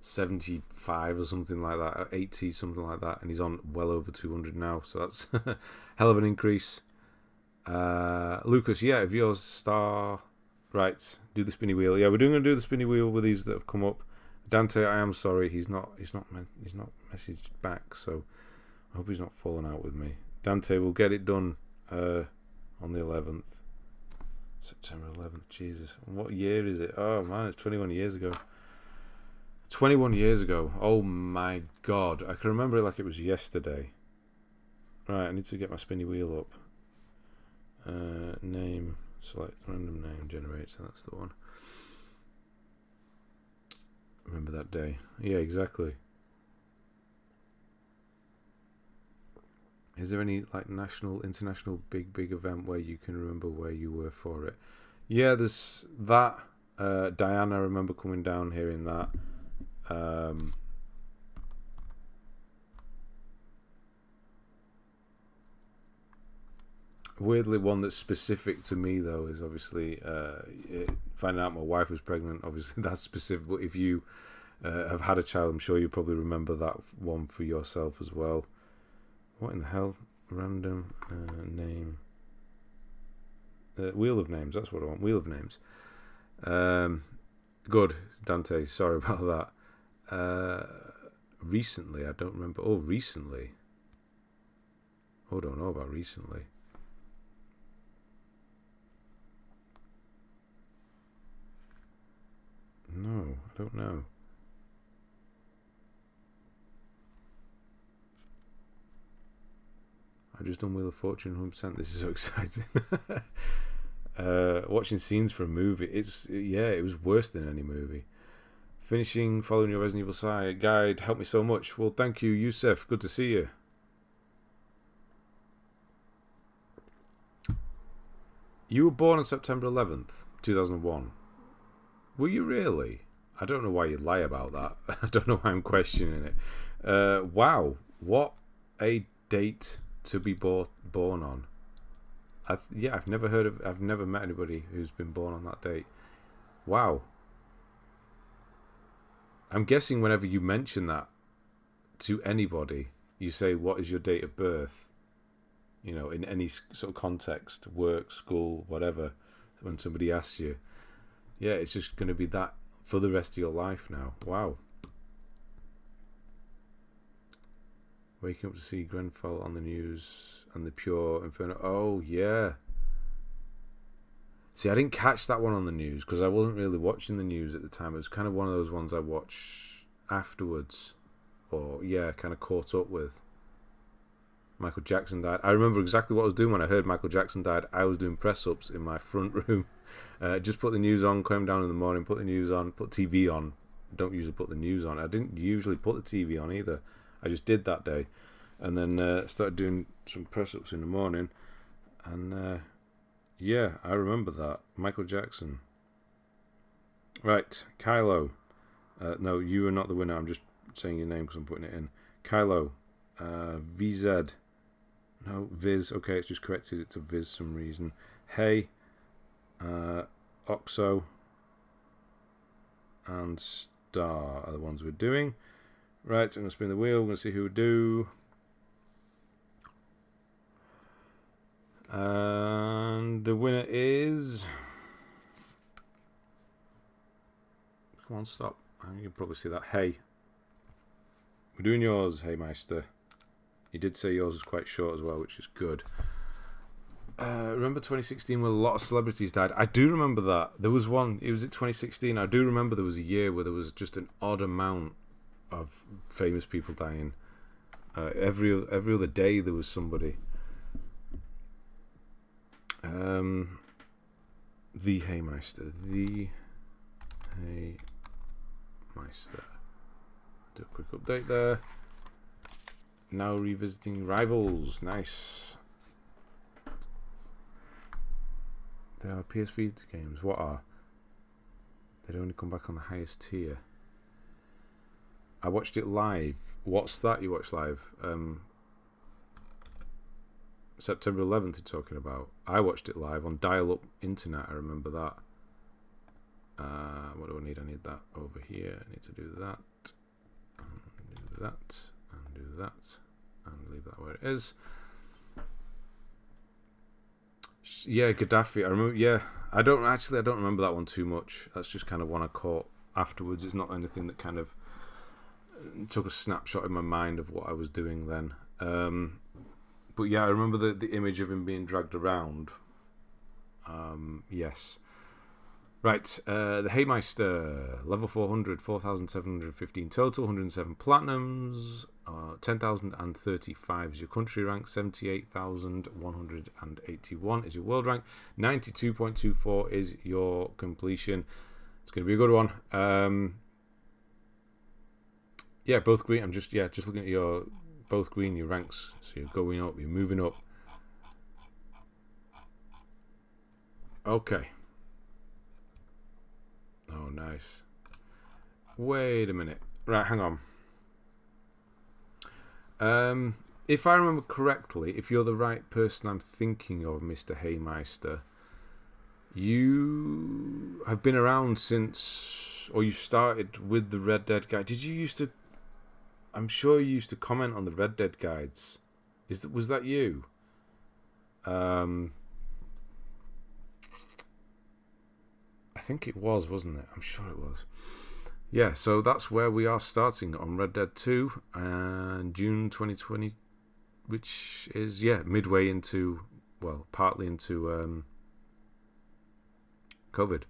75 or something like that, or 80, something like that, and he's on well over 200 now. So that's hell of an increase. Lucas, yeah, if yours star, right, do the spinny wheel. Yeah, we're going to do the spinny wheel with these that have come up. Dante, I am sorry, he's not messaged back, so I hope he's not fallen out with me. Dante, we'll get it done on the 11th. September 11th, Jesus. What year is it? Oh man, it's 21 years ago. 21 years ago. Oh my god. I can remember it like it was yesterday. Right, I need to get my spinny wheel up. Name, select random name, generate, so that's the one. Remember that day. Yeah, exactly. Is there any like national, international, big event where you can remember where you were for it? Yeah, there's that. Diana, I remember coming down hearing that. Weirdly, one that's specific to me though is obviously finding out my wife was pregnant. Obviously, that's specific. But if you have had a child, I'm sure you probably remember that one for yourself as well. What in the hell? Random name. Wheel of names. That's what I want. Wheel of names. Good, Dante. Sorry about that. Recently, I don't remember. Oh, recently. Oh, don't know about recently. No, I don't know. I've just done Wheel of Fortune 100%. This is so exciting. Watching scenes for a movie. It was worse than any movie. Finishing following your Resident Evil side guide helped me so much. Well, thank you, Yusef. Good to see you. You were born on September 11th, 2001. Were you really? I don't know why you'd lie about that. I don't know why I'm questioning it. Wow, what a date to be born on. I've never met anybody who's been born on that date. Wow. I'm guessing whenever you mention that to anybody, you say, what is your date of birth? You know, in any sort of context, work, school, whatever, when somebody asks you. Yeah, it's just going to be that for the rest of your life now. Wow. Waking up to see Grenfell on the news and the pure Inferno. Oh, yeah. See, I didn't catch that one on the news because I wasn't really watching the news at the time. It was kind of one of those ones I watch afterwards. Or, yeah, kind of caught up with. Michael Jackson died. I remember exactly what I was doing when I heard Michael Jackson died. I was doing press-ups in my front room. Just put the news on, came down in the morning, put the news on, put TV on. Don't usually put the news on. I didn't usually put the TV on either. I just did that day. And then started doing some press-ups in the morning. And, yeah, I remember that. Michael Jackson. Right, Kylo. No, you are not the winner. I'm just saying your name because I'm putting it in. Kylo. VZ. No, Viz. Okay, it's just corrected it to Viz some reason. Hey. Oxo. And Star are the ones we're doing. Right, I'm going to spin the wheel. We're going to see who we do. And the winner is... Come on, stop. You can probably see that. Hey. We're doing yours, Hey Meister. You did say yours was quite short as well, which is good. Remember 2016 where a lot of celebrities died? I do remember that. There was one, it was at 2016. I do remember there was a year where there was just an odd amount of famous people dying. Every other day there was somebody. The Haymeister. The Haymeister. Do a quick update there. Now revisiting Rivals. Nice. They are PS Vita games. What are? They'd only come back on the highest tier. I watched it live. What's that you watched live? September 11th you're talking about. I watched it live on dial-up internet. I remember that. What do I need? I need that over here. I need to do that. And do that. And do that. And leave that where it is. Yeah, Gaddafi. I remember. Yeah, I don't remember that one too much. That's just kind of one I caught afterwards. It's not anything that kind of took a snapshot in my mind of what I was doing then. But yeah, I remember the image of him being dragged around. Yes. Right, the Haymeister, level 400, 4,715 total, 107 platinums, 10,035 is your country rank, 78,181 is your world rank, 92.24 is your completion. It's going to be a good one. Yeah, both green. I'm just looking at your both green, your ranks. So you're going up, you're moving up. Okay. Oh, nice. Wait a minute. Right, hang on. If I remember correctly, if you're the right person I'm thinking of, Mr. Haymeister, you have been around since, or you started with the Red Dead guide. Did you used to? I'm sure you used to comment on the Red Dead guides. Was that you? I think it was, wasn't it? I'm sure it was. Yeah, so that's where we are starting on Red Dead 2 and June 2020, which is, midway into, partly into COVID.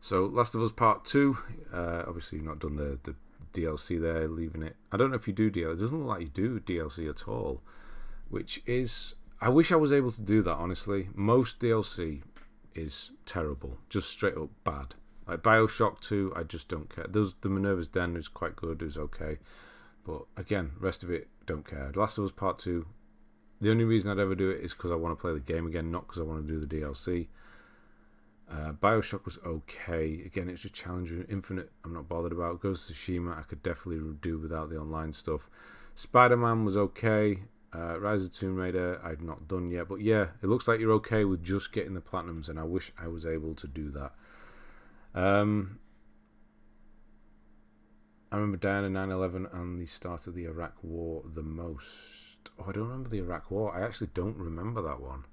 So Last of Us Part 2, obviously you've not done the DLC there, leaving it. I don't know if you do DLC. It doesn't look like you do DLC at all, which is, I wish I was able to do that, honestly. Most DLC is terrible, just straight up bad. Like Bioshock 2, I just don't care. The Minerva's Den is quite good, is okay, but again, rest of it, don't care. Last of Us Part 2, the only reason I'd ever do it is because I want to play the game again, not because I want to do the DLC. Bioshock was okay. Again, it's just challenging. Infinite, I'm not bothered about. Ghost of Tsushima, I could definitely do without the online stuff. Spider-Man was okay. Rise of the Tomb Raider, I've not done yet, but yeah, it looks like you're okay with just getting the platinums, and I wish I was able to do that. I remember dying in 9/11 and the start of the Iraq War the most. Oh, I don't remember the Iraq War. I actually don't remember that one.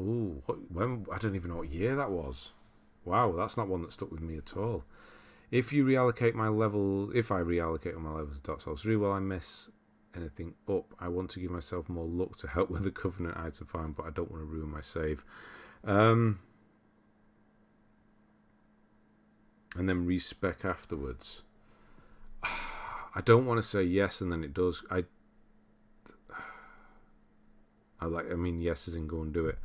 Oh, when? I don't even know what year that was. Wow, that's not one that stuck with me at all. If I reallocate my levels to Dark Souls 3, will I miss anything up? I want to give myself more luck to help with the Covenant item farm, but I don't want to ruin my save. And then respec afterwards. I don't want to say yes and then it does. Yes as in go and do it.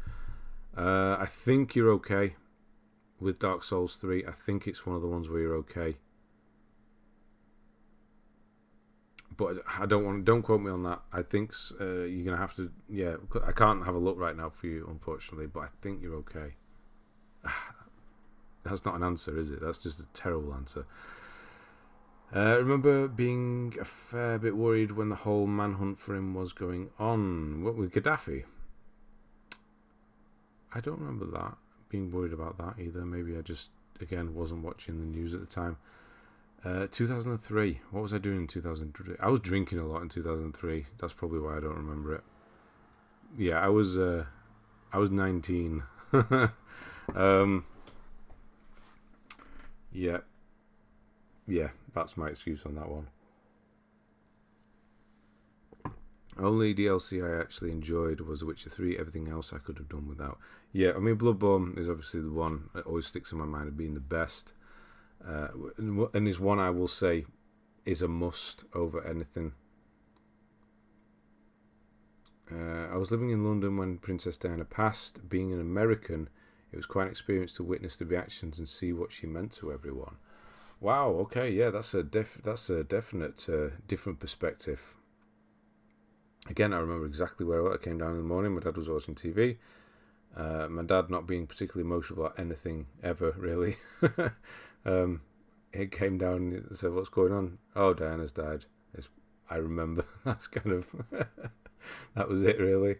I think you're okay with Dark Souls 3. I think it's one of the ones where you're okay. But don't quote me on that. I think you're going to have to, I can't have a look right now for you, unfortunately, but I think you're okay. That's not an answer, is it? That's just a terrible answer. I remember being a fair bit worried when the whole manhunt for him was going on. What, with Gaddafi? I don't remember that, being worried about that either. Maybe I just, again, wasn't watching the news at the time. 2003. What was I doing in 2003? I was drinking a lot in 2003. That's probably why I don't remember it. Yeah, I was 19. Yeah, that's my excuse on that one. Only DLC I actually enjoyed was The Witcher 3. Everything else I could have done without. Yeah, I mean, Bloodborne is obviously the one that always sticks in my mind of being the best. And is one I will say is a must over anything. I was living in London when Princess Diana passed. Being an American, it It was quite an experience to witness the reactions and see what she meant to everyone. Wow. Okay. Yeah, that's a definite different perspective. Again, I remember exactly where I came down in the morning. My dad was watching TV. My dad not being particularly emotional about anything ever, really. He came down and said, "What's going on?" "Oh, Diana's died." I remember. That's kind of that was it, really.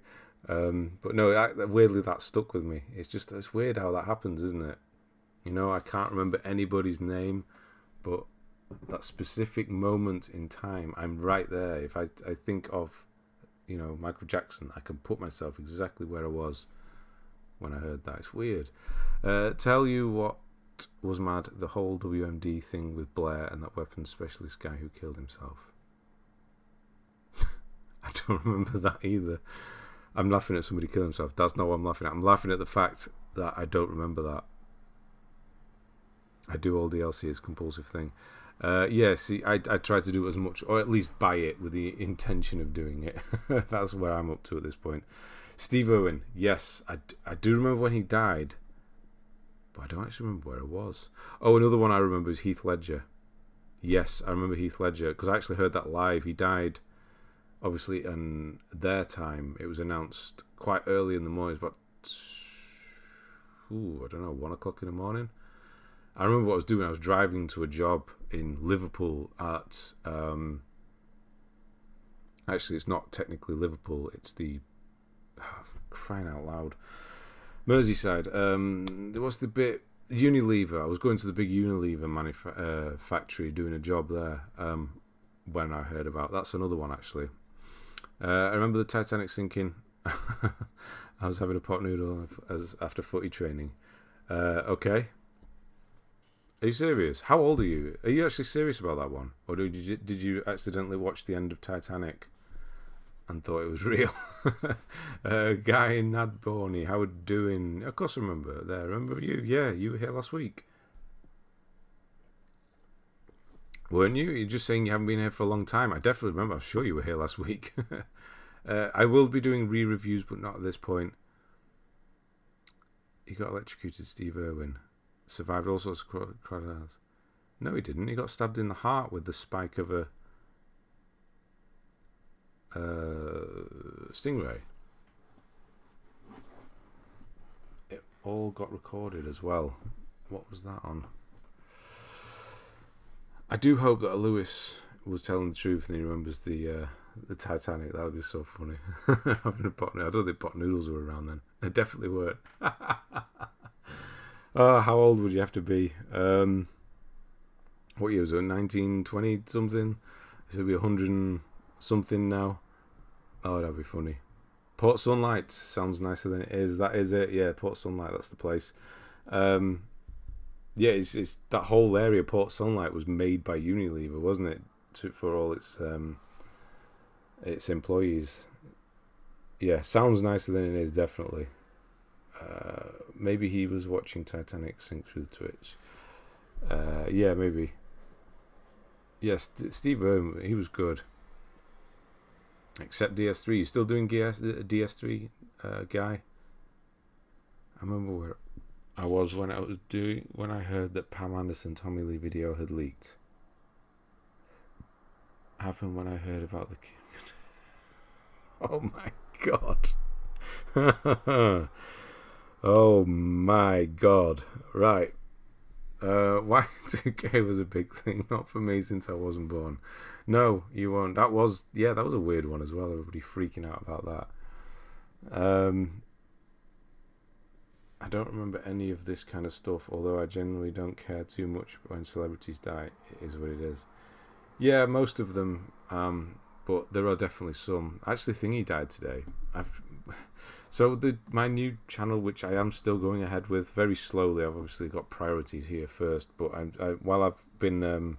But no, weirdly that stuck with me. It's weird how that happens, isn't it? You know, I can't remember anybody's name, but that specific moment in time, I'm right there. If I think of, you know, Michael Jackson, I can put myself exactly where I was when I heard that. It's weird. Tell you what was mad, the whole WMD thing with Blair and that weapons specialist guy who killed himself. I don't remember that either. I'm laughing at somebody killing himself. That's not what I'm laughing at. I'm laughing at the fact that I don't remember that. I do all DLC, it's a compulsive thing. Yeah, see, I try to do as much, or at least buy it with the intention of doing it. That's where I'm up to at this point. Steve Irwin, yes, I do remember when he died, but I don't actually remember where it was. Oh, another one I remember is Heath Ledger. Yes, I remember Heath Ledger, because I actually heard that live. He died, obviously, in their time. It was announced quite early in the morning. It was about, I don't know, 1 o'clock in the morning. I remember what I was doing. I was driving to a job in Liverpool at... actually, it's not technically Liverpool. It's the... crying out loud. Merseyside. There was the bit... Unilever. I was going to the big Unilever factory doing a job there when I heard about... That's another one, actually. I remember the Titanic sinking. I was having a pot noodle after footy training. Okay. Are you serious? How old are you? Are you actually serious about that one? Or did you accidentally watch the end of Titanic and thought it was real? Guy in Nadborny, how are you doing? Of course I remember there. Remember you? Yeah, you were here last week. Weren't you? You're just saying you haven't been here for a long time. I definitely remember. I'm sure you were here last week. I will be doing re-reviews, but not at this point. He got electrocuted, Steve Irwin. Survived all sorts of crocodiles. No, he didn't. He got stabbed in the heart with the spike of a stingray. It all got recorded as well. What was that on? I do hope that Lewis was telling the truth and he remembers the Titanic. That would be so funny. Having a pot noodle. I don't think pot noodles were around then. They definitely weren't. Oh, how old would you have to be? What year was it? 1920 something? So it'd be 100 and something now. Oh, that'd be funny. Port Sunlight sounds nicer than it is. That is it. Yeah, Port Sunlight. That's the place. Yeah, it's that whole area. Port Sunlight was made by Unilever, wasn't it? For all its employees. Yeah, sounds nicer than it is. Definitely. Maybe he was watching Titanic sink through the Twitch. Yeah, maybe. Yes, Steve Irwin, he was good. Except DS3. You still doing DS3, guy? I remember where I was when I heard that Pam Anderson Tommy Lee video had leaked. Happened when I heard about the kid. Oh my god. Oh my god. Right. Y2K was a big thing, not for me since I wasn't born. No, you won't. That was a weird one as well. Everybody freaking out about that. I don't remember any of this kind of stuff, although I generally don't care too much when celebrities die. It is what it is. Yeah, most of them, but there are definitely some. Actually, Thingy died today. So my new channel, which I am still going ahead with very slowly. I've obviously got priorities here first, but while I've been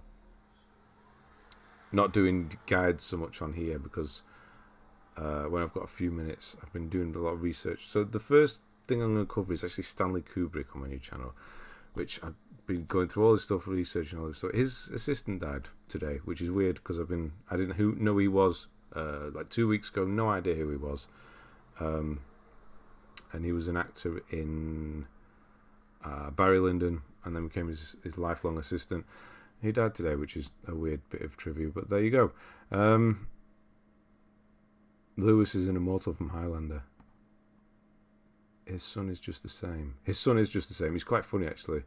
not doing guides so much on here because when I've got a few minutes, I've been doing a lot of research. So the first thing I'm going to cover is actually Stanley Kubrick on my new channel, which I've been going through all this stuff, researching all this stuff. His assistant died today, which is weird because I didn't know he was like 2 weeks ago. No idea who he was. And he was an actor in Barry Lyndon, and then became his lifelong assistant. He died today, which is a weird bit of trivia, but there you go. Lewis is an immortal from Highlander. His son is just the same. He's quite funny, actually.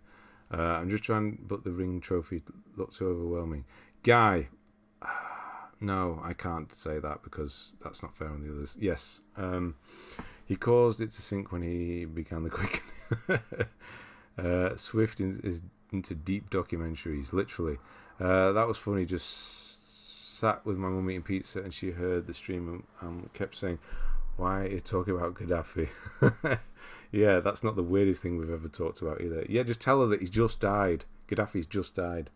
I'm just trying, but the ring trophy looks so overwhelming. Guy. No, I can't say that because that's not fair on the others. Yes. He caused it to sink when he began the quick. Swift is into deep documentaries, literally. That was funny. Just sat with my mum eating pizza and she heard the stream and kept saying, "Why are you talking about Gaddafi?" Yeah, that's not the weirdest thing we've ever talked about either. Yeah, just tell her that he's just died. Gaddafi's just died.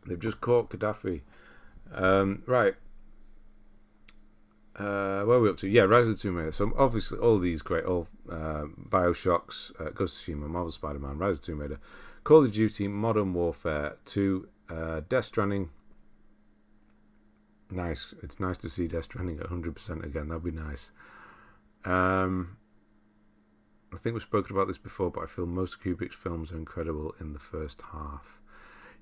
They've just caught Gaddafi. Right. Where are we up to? Yeah, Rise of the Tomb Raider. So obviously all these great, all Bioshocks, Ghost of Tsushima, Marvel Spider-Man, Rise of the Tomb Raider, Call of Duty, Modern Warfare 2, Death Stranding. Nice. It's nice to see Death Stranding at 100% again. That'd be nice. I think we've spoken about this before, but I feel most of Kubrick's films are incredible in the first half.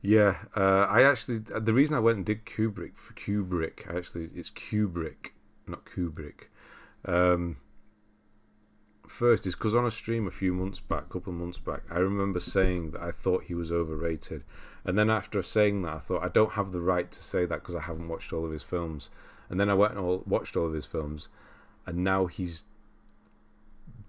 Yeah, I actually, the reason I went and did Kubrick, it's Kubrick, not Kubrick. First is because on a stream a couple of months back, I remember saying that I thought he was overrated. And then after saying that, I thought, I don't have the right to say that because I haven't watched all of his films. And then I went and watched all of his films, and now he's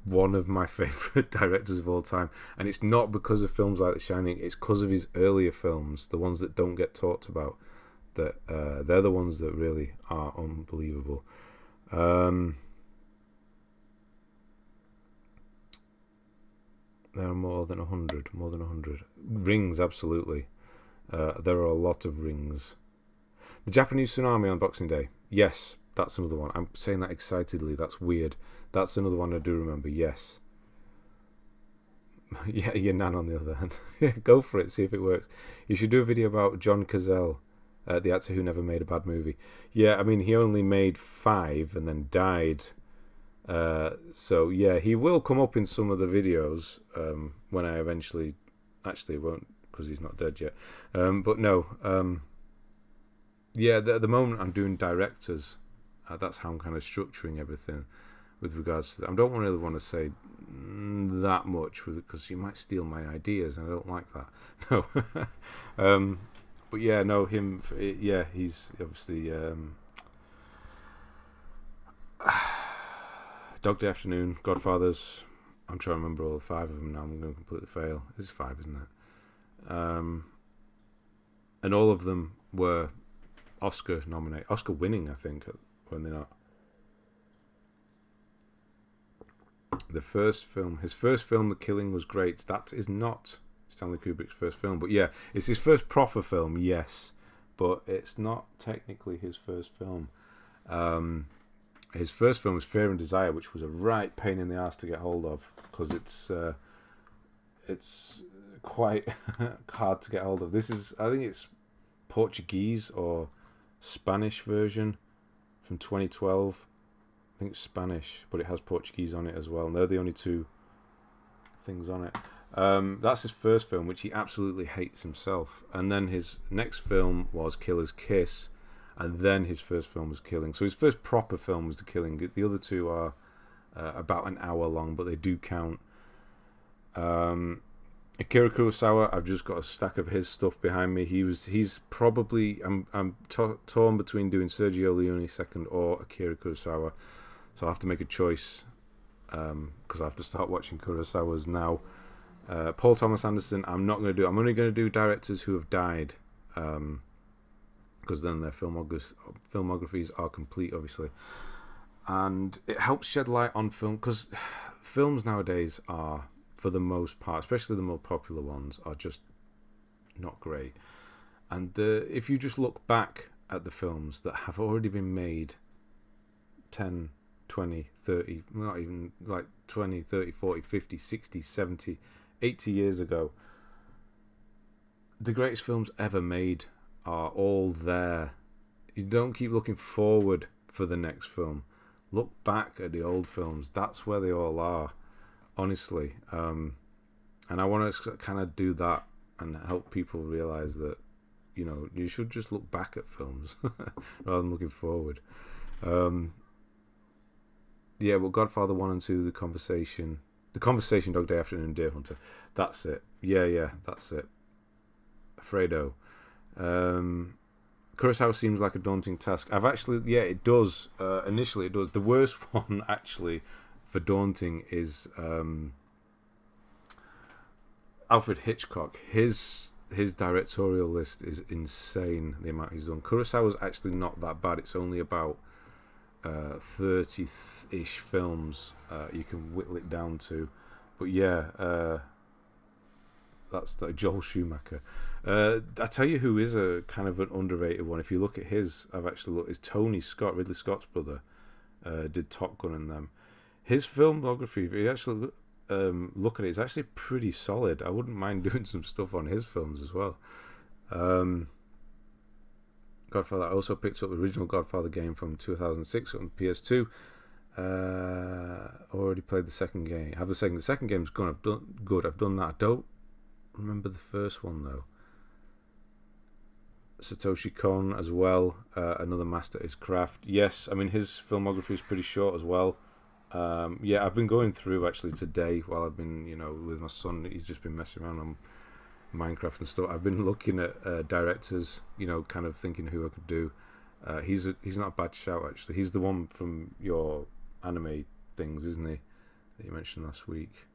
one of my favourite directors of all time. And it's not because of films like The Shining, it's because of his earlier films, the ones that don't get talked about, that they're the ones that really are unbelievable. There are more than 100. Rings, absolutely. There are a lot of rings. The Japanese tsunami on Boxing Day. Yes, that's another one. I'm saying that excitedly. That's weird. That's another one I do remember. Yes. Yeah, your nan on the other hand. Yeah, go for it. See if it works. You should do a video about John Cazale, the actor who never made a bad movie. Yeah, I mean, he only made 5 and then died. So yeah, he will come up in some of the videos when I eventually, actually won't because he's not dead yet. But no, yeah, at the moment I'm doing directors. That's how I'm kind of structuring everything with regards to that. I don't really want to say that much because you might steal my ideas, and I don't like that. No, but yeah, no, him. Yeah, he's obviously. Dog Day Afternoon, Godfathers. I'm trying to remember all 5 of them now. I'm going to completely fail. This is 5, isn't it? And all of them were Oscar winning, I think, when they're not. His first film, The Killing, was great. That is not Stanley Kubrick's first film, but yeah, it's his first proper film, yes, but it's not technically his first film. His first film was Fear and Desire, which was a right pain in the ass to get hold of because it's quite hard to get hold of. I think it's Portuguese or Spanish version from 2012. I think it's Spanish, but it has Portuguese on it as well. And they're the only 2 things on it. That's his first film, which he absolutely hates himself. And then his next film was Killer's Kiss. And then his first film was Killing. So his first proper film was The Killing. The other 2 are about an hour long, but they do count. Akira Kurosawa, I've just got a stack of his stuff behind me. He's probably, I'm torn between doing Sergio Leone second or Akira Kurosawa. So I'll have to make a choice because I have to start watching Kurosawa's now. Paul Thomas Anderson, I'm only going to do directors who have died. Because then their filmographies are complete, obviously. And it helps shed light on film, because films nowadays are, for the most part, especially the more popular ones, are just not great. And if you just look back at the films that have already been made 10, 20, 30, not even like 20, 30, 40, 50, 60, 70, 80 years ago, the greatest films ever made are all there. You don't keep looking forward for the next film. Look back at the old films. That's where they all are. honestly. And I want to kind of do that and help people realize that, you know, you should just look back at films rather than looking forward. Yeah, well, Godfather 1 and 2, The Conversation, Dog Day Afternoon, Deer Hunter. That's it. Yeah, that's it. Fredo. Kurosawa seems like a daunting task. It does. Initially, it does. The worst one, actually, for daunting is Alfred Hitchcock. His directorial list is insane, the amount he's done. Kurosawa's actually not that bad. It's only about 30-ish films you can whittle it down to. But yeah, that's Joel Schumacher. I tell you who is a kind of an underrated one. If you look at his, I've actually looked, is Tony Scott, Ridley Scott's brother, did Top Gun and them. His filmography, if you actually look at it, it's actually pretty solid. I wouldn't mind doing some stuff on his films as well. Godfather, I also picked up the original Godfather game from 2006 on PS2. Already played the second game. I have the second. The second game's good. I've done that. I don't remember the first one though. Satoshi Kon as well. Another master at his craft. Yes, I mean his filmography is pretty short as well. Yeah, I've been going through actually today while I've been, you know, with my son. He's just been messing around on Minecraft and stuff. I've been looking at directors, you know, kind of thinking who I could do. He's not a bad shout actually. He's the one from your anime things, isn't he? That you mentioned last week.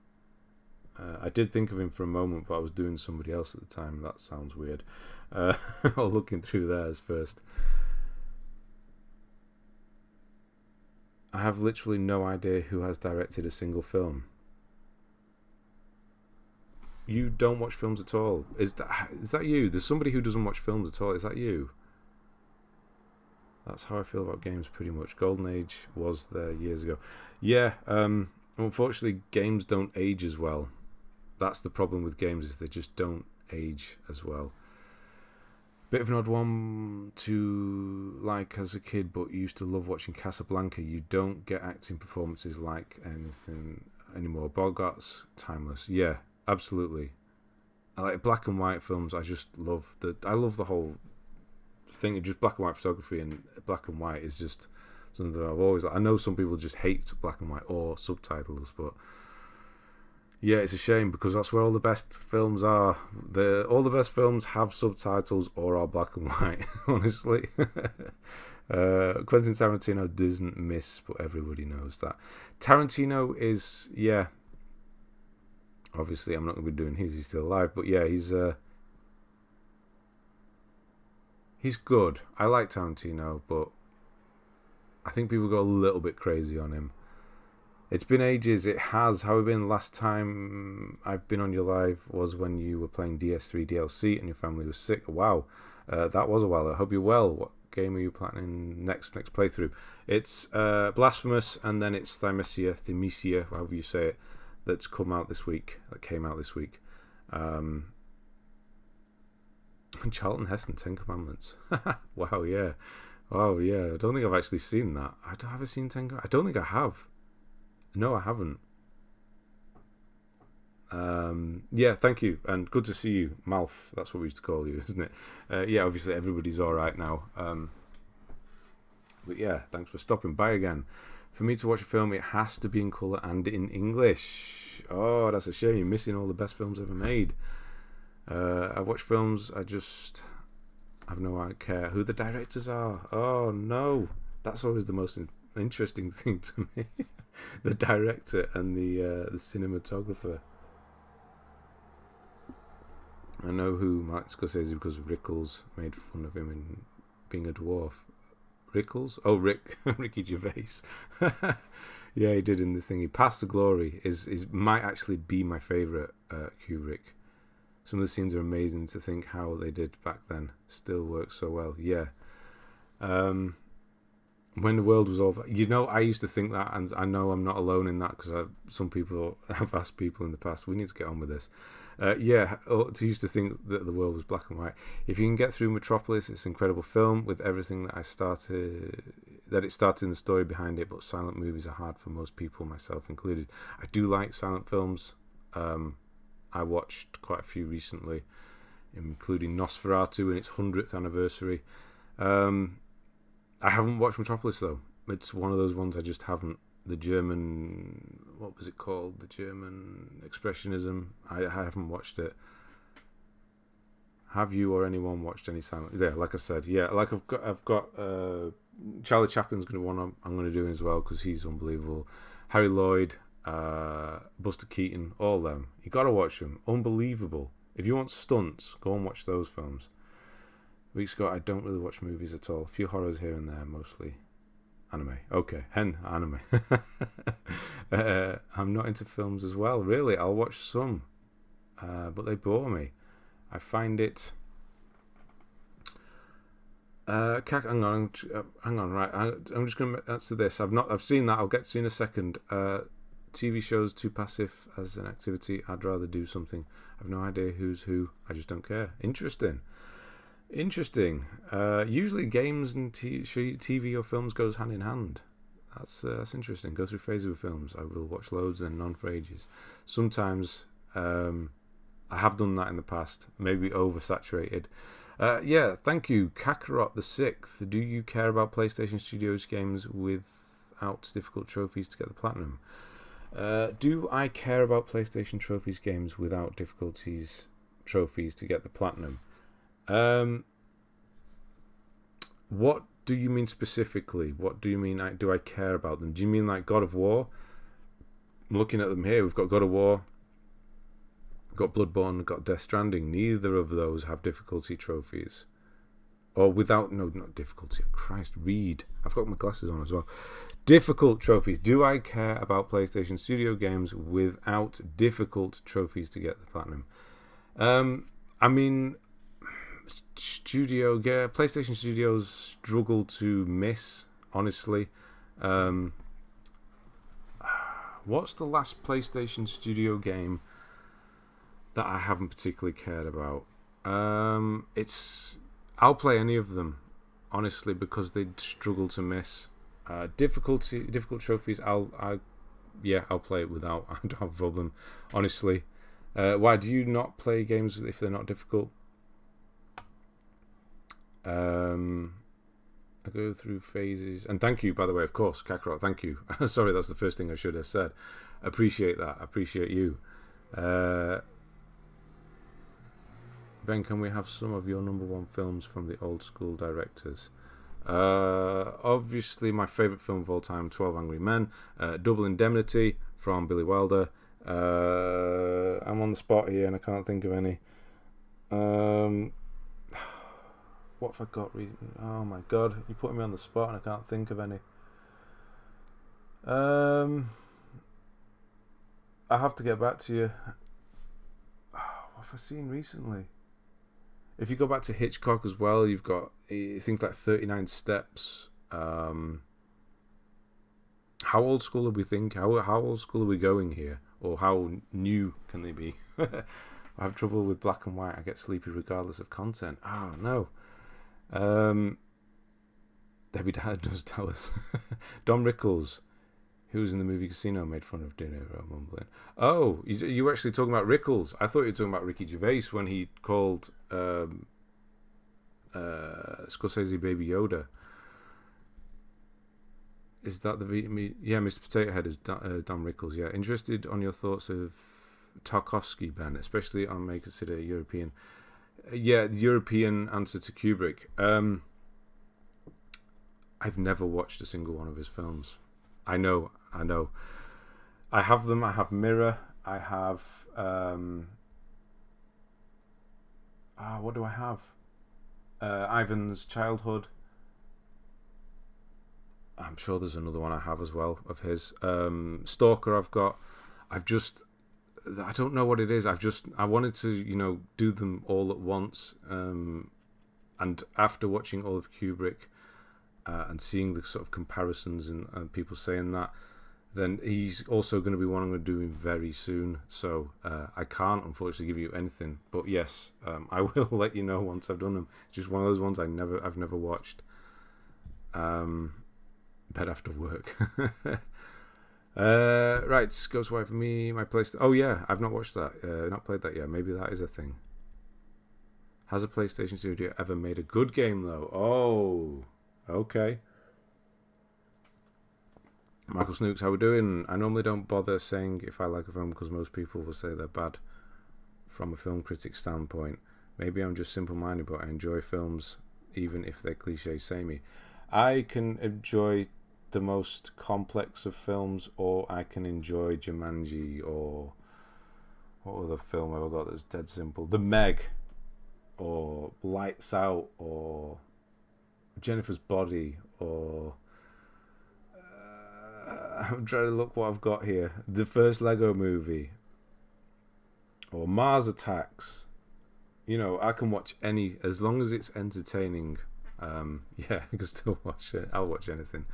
I did think of him for a moment, but I was doing somebody else at the time. That sounds weird. I'll looking through theirs first. I have literally no idea who has directed a single film. You don't watch films at all. Is that you? There's somebody who doesn't watch films at all. Is that you? That's how I feel about games pretty much. Golden Age was there years ago. Yeah, unfortunately games don't age as well. That's the problem with games, is they just don't age as well. Bit of an odd one to like as a kid, but used to love watching Casablanca. You don't get acting performances like anything anymore. Bogart's timeless. Yeah, absolutely. I like black and white films. I love the whole thing of just black and white photography, and black and white is just something that I've always. I know some people just hate black and white or subtitles, but yeah, it's a shame because that's where all the best films are. All the best films have subtitles or are black and white. Honestly, Quentin Tarantino doesn't miss, but everybody knows that. Tarantino is obviously, I'm not going to be doing his. He's still alive, but yeah, he's good. I like Tarantino, but I think people go a little bit crazy on him. It's been ages. It has. How have been? Last time I've been on your live was when you were playing DS3 DLC and your family was sick. Wow, that was a while. I hope you're well. What game are you planning next playthrough? It's Blasphemous, and then it's Thymesia, however you say it, that came out this week. And Charlton Heston, 10 Commandments. Wow, yeah. Oh, yeah. I don't think I've actually seen that. Have I seen 10 Commandments? I don't think I have. No, I haven't. Yeah, thank you. And good to see you. Malf, that's what we used to call you, isn't it? Yeah, obviously everybody's alright now. But yeah, thanks for stopping by again. For me to watch a film, it has to be in colour and in English. Oh, that's a shame. You're missing all the best films ever made. I watch films, I have no idea who the directors are. Oh no, that's always the most interesting thing to me. The director and the cinematographer. I know who Martin Scorsese, because Rickles made fun of him in being a dwarf. Rickles? Oh, Ricky Gervais. Yeah, he did in the thingy. Path to Glory might actually be my favourite Kubrick. Some of the scenes are amazing. To think how they did back then still works so well. Yeah. When the world was over, I used to think that, and I know I'm not alone in that, because some people have asked people in the past, we need to get on with this. To used to think that the world was black and white. If you can get through Metropolis, it's an incredible film with everything that that it's starting the story behind it, but silent movies are hard for most people, myself included. I do like silent films. I watched quite a few recently, including Nosferatu in its 100th anniversary. I haven't watched Metropolis, though. It's one of those ones I just haven't. The German, what was it called? The German Expressionism. I haven't watched it. Have you or anyone watched any silent? Yeah, like I said, yeah, like I've got Charlie Chaplin's going to one I'm going to do as well because he's unbelievable. Harry Lloyd, Buster Keaton, all them. You got to watch them. Unbelievable. If you want stunts, go and watch those films. Weeks ago, I don't really watch movies at all. A few horrors here and there, mostly anime. Okay, anime. I'm not into films as well, really. I'll watch some, but they bore me. I find it. Hang on, right. I'm just going to answer this. I've seen that. I'll get to in a second. TV shows too passive as an activity. I'd rather do something. I've no idea who's who. I just don't care. Interesting. Usually games and TV or films goes hand in hand. That's interesting. Go through phases with films. I will watch loads, then none for ages. Sometimes I have done that in the past. Maybe oversaturated. Yeah, thank you, Kakarot the Sixth. Do you care about PlayStation Studios games without difficult trophies to get the platinum? Do I care about PlayStation trophies games without trophies to get the platinum? What do you mean specifically? What do you mean? Do I care about them? Do you mean like God of War? I'm looking at them here. We've got God of War, got Bloodborne, got Death Stranding. Neither of those have difficulty trophies, or without not difficulty. Christ, read. I've got my glasses on as well. Difficult trophies. Do I care about PlayStation Studio games without difficult trophies to get the platinum? I mean, PlayStation Studios struggle to miss, honestly. What's the last PlayStation Studio game that I haven't particularly cared about? I'll play any of them, honestly, because they struggle to miss. Difficult trophies, I'll play it without. I don't have a problem, honestly. Why do you not play games if they're not difficult? I go through phases, and thank you, by the way, of course, Kakarot. Thank you. Sorry, that's the first thing I should have said. Appreciate that. Appreciate you. Ben, can we have some of your number one films from the old school directors? Obviously, my favourite film of all time, 12 Angry Men. Double Indemnity from Billy Wilder. I'm on the spot here and I can't think of any. What have I got? Oh my god, you're putting me on the spot and I can't think of any. I have to get back to you. What have I seen recently? If you go back to Hitchcock as well, you've got things like 39 Steps. How old school are we thinking? How old school are we going here? Or how new can they be? I have trouble with black and white. I get sleepy regardless of content. Oh, no. Debbie Dad does tell us. Don Rickles, who was in the movie Casino, made fun of De Niro mumbling. Oh, you were actually talking about Rickles. I thought you were talking about Ricky Gervais when he called Scorsese Baby Yoda. Is that yeah, Mr. Potato Head is Don Rickles. Yeah, interested on your thoughts of Tarkovsky, Ben, especially on may consider European. Yeah, the European answer to Kubrick. I've never watched a single one of his films. I know. I have them. I have Mirror. I have. What do I have? Ivan's Childhood. I'm sure there's another one I have as well of his. Stalker. I've got. I don't know what it is. I wanted to, do them all at once. And after watching all of Kubrick and seeing the sort of comparisons and people saying that, then he's also going to be one I'm going to do very soon. So I can't, unfortunately, give you anything. But yes, I will let you know once I've done them. It's just one of those ones I've never watched. bed after work. Right, Ghost Wife for me. My PlayStation. Oh yeah, I've not watched that. Not played that yet. Maybe that is a thing. Has a PlayStation studio ever made a good game though? Oh, okay. Michael Snooks, how we doing? I normally don't bother saying if I like a film because most people will say they're bad from a film critic standpoint. Maybe I'm just simple-minded, but I enjoy films even if they're cliche samey. I can enjoy the most complex of films, or I can enjoy Jumanji, or what other film have I got that's dead simple? The Meg, or Lights Out, or Jennifer's Body, or I'm trying to look what I've got here. The first Lego movie, or Mars Attacks. You know, I can watch any, as long as it's entertaining. Yeah, I can still watch it. I'll watch anything.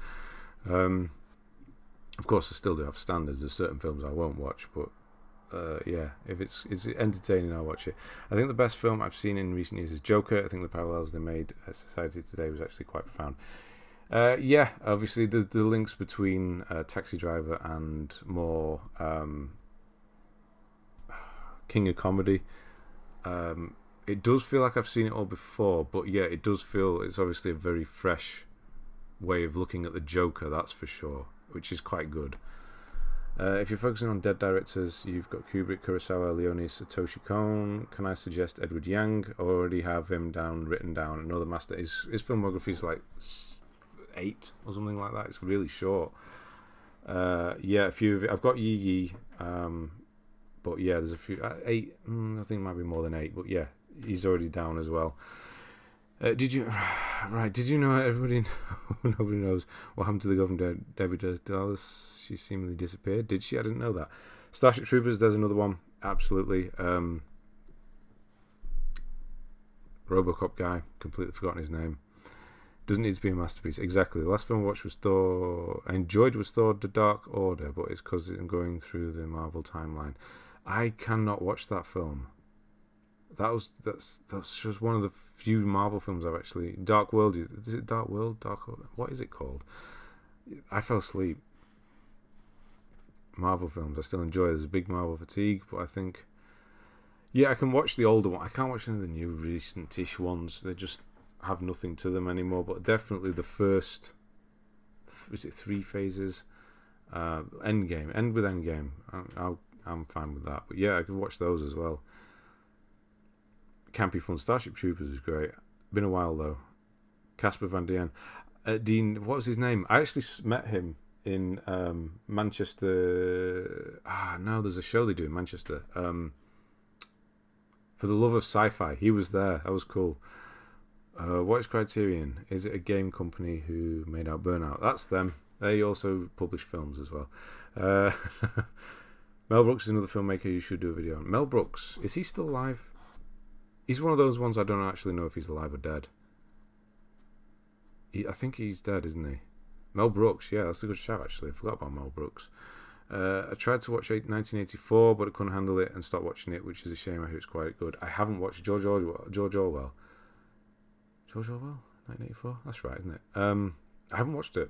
Of course, I still do have standards. There's certain films I won't watch, but yeah, if it's entertaining, I'll watch it. I think the best film I've seen in recent years is Joker. I think the parallels they made at Society Today was actually quite profound. Yeah, obviously the links between Taxi Driver and more King of Comedy. It does feel like I've seen it all before, but yeah, it does feel it's obviously a very fresh way of looking at the Joker, that's for sure, which is quite good. If you're focusing on dead directors, you've got Kubrick, Kurosawa, Leone, Satoshi Kon. Can I suggest Edward Yang? I already have him written down. Another master. His filmography is like 8 or something like that. It's really short. Yeah, a few of it. I've got Yi. But yeah, there's a few. 8. I think it might be more than 8. But yeah, he's already down as well. Did you know nobody knows what happened to the governor Debbie Dallas? She seemingly disappeared. Did she? I didn't know that. Starship Troopers, there's another one. Absolutely. Robocop guy, completely forgotten his name. Doesn't need to be a masterpiece. Exactly. The last film I watched was Thor. I enjoyed was Thor: The Dark Order, but it's because I'm going through the Marvel timeline. I cannot watch that film. That's just one of the few Marvel films I've actually. Dark World. Is it Dark World? What is it called? I fell asleep. Marvel films I still enjoy. There's a big Marvel fatigue, but I think, yeah, I can watch the older one. I can't watch any of the new recent-ish ones. They just have nothing to them anymore. But definitely the first, is it 3 phases? Endgame. End with Endgame. I'm fine with that. But yeah, I can watch those as well. Campy fun. Starship Troopers is great. Been a while though. Casper Van Dien. Dean, what was his name? I actually met him in Manchester. No, there's a show they do in Manchester. For the Love of Sci-Fi. He was there. That was cool. What is Criterion? Is it a game company who made out Burnout? That's them. They also publish films as well. Mel Brooks is another filmmaker you should do a video on. Mel Brooks, is he still alive? He's one of those ones I don't actually know if he's alive or dead. I think he's dead, isn't he? Mel Brooks, yeah, that's a good shout actually. I forgot about Mel Brooks. I tried to watch 1984, but I couldn't handle it and stopped watching it, which is a shame. I hear it's quite good. I haven't watched George Orwell. George Orwell, 1984? That's right, isn't it? I haven't watched it.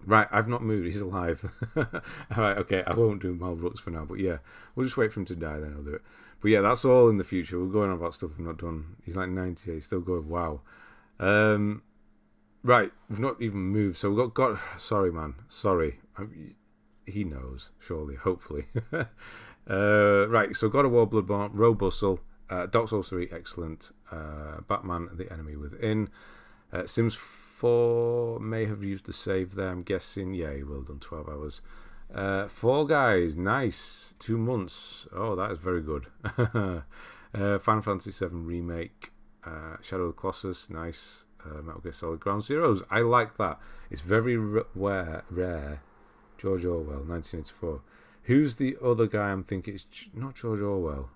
Right, I've not moved. He's alive. Alright, okay, I won't do Mel Brooks for now, but yeah, we'll just wait for him to die, then I'll do it. But yeah, that's all in the future. We're going on about stuff we've not done. He's like 98, still going, wow. Right, we've not even moved, so we've got sorry, man. Sorry. He knows, surely, hopefully. Right, so God of War, Bloodborne, Road Bustle, Dark Souls 3, excellent. Batman, The Enemy Within. Sims 4 may have used the save there, I'm guessing. Yeah, he will have done 12 hours. Fall Guys, nice. 2 months. Oh, that is very good. Final Fantasy 7 Remake. Shadow of the Colossus, nice. Metal Gear Solid Ground Zeroes, I like that. It's very rare. George Orwell, 1984. Who's the other guy I'm thinking? It's not George Orwell.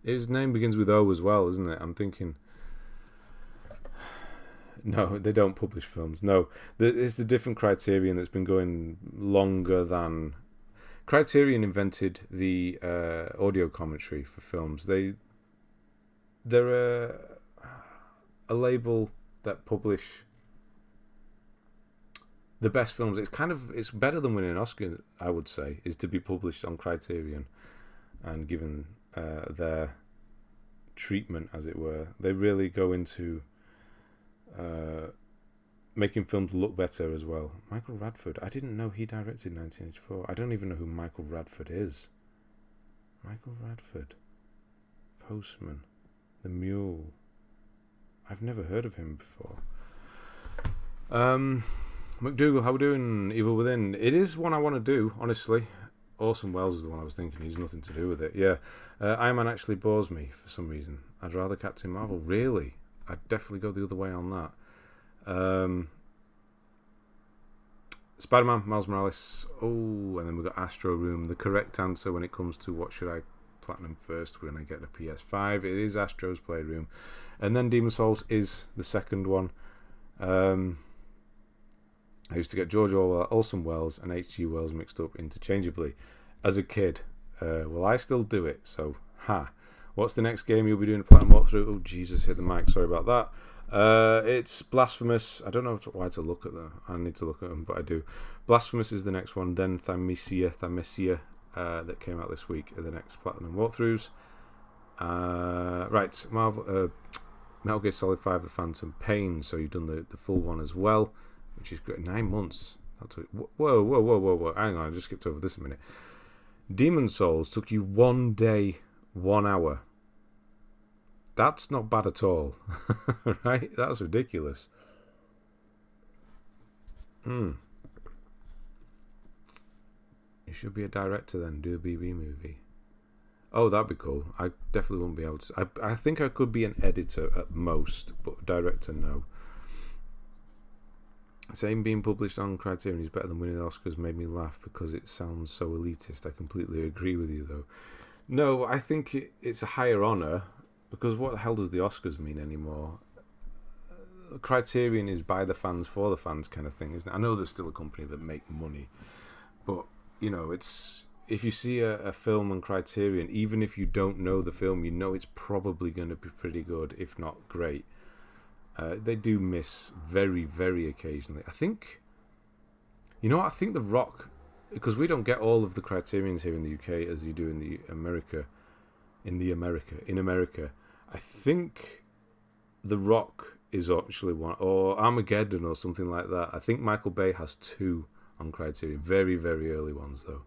His name begins with O as well, isn't it? I'm thinking. No, they don't publish films. No, it's a different Criterion that's been going longer than. Criterion invented the audio commentary for films. They're a label that publish the best films. It's better than winning an Oscar, I would say, is to be published on Criterion and given their treatment, as it were. They really go into making films look better as well. Michael Radford, I didn't know he directed 1984. I don't even know who Michael Radford is. Michael Radford, Postman, The Mule. I've never heard of him before. McDougal, how we doing? Evil Within. It is one I want to do, honestly. Orson Welles is the one I was thinking. He's nothing to do with it. Yeah. Iron Man actually bores me for some reason. I'd rather Captain Marvel. Really? I'd definitely go the other way on that. Spider-Man, Miles Morales. Oh, and then we've got Astro Room. The correct answer when it comes to what should I platinum first when I get a PS5, it is Astro's Playroom. And then Demon Souls is the second one. I used to get George Orwell, Orson Welles and H.G. Wells mixed up interchangeably as a kid. Well, I still do it, so What's the next game you'll be doing a platinum walkthrough? Oh, Jesus, hit the mic. Sorry about that. It's Blasphemous. I don't know why to look at them. I need to look at them, but I do. Blasphemous is the next one. Then Thymesia, that came out this week, are the next platinum walkthroughs. Right, Metal Gear Solid 5: The Phantom Pain. So you've done the full one as well, which is great. 9 months. Whoa. Hang on, I just skipped over this a minute. Demon Souls took you 1 day, 1 hour. That's not bad at all. Right? That's ridiculous. You should be a director then. Do a BB movie. Oh, that'd be cool. I definitely wouldn't be able to. I think I could be an editor at most, but director, no. Saying being published on Criterion is better than winning Oscars made me laugh because it sounds so elitist. I completely agree with you, though. No, I think it's a higher honour, because what the hell does the Oscars mean anymore? Criterion is by the fans, for the fans kind of thing, isn't it? I know there's still a company that make money, but, you know, it's... If you see a film on Criterion, even if you don't know the film, you know it's probably going to be pretty good, if not great. They do miss very, very occasionally. I think... You know what? I think The Rock... Because we don't get all of the Criterions here in the UK as you do in America. I think The Rock is actually one, or Armageddon or something like that. I think Michael Bay has 2 on Criterion. Very, very early ones, though.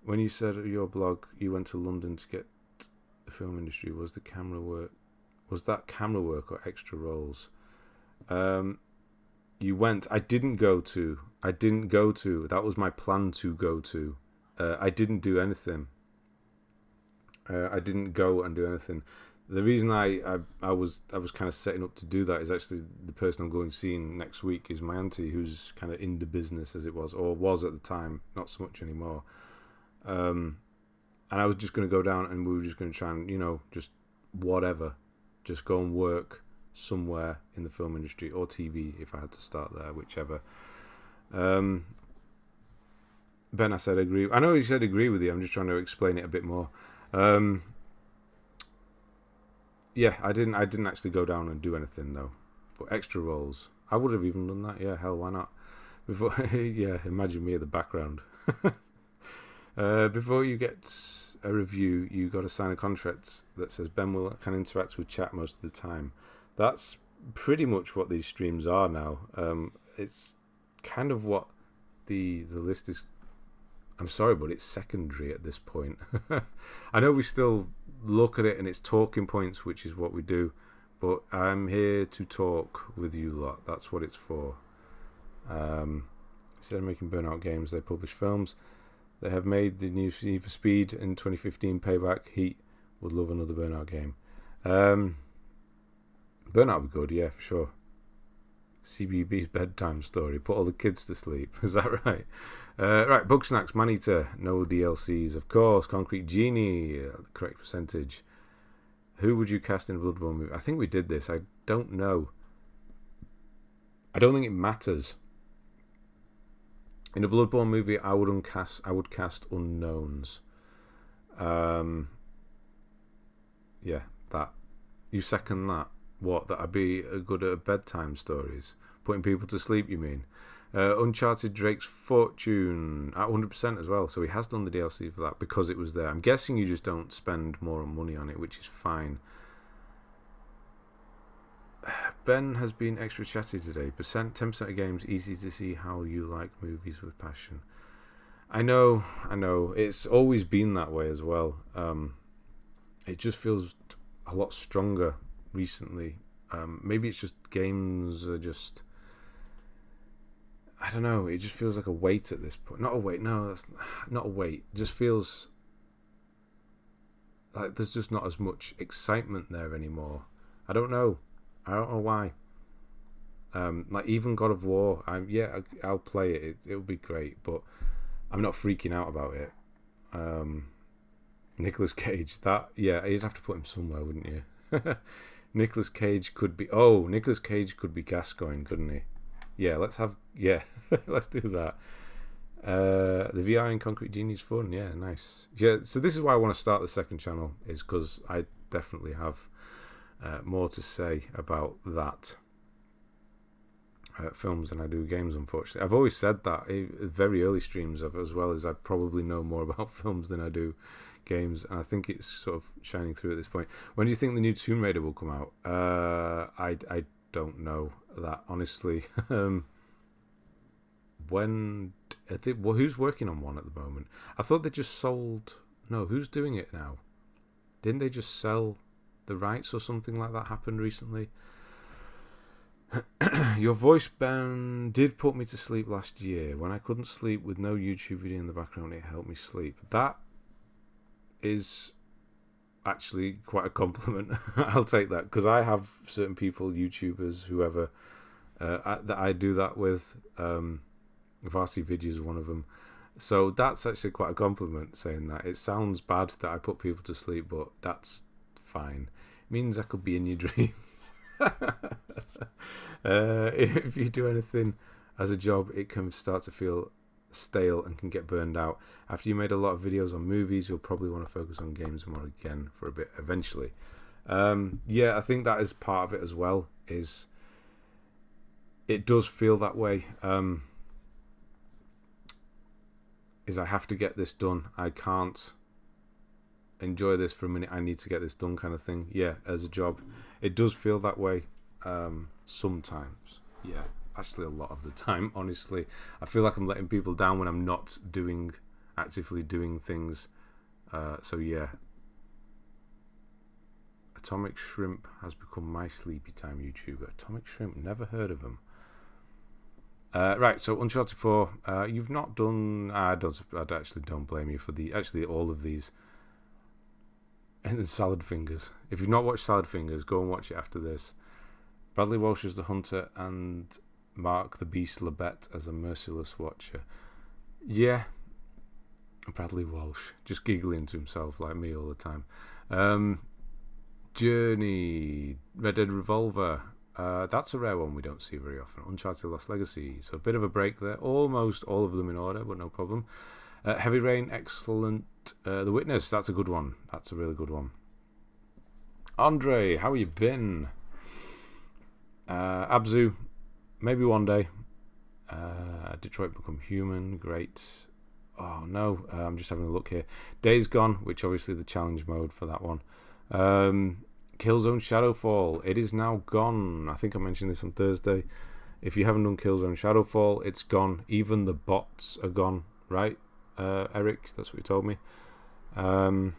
When you said at your blog you went to London to get the film industry, was that camera work or extra roles? You went. I didn't go to. That was my plan to go to. I didn't do anything. I didn't go and do anything. The reason I was kind of setting up to do that is actually the person I'm going seeing next week is my auntie, who's kind of in the business as it was, or was at the time, not so much anymore. And I was just going to go down and we were just going to try and, just whatever, just go and work somewhere in the film industry or TV if I had to start there, whichever. Ben, I said agree. I know you said agree with you. I'm just trying to explain it a bit more. Yeah, I didn't actually go down and do anything though. But extra roles, I would have even done that. Yeah, hell, why not? Yeah, imagine me at the background. Before you get a review, you got to sign a contract that says Ben can interact with chat most of the time. That's pretty much what these streams are now. It's kind of what the list is. I'm sorry, but it's secondary at this point. I know we still look at it and it's talking points, which is what we do, but I'm here to talk with you lot. That's what it's for. Instead of making Burnout games, they publish films. They have made the new Need for Speed in 2015 Payback. Heat would love another Burnout game. Burnout would be good, yeah, for sure. CBB's bedtime story. Put all the kids to sleep. Is that right? Right, Bug Snacks, Maneater. No DLCs, of course. Concrete Genie, the correct percentage. Who would you cast in a Bloodborne movie? I think we did this. I don't know. I don't think it matters. In a Bloodborne movie, I would cast unknowns. Yeah, that. You second that? What, that I'd be good at bedtime stories? Putting people to sleep, you mean? Uncharted Drake's Fortune at 100% as well. So he has done the DLC for that because it was there. I'm guessing you just don't spend more money on it, which is fine. Ben has been extra chatty today. 10% of games, easy to see how you like movies with passion. I know. It's always been that way as well. It just feels a lot stronger recently. Maybe it's just games are just... I don't know. It just feels like a weight at this point. Not a weight. No, that's not a weight. It just feels like there's just not as much excitement there anymore. I don't know why. Like even God of War, I'll play it. It'll be great, but I'm not freaking out about it. Nicolas Cage, you'd have to put him somewhere, wouldn't you? Nicolas Cage could be Gascoigne, couldn't he? Let's do that. The VR in Concrete Genie's fun. Yeah, nice. Yeah, so this is why I want to start the second channel, is because I definitely have more to say about that films than I do games, unfortunately. I've always said that very early streams as well, as I probably know more about films than I do games, and I think it's sort of shining through at this point. When do you think the new Tomb Raider will come out? I don't know that, honestly. Who's working on one at the moment? I thought they just sold... No, who's doing it now? Didn't they just sell the rights or something like that happened recently? Your voice, Ben, did put me to sleep last year. When I couldn't sleep with no YouTube video in the background, it helped me sleep. That is actually quite a compliment. I'll take that, because I have certain people, YouTubers, whoever, that I do that with. Varsity Videos is one of them. So that's actually quite a compliment, saying that. It sounds bad that I put people to sleep, but that's fine. It means I could be in your dreams. If you do anything as a job, it can start to feel stale and can get burned out. After you made a lot of videos on movies, you'll probably want to focus on games more again for a bit eventually. I think that is part of it as well, is it does feel that way. Is I have to get this done. I can't enjoy this for a minute. I need to get this done, kind of thing. Yeah, as a job, it does feel that way. Sometimes, yeah, actually a lot of the time, honestly. I feel like I'm letting people down when I'm not actively doing things. So yeah, Atomic Shrimp has become my sleepy time YouTuber. Atomic Shrimp, never heard of him. Right, so Uncharted 4, you've not done... I actually don't blame you for all of these. And then Salad Fingers. If you've not watched Salad Fingers, go and watch it after this. Bradley Walsh as the hunter and Mark the Beast Labette as a merciless watcher. Yeah, Bradley Walsh, just giggling to himself like me all the time. Journey, Red Dead Revolver. That's a rare one we don't see very often. Uncharted Lost Legacy. So a bit of a break there. Almost all of them in order, but no problem. Heavy Rain, excellent. The Witness, that's a good one. That's a really good one. Andre, how you been? Abzu, maybe one day. Detroit Become Human, great. Oh no, I'm just having a look here. Days Gone, which obviously the challenge mode for that one. Killzone Shadowfall, it is now gone. I think I mentioned this on Thursday. If you haven't done Killzone Shadowfall, it's gone. Even the bots are gone, right? Eric, that's what you told me. Sorry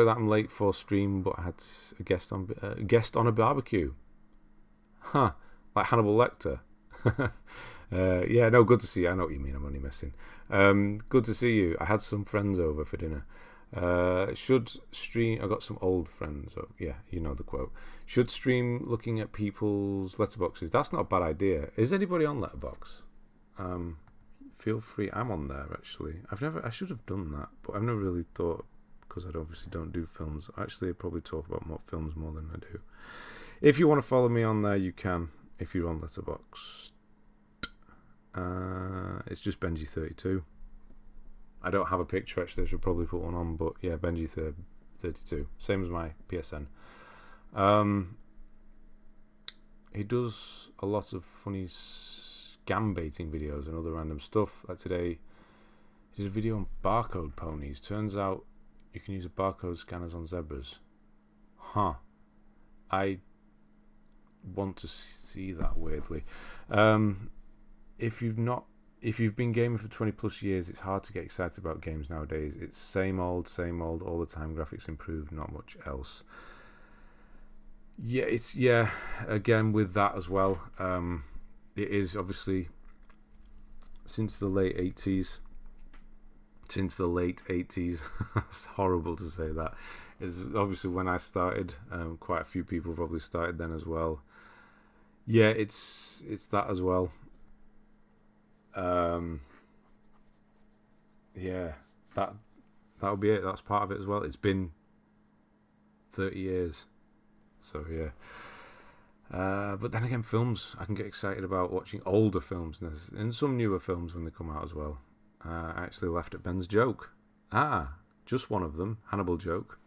that I'm late for stream, but I had a guest on a barbecue. Huh, like Hannibal Lecter. Yeah, no, good to see you. I know what you mean, I'm only messing. Good to see you. I had some friends over for dinner. Should stream... I got some old friends. Oh, yeah, you know the quote. Should stream looking at people's letterboxes. That's not a bad idea. Is anybody on Letterbox? Feel free. I'm on there, actually. I should have done that, but I've never really thought, because I obviously don't do films. Actually, I probably talk about more films more than I do. If you want to follow me on there, you can. If you're on Letterbox, it's just Benji32. I don't have a picture, actually. I should probably put one on, but yeah, Benji32. Same as my PSN. He does a lot of funny scam baiting videos and other random stuff. Like today, he did a video on barcode ponies. Turns out you can use a barcode scanners on zebras. Huh. I want to see that, weirdly. If you've been gaming for 20 plus years, it's hard to get excited about games nowadays. It's same old all the time. Graphics improved, not much else. Yeah, again with that as well. It is obviously since the late 80s. It's horrible to say that. It's obviously when I started. Quite a few people probably started then as well. Yeah, it's that as well. Yeah, that'll be it. That's part of it as well. It's been 30 years. So yeah. But then again, films, I can get excited about watching older films and some newer films when they come out as well. I actually laughed at Ben's joke. Just one of them, Hannibal joke.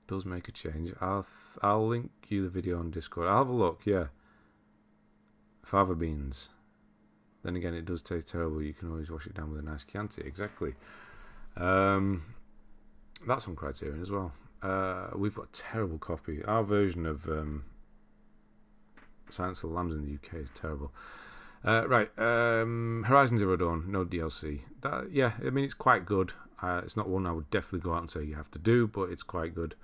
Does make a change. I'll link you the video on Discord. I'll have a look. Yeah, fava beans. Then again, it does taste terrible. You can always wash it down with a nice Chianti. Exactly. That's on Criterion as well. We've got a terrible copy. Our version of Silence of the Lambs in the UK is terrible. Right. Horizon Zero Dawn, no DLC. Yeah, I mean, it's quite good. It's not one I would definitely go out and say you have to do, but it's quite good.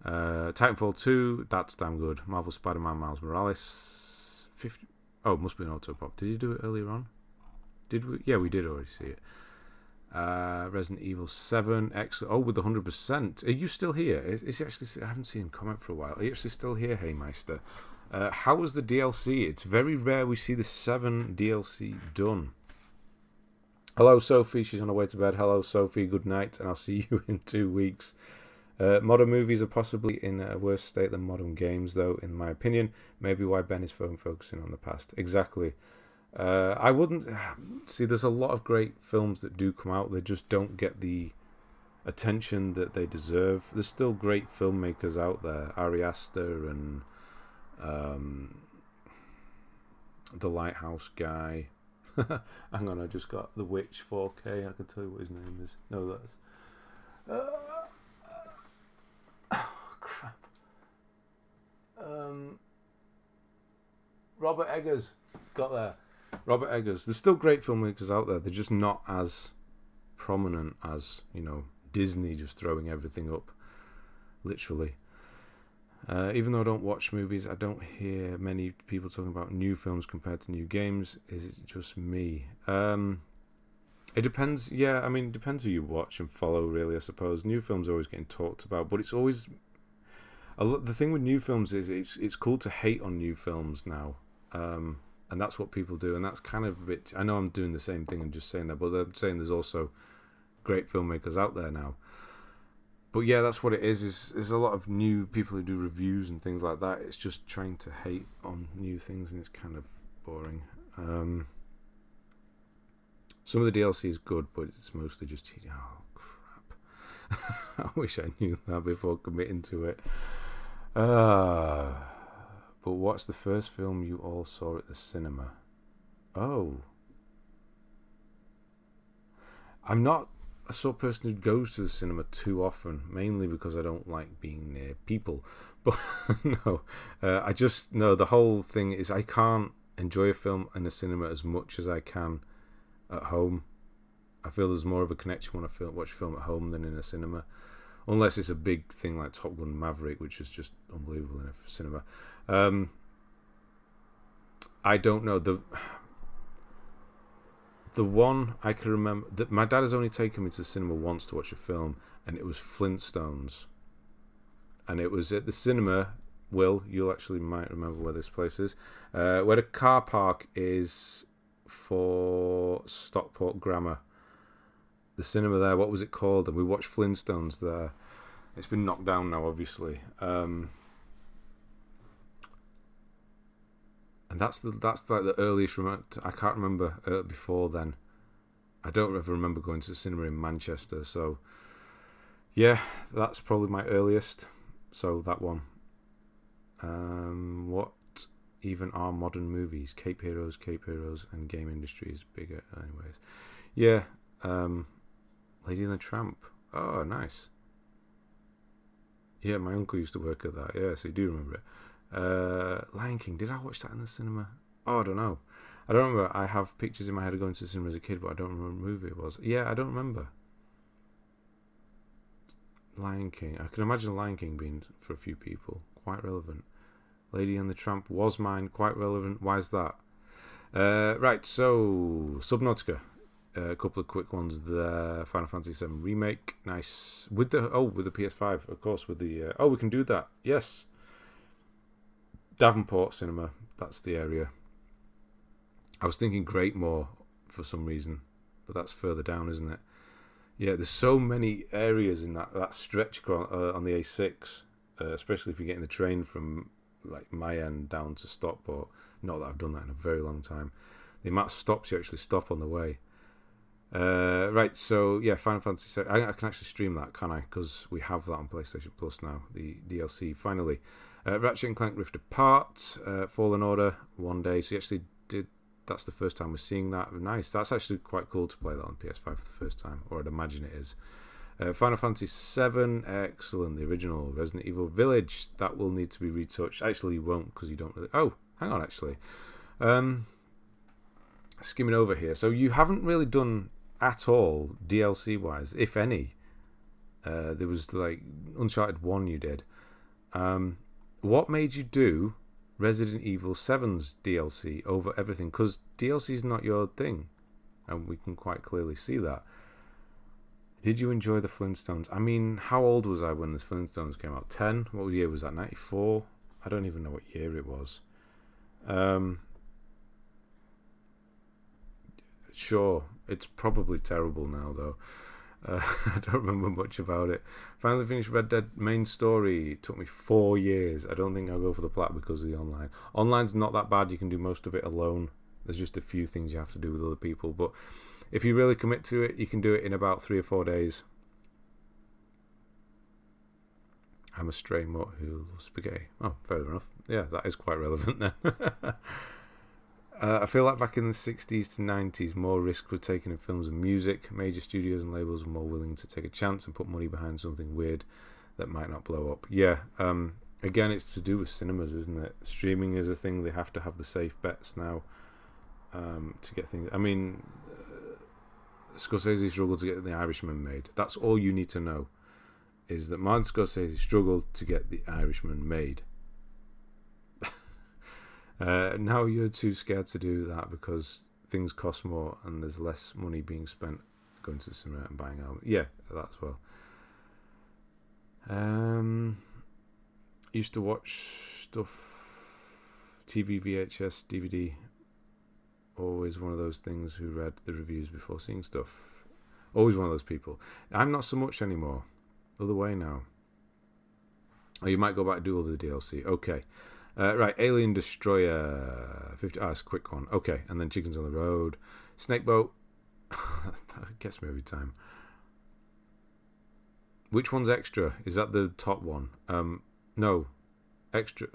Titanfall 2, that's damn good. Marvel Spider-Man Miles Morales. 50. Oh, must be an auto-pop. Did you do it earlier on? Did we? Yeah, we did already see it. Resident Evil 7, excellent. Oh, with 100%. Are you still here? Is he actually? I haven't seen him comment for a while. Are you actually still here, Hey Meister? How was the DLC? It's very rare we see the 7 DLC done. Hello, Sophie. She's on her way to bed. Hello, Sophie. Good night, and I'll see you in 2 weeks. Modern movies are possibly in a worse state than modern games, though, in my opinion. Maybe why Ben is focusing on the past. Exactly. I wouldn't see. There's a lot of great films that do come out. They just don't get the attention that they deserve. There's still great filmmakers out there. Ari Aster and the Lighthouse guy. Hang on, I just got The Witch 4K. I can tell you what his name is. No, that's crap. Robert Eggers got there. Robert Eggers. There's still great filmmakers out there. They're just not as prominent as, Disney just throwing everything up, literally. Even though I don't watch movies, I don't hear many people talking about new films compared to new games. Is it just me? It depends. Yeah, I mean, it depends who you watch and follow, really, I suppose. New films are always getting talked about, but it's always... The thing with new films is it's cool to hate on new films now. And that's what people do, and that's kind of a bit... I know I'm doing the same thing and just saying that, but I'm saying there's also great filmmakers out there now. But yeah, that's what it is. There's a lot of new people who do reviews and things like that. It's just trying to hate on new things, and it's kind of boring. Some of the DLC is good, but it's mostly just... Oh, crap. I wish I knew that before committing to it. But what's the first film you all saw at the cinema? Oh. I'm not a sort of person who goes to the cinema too often, mainly because I don't like being near people. But no, the whole thing is I can't enjoy a film in a cinema as much as I can at home. I feel there's more of a connection when I watch a film at home than in a cinema. Unless it's a big thing like Top Gun Maverick, which is just unbelievable in a cinema. I don't know. The one I can remember... that my dad has only taken me to the cinema once to watch a film, and it was Flintstones. And it was at the cinema... Will, you actually might remember where this place is. Where the car park is for Stockport Grammar. The cinema there, what was it called? And we watched Flintstones there. It's been knocked down now, obviously. And that's like the earliest I can't remember before then. I don't ever remember going to the cinema in Manchester. So Yeah, that's probably my earliest. So that one. What even are modern movies? Cape Heroes, and game industry is bigger. Anyways, yeah. Lady and the Tramp. Oh, nice. Yeah, my uncle used to work at that. Yeah, so you do remember it. Lion King. Did I watch that in the cinema? Oh, I don't know. I don't remember. I have pictures in my head of going to the cinema as a kid, but I don't remember what movie it was. Yeah, I don't remember. Lion King. I can imagine Lion King being, for a few people, quite relevant. Lady and the Tramp was mine, quite relevant. Why is that? Right, so Subnautica. A couple of quick ones there. Final Fantasy VII Remake. Nice. With the PS5, of course, with the we can do that. Yes. Davenport Cinema. That's the area. I was thinking Greatmore for some reason, but that's further down, isn't it? Yeah, there's so many areas in that stretch on the A6, especially if you're getting the train from like my end down to Stockport. Not that I've done that in a very long time. The amount of stops you actually stop on the way. Right, so yeah, Final Fantasy VII. I can actually stream that, can I? Because we have that on PlayStation Plus now, the DLC. Finally, Ratchet and Clank Rift Apart, Fallen Order, one day. So you actually did. That's the first time we're seeing that. Nice. That's actually quite cool to play that on PS5 for the first time, or I'd imagine it is. Final Fantasy VII, excellent. The original Resident Evil Village, that will need to be retouched. Actually, you won't, because you don't really. Oh, hang on, actually. Skimming over here. So you haven't really done at all DLC wise, if any. There was like Uncharted 1 you did. What made you do Resident Evil 7's DLC over everything? Because DLC is not your thing, and we can quite clearly see that. Did you enjoy the Flintstones? I mean, how old was I when the Flintstones came out? 10? What year was that? 94? I don't even know what year it was. Sure, it's probably terrible now, though. I don't remember much about it. Finally finished Red Dead main story. It took me 4 years. I don't think I'll go for the plat because of the online. Online's not that bad. You can do most of it alone. There's just a few things you have to do with other people. But if you really commit to it, you can do it in about 3 or 4 days. I'm a stray mutt who loves spaghetti. Oh, fair enough. Yeah, that is quite relevant then. I feel like back in the 60s to 90s, more risk was taken in films and music. Major studios and labels were more willing to take a chance and put money behind something weird that might not blow up. Yeah, again, it's to do with cinemas, isn't it? Streaming is a thing. They have to have the safe bets now to get things. I mean, Scorsese struggled to get The Irishman made. That's all you need to know, is that Martin Scorsese struggled to get The Irishman made. Now you're too scared to do that because things cost more and there's less money being spent going to the cinema and buying albums. Yeah, that as well. Used to watch stuff, TV, VHS, DVD. Always one of those things who read the reviews before seeing stuff. Always one of those people. I'm not so much anymore. Other way now. Oh, you might go back and do all the DLC. Okay. Right, Alien Destroyer 50. It's a quick one. Okay, and then Chickens on the Road, Snake Boat. That gets me every time. Which one's extra? Is that the top one? No, extra.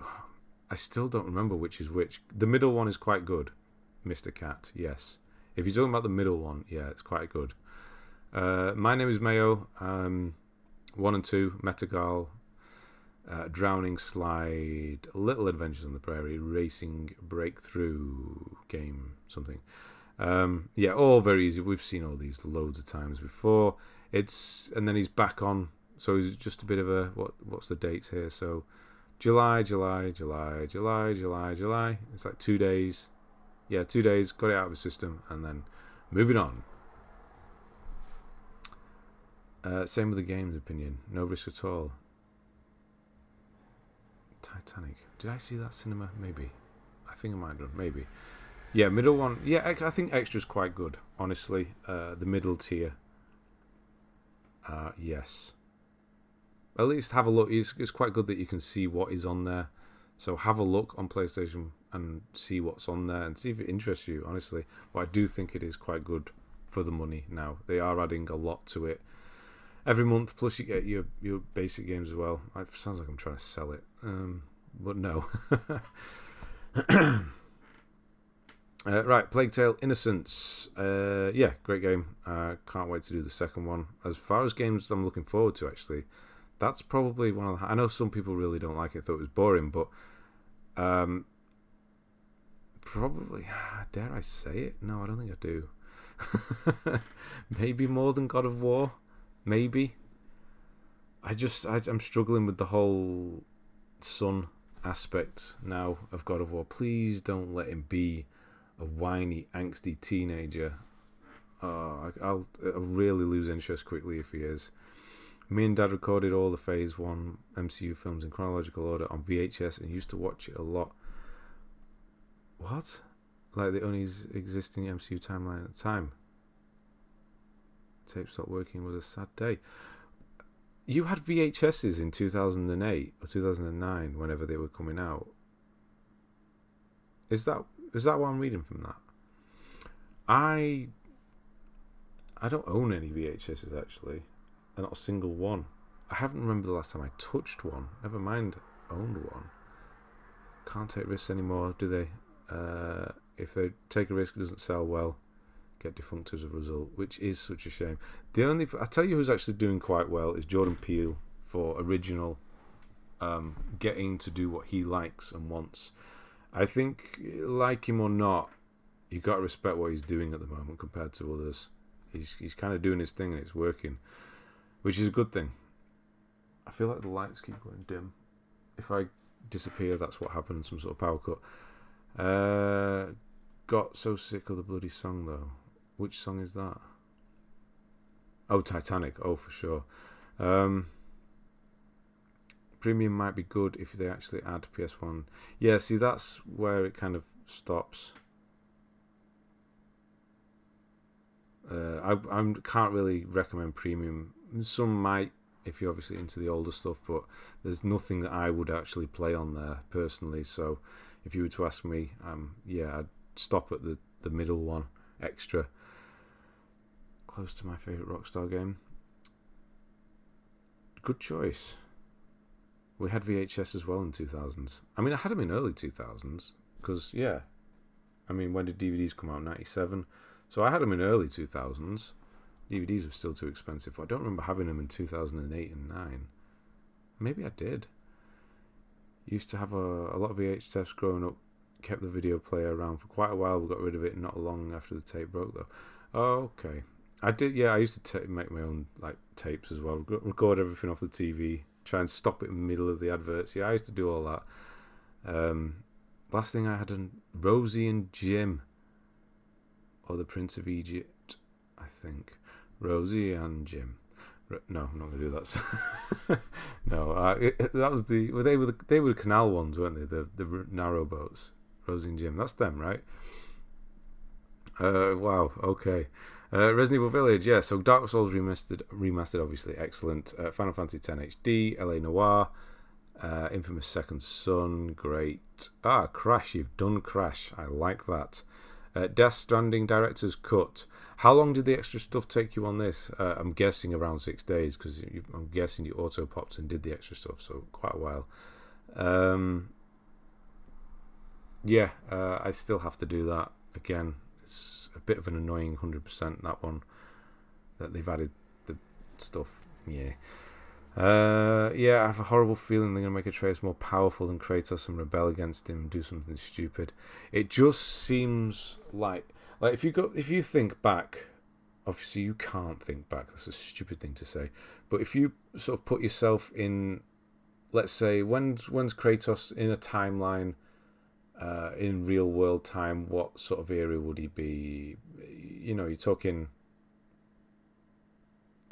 I still don't remember which is which. The middle one is quite good, Mr. Cat. Yes, if you're talking about the middle one, yeah, it's quite good. My Name is Mayo. 1 and 2, Metagal. Drowning Slide, Little Adventures on the Prairie, Racing Breakthrough Game, something. Yeah, all very easy. We've seen all these loads of times before. And then he's back on. So he's just a bit of a what's the dates here? So July. It's like 2 days. Yeah, 2 days. Got it out of the system, and then moving on. Same with the game's opinion. No risk at all. Titanic. Did I see that cinema? Maybe. I think I might have done. Maybe. Yeah, middle one. Yeah, I think extra's quite good, honestly. The middle tier. Yes. At least have a look. It's quite good that you can see what is on there. So have a look on PlayStation and see what's on there and see if it interests you, honestly. But I do think it is quite good for the money now. They are adding a lot to it. every month. Plus, you get your basic games as well. It sounds like I'm trying to sell it, but no. Right, Plague Tale: Innocence. Yeah, great game. Can't wait to do the second one. As far as games I'm looking forward to, actually, that's probably one of the... I know some people really don't like it, thought it was boring, but probably... Dare I say it? No, I don't think I do. Maybe more than God of War. Maybe. I'm struggling with the whole son aspect now of God of War. Please don't let him be a whiny, angsty teenager. I'll really lose interest quickly if he is. Me and Dad recorded all the Phase 1 MCU films in chronological order on VHS and used to watch it a lot. What? Like the only existing MCU timeline at the time. Tape stopped working, was a sad day. You had VHSs in 2008 or 2009, whenever they were coming out. Is that what I'm reading from that? I don't own any VHSs, actually. Not a single one. I haven't remembered the last time I touched one. Never mind owned one. Can't take risks anymore, do they? If they take a risk, it doesn't sell well. Get defunct as a result, which is such a shame. I tell you who's actually doing quite well is Jordan Peele for original, getting to do what he likes and wants. I think, like him or not, you got to respect what he's doing at the moment compared to others. He's kind of doing his thing and it's working, which is a good thing. I feel like the lights keep going dim. If I disappear, that's what happened. Some sort of power cut. Got so sick of the bloody song though. Which song is that? Oh, Titanic. Oh, for sure. Premium might be good if they actually add PS1. Yeah, see, that's where it kind of stops. I can't really recommend Premium. Some might, if you're obviously into the older stuff, but there's nothing that I would actually play on there personally. So if you were to ask me, yeah, I'd stop at the middle one, extra. Close to my favourite Rockstar game. Good choice. We had VHS as well in 2000s. I mean, I had them in early 2000s, because, yeah. I mean, when did DVDs come out? 97. So I had them in early 2000s. DVDs were still too expensive, but I don't remember having them in 2008 and 9. Maybe I did. Used to have a lot of VHS growing up. Kept the video player around for quite a while. We got rid of it not long after the tape broke, though. Oh, okay. I did, yeah, I used to make my own like tapes as well. Record everything off the TV. Try and stop it in the middle of the adverts. Yeah, I used to do all that. Last thing I had on Rosie and Jim. Or the Prince of Egypt, I think. Rosie and Jim. No, I'm not going to do that. No, that was they were the canal ones, weren't they? The narrow boats. Rosie and Jim. That's them, right? Wow, okay. Resident Evil Village, yeah. So Dark Souls remastered, obviously excellent. Final Fantasy X HD, LA Noire, Infamous Second Son, great. Crash, you've done Crash. I like that. Death Stranding Director's Cut. How long did the extra stuff take you on this? I'm guessing around 6 days, because I'm guessing you auto popped and did the extra stuff, so quite a while. Yeah, I still have to do that again. It's a bit of an annoying 100% that one, that they've added the stuff. Yeah. Yeah, I have a horrible feeling they're going to make Atreus more powerful than Kratos and rebel against him and do something stupid. It just seems like if you think back, obviously you can't think back, that's a stupid thing to say, but if you sort of put yourself in, let's say, when's Kratos in a timeline, in real world time, what sort of era would he be? You know, you're talking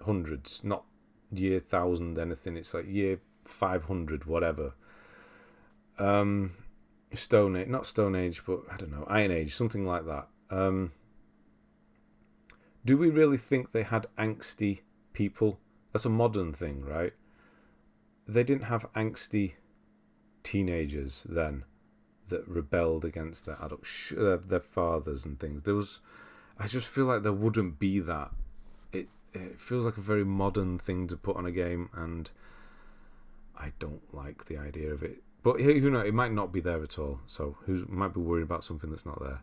hundreds, not year 1000 anything. It's like year 500 whatever. Stone Age, not Stone Age, but I don't know, Iron Age, something like that. Do we really think they had angsty people? That's a modern thing, right? They didn't have angsty teenagers then that rebelled against their adult their fathers and things. I just feel like there wouldn't be that. it feels like a very modern thing to put on a game, and I don't like the idea of it. But who knows? It might not be there at all. So who might be worried about something that's not there?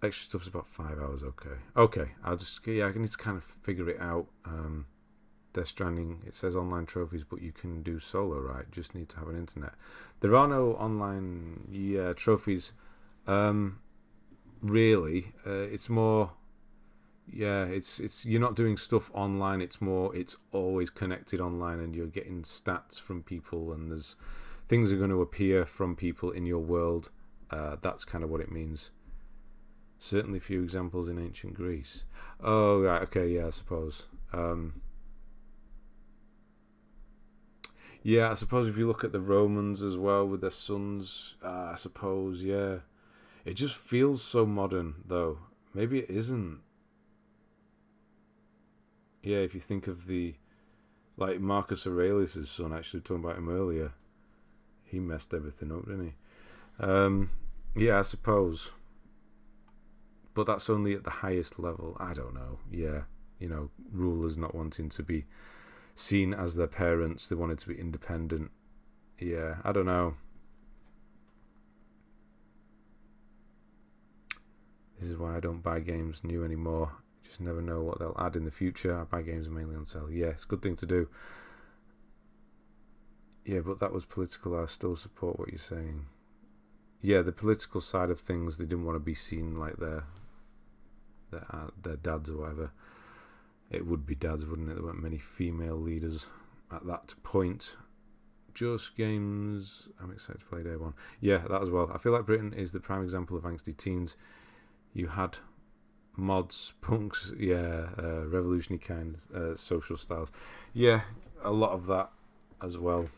Extra stuff's about 5 hours. Okay. I need to kind of figure it out. Death Stranding, it says online trophies, but you can do solo, right? Just need to have an internet. There are no online trophies. Really, it's more. Yeah, it's you're not doing stuff online. It's always connected online, and you're getting stats from people, and there's things are going to appear from people in your world. That's kind of what it means. Certainly, few examples in ancient Greece. Oh, right, okay, yeah, I suppose. Yeah, I suppose if you look at the Romans as well with their sons, I suppose, yeah. It just feels so modern, though. Maybe it isn't. Yeah, if you think of like Marcus Aurelius' son, actually talking about him earlier, he messed everything up, didn't he? Yeah, I suppose. But that's only at the highest level. I don't know. Yeah, rulers not wanting to be seen as their parents. They wanted to be independent. Yeah, I don't know. This is why I don't buy games new anymore. Just never know what they'll add in the future. I buy games mainly on sale. Yeah, it's a good thing to do. Yeah, but that was political. I still support what you're saying. Yeah, the political side of things, they didn't want to be seen like their dads or whatever. It would be dads, wouldn't it? There weren't many female leaders at that point. Just Games, I'm excited to play day one. Yeah, that as well. I feel like Britain is the prime example of angsty teens. You had mods, punks, revolutionary kinds, social styles. Yeah, a lot of that as well.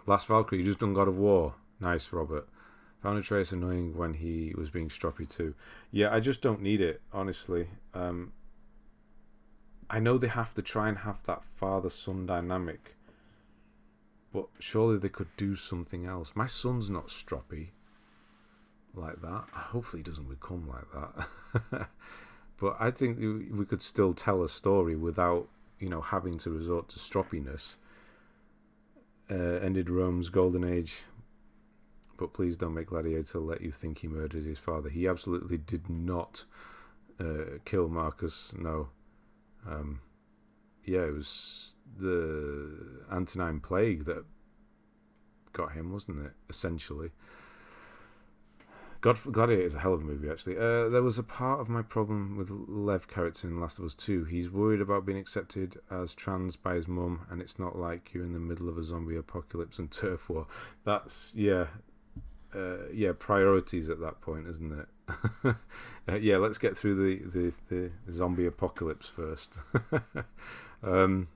Last Valkyrie, you just done God of War. Nice, Robert. Found Atreus annoying when he was being stroppy too. Yeah, I just don't need it, honestly. I know they have to try and have that father-son dynamic, but surely they could do something else. My son's not stroppy like that. Hopefully he doesn't become like that. But I think we could still tell a story without, having to resort to stroppiness. Ended Rome's golden age, but please don't make Gladiator let you think he murdered his father. He absolutely did not kill Marcus. No. It was the Antonine Plague that got him, wasn't it? Essentially. Gladiator is a hell of a movie, actually. There was a part of my problem with Lev character in Last of Us 2. He's worried about being accepted as trans by his mum, and it's not like you're in the middle of a zombie apocalypse and turf war. That's, priorities at that point, isn't it? Let's get through the zombie apocalypse first. They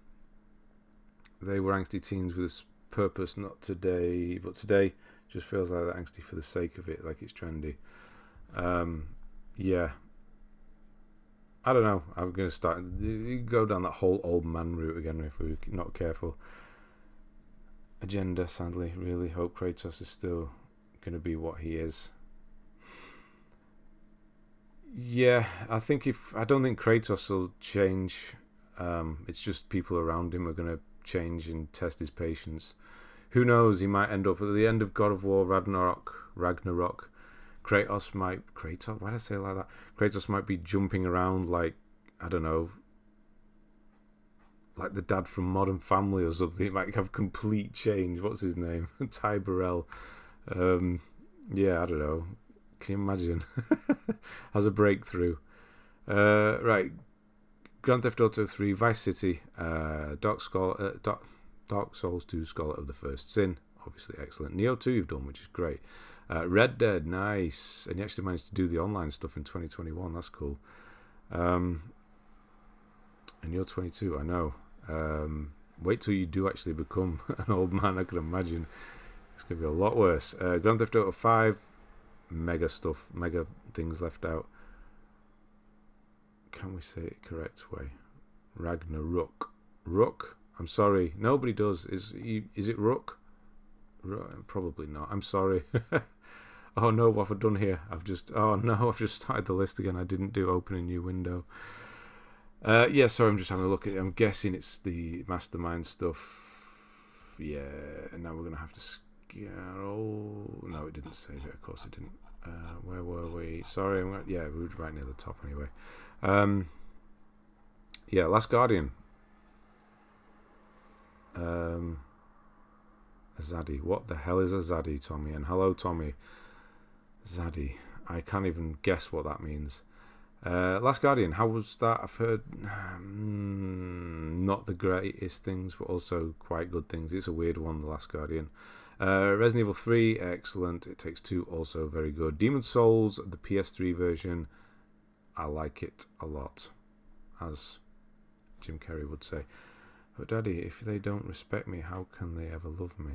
were angsty teens with a purpose, not today, but today just feels like that angsty for the sake of it, like it's trendy. I don't know. I'm going to start go down that whole old man route again if we're not careful. Agenda, sadly, really hope Kratos is still going to be what he is. Yeah, I don't think Kratos will change. It's just people around him are going to change and test his patience. Who knows? He might end up at the end of God of War Ragnarok. Kratos might. Why did I say it like that? Kratos might be jumping around like, I don't know, like the dad from Modern Family or something. It might have complete change. What's his name? Ty Burrell. I don't know. Can you imagine? Has a breakthrough. Right. Grand Theft Auto 3, Vice City, Dark Souls 2, Scholar of the First Sin, obviously excellent. Neo 2 you've done, which is great. Red Dead, nice. And you actually managed to do the online stuff in 2021, that's cool. And you're 22, I know. Wait till you do actually become an old man, I can imagine. It's going to be a lot worse. Grand Theft Auto 5, mega stuff, mega things left out. Can we say it correct way? Ragnarok. Rook? I'm sorry. Nobody does. Is it Rook? Probably not. I'm sorry. Oh no, what have I done here? Oh no, I've just started the list again. I didn't do open a new window. Yeah, sorry, I'm just having a look at it. I'm guessing it's the mastermind stuff. Yeah, and now we're going to have to scroll. No, it didn't save it. Of course it didn't. Where were we? Sorry, yeah, we were right near the top anyway. Yeah, Last Guardian. Zaddy. What the hell is a Zaddy, Tommy? And hello, Tommy. Zaddy. I can't even guess what that means. Last Guardian, how was that? I've heard not the greatest things, but also quite good things. It's a weird one, The Last Guardian. Resident Evil 3, excellent. It Takes Two, also very good. Demon's Souls, the PS3 version, I like it a lot, as Jim Carrey would say. But Daddy, if they don't respect me, how can they ever love me?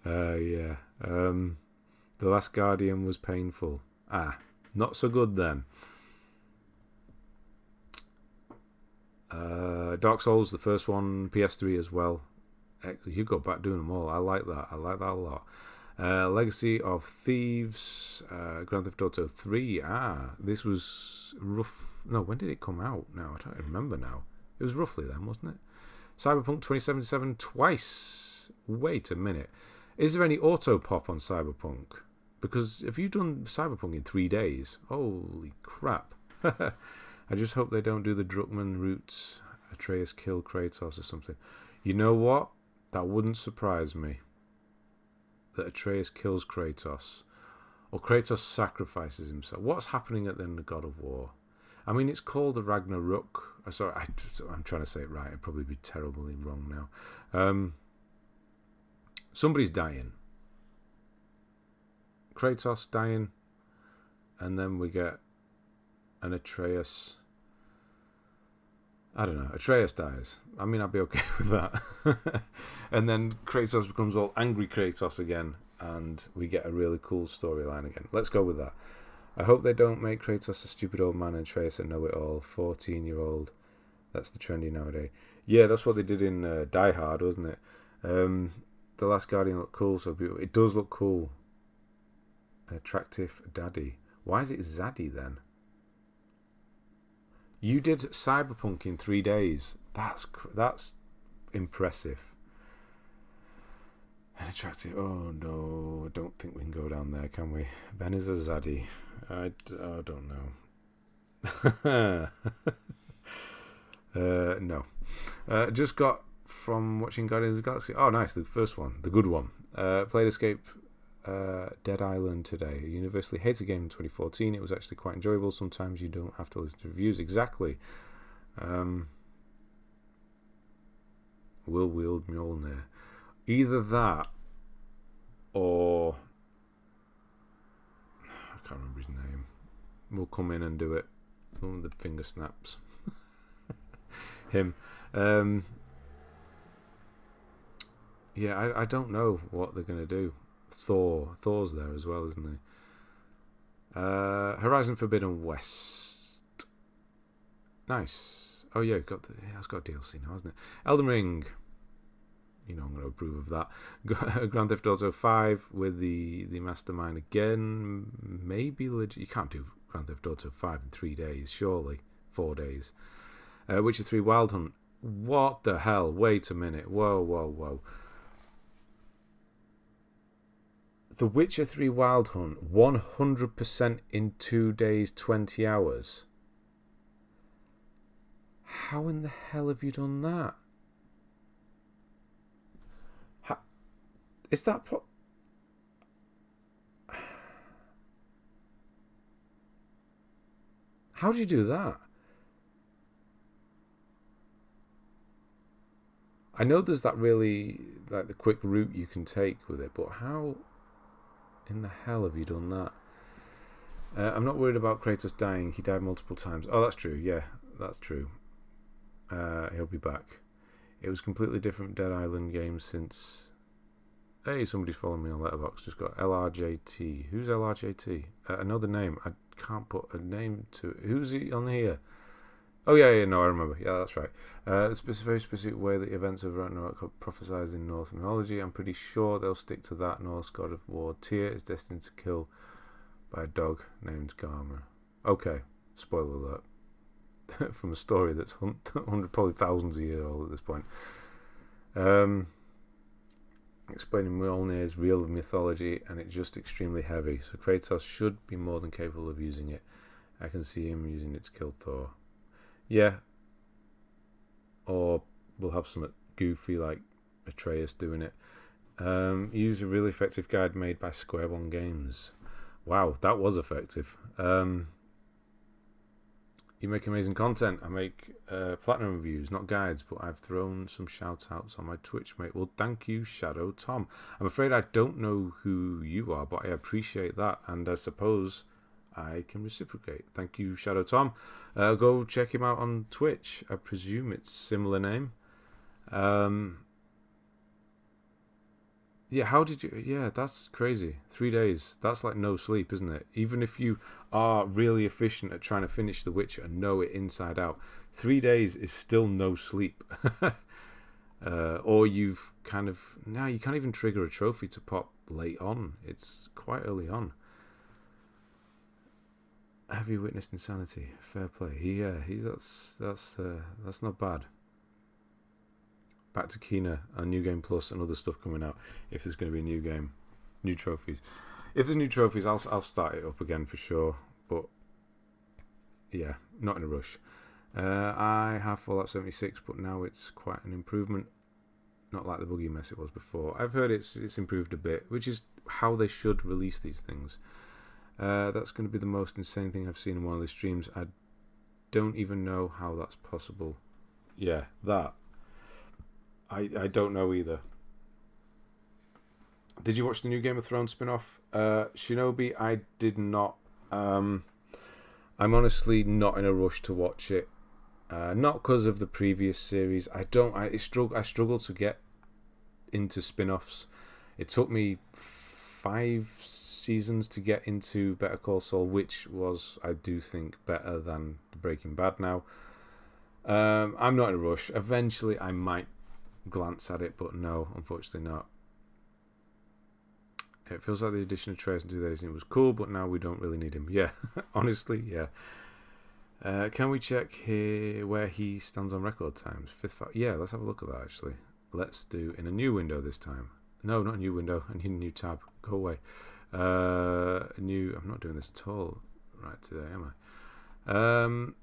Yeah. The Last Guardian was painful. Not so good then. Dark Souls, the first one, PS3 as well. You got back doing them all. I like that. I like that a lot. Legacy of Thieves, Grand Theft Auto 3. This was rough. No, when did it come out? No, I don't remember now. It was roughly then, wasn't it? Cyberpunk 2077 twice. Wait a minute. Is there any auto pop on Cyberpunk? Because have you done Cyberpunk in 3 days? Holy crap. I just hope they don't do the Druckmann roots, Atreus kill Kratos or something. You know what? That wouldn't surprise me. That Atreus kills Kratos. Or Kratos sacrifices himself. What's happening at the end of God of War? I mean, it's called the Ragnarok. Sorry, I'm trying to say it right. I'd probably be terribly wrong now. Somebody's dying. Kratos dying. And then we get an Atreus. I don't know. Atreus dies. I mean, I'd be okay with that. And then Kratos becomes all angry Kratos again. And we get a really cool storyline again. Let's go with that. I hope they don't make Kratos a stupid old man and Atreus a know-it-all 14-year-old. That's the trendy nowadays. Yeah, that's what they did in Die Hard, wasn't it? The Last Guardian looked cool, so beautiful. It does look cool. An attractive daddy. Why is it Zaddy then? You did Cyberpunk in 3 days. That's impressive. An attractive. Oh no, I don't think we can go down there, can we? Ben is a Zaddy. I don't know. No. Just got from watching Guardians of the Galaxy. Oh, nice, the first one, the good one. Played Escape Dead Island today. I universally hated a game in 2014. It was actually quite enjoyable. Sometimes you don't have to listen to reviews. Exactly. Will wield Mjolnir. Either that or I can't remember his name. We'll come in and do it. Oh, the finger snaps. Him. Yeah, I don't know what they're going to do. Thor's there as well, isn't he? Horizon Forbidden West. Nice. Oh yeah, it's got DLC now, hasn't it? Elden Ring. You know I'm going to approve of that. Grand Theft Auto 5 with the Mastermind again. Maybe legit. You can't do Grand Theft Auto 5 in 3 days, surely. 4 days. Witcher 3 Wild Hunt. What the hell? Wait a minute. Whoa. The Witcher 3 Wild Hunt, 100% in 2 days, 20 hours. How in the hell have you done that? Is that how do you do that? I know there's that really, like, the quick route you can take with it, but how in the hell have you done that? I'm not worried about Kratos dying. He died multiple times. Oh, that's true. Yeah, that's true. He'll be back. It was a completely different Dead Island game since... Hey, somebody's following me on Letterboxd. Just got LRJT. Who's LRJT? Another name. I can't put a name to it. Who's he on here? Oh yeah, no, I remember. Yeah, that's right. Very specific way that events of Ragnarok are prophesied in Norse mythology. I'm pretty sure they'll stick to that. Norse god of war Tyr is destined to kill by a dog named Garma. Okay, spoiler alert. From a story that's probably thousands of years old at this point. Explaining Mjolnir's real mythology, and it's just extremely heavy. So Kratos should be more than capable of using it. I can see him using it to kill Thor. Yeah. Or we'll have some goofy like Atreus doing it. Use a really effective guide made by Square One Games. Wow, that was effective. You make amazing content. I make platinum reviews, not guides, but I've thrown some shout outs on my Twitch, mate. Well, thank you, Shadow Tom. I'm afraid I don't know who you are, but I appreciate that, and I suppose I can reciprocate. Thank you, Shadow Tom. Go check him out on Twitch. I presume it's similar name. Yeah, how did you... Yeah, that's crazy. 3 days. That's like no sleep, isn't it? Even if you are really efficient at trying to finish The Witcher and know it inside out, 3 days is still no sleep. Or you've kind of... Now, you can't even trigger a trophy to pop late on. It's quite early on. Have you witnessed insanity? Fair play. That's not bad. Back to Kena and New Game Plus and other stuff coming out. If there's going to be a new game, new trophies. If there's new trophies, I'll start it up again for sure. But yeah, not in a rush. I have Fallout 76, but now it's quite an improvement. Not like the buggy mess it was before. I've heard it's improved a bit, which is how they should release these things. That's going to be the most insane thing I've seen in one of the streams. I don't even know how that's possible. Yeah, that. I don't know either. Did you watch the new Game of Thrones spin-off? Shinobi, I did not. I'm honestly not in a rush to watch it. Not because of the previous series. I struggle to get into spin-offs. It took me 5 seasons to get into Better Call Saul, which was, I do think, better than Breaking Bad now. I'm not in a rush. Eventually, I might glance at it, but no, unfortunately not. It feels like the addition of Trace in 2000 was cool, but now we don't really need him. Yeah, honestly, yeah. Can we check here where he stands on record times? Yeah, let's have a look at that actually. Let's do in a new window this time. No, not a new window. I need a new tab. Go away. I'm not doing this at all right today, am I?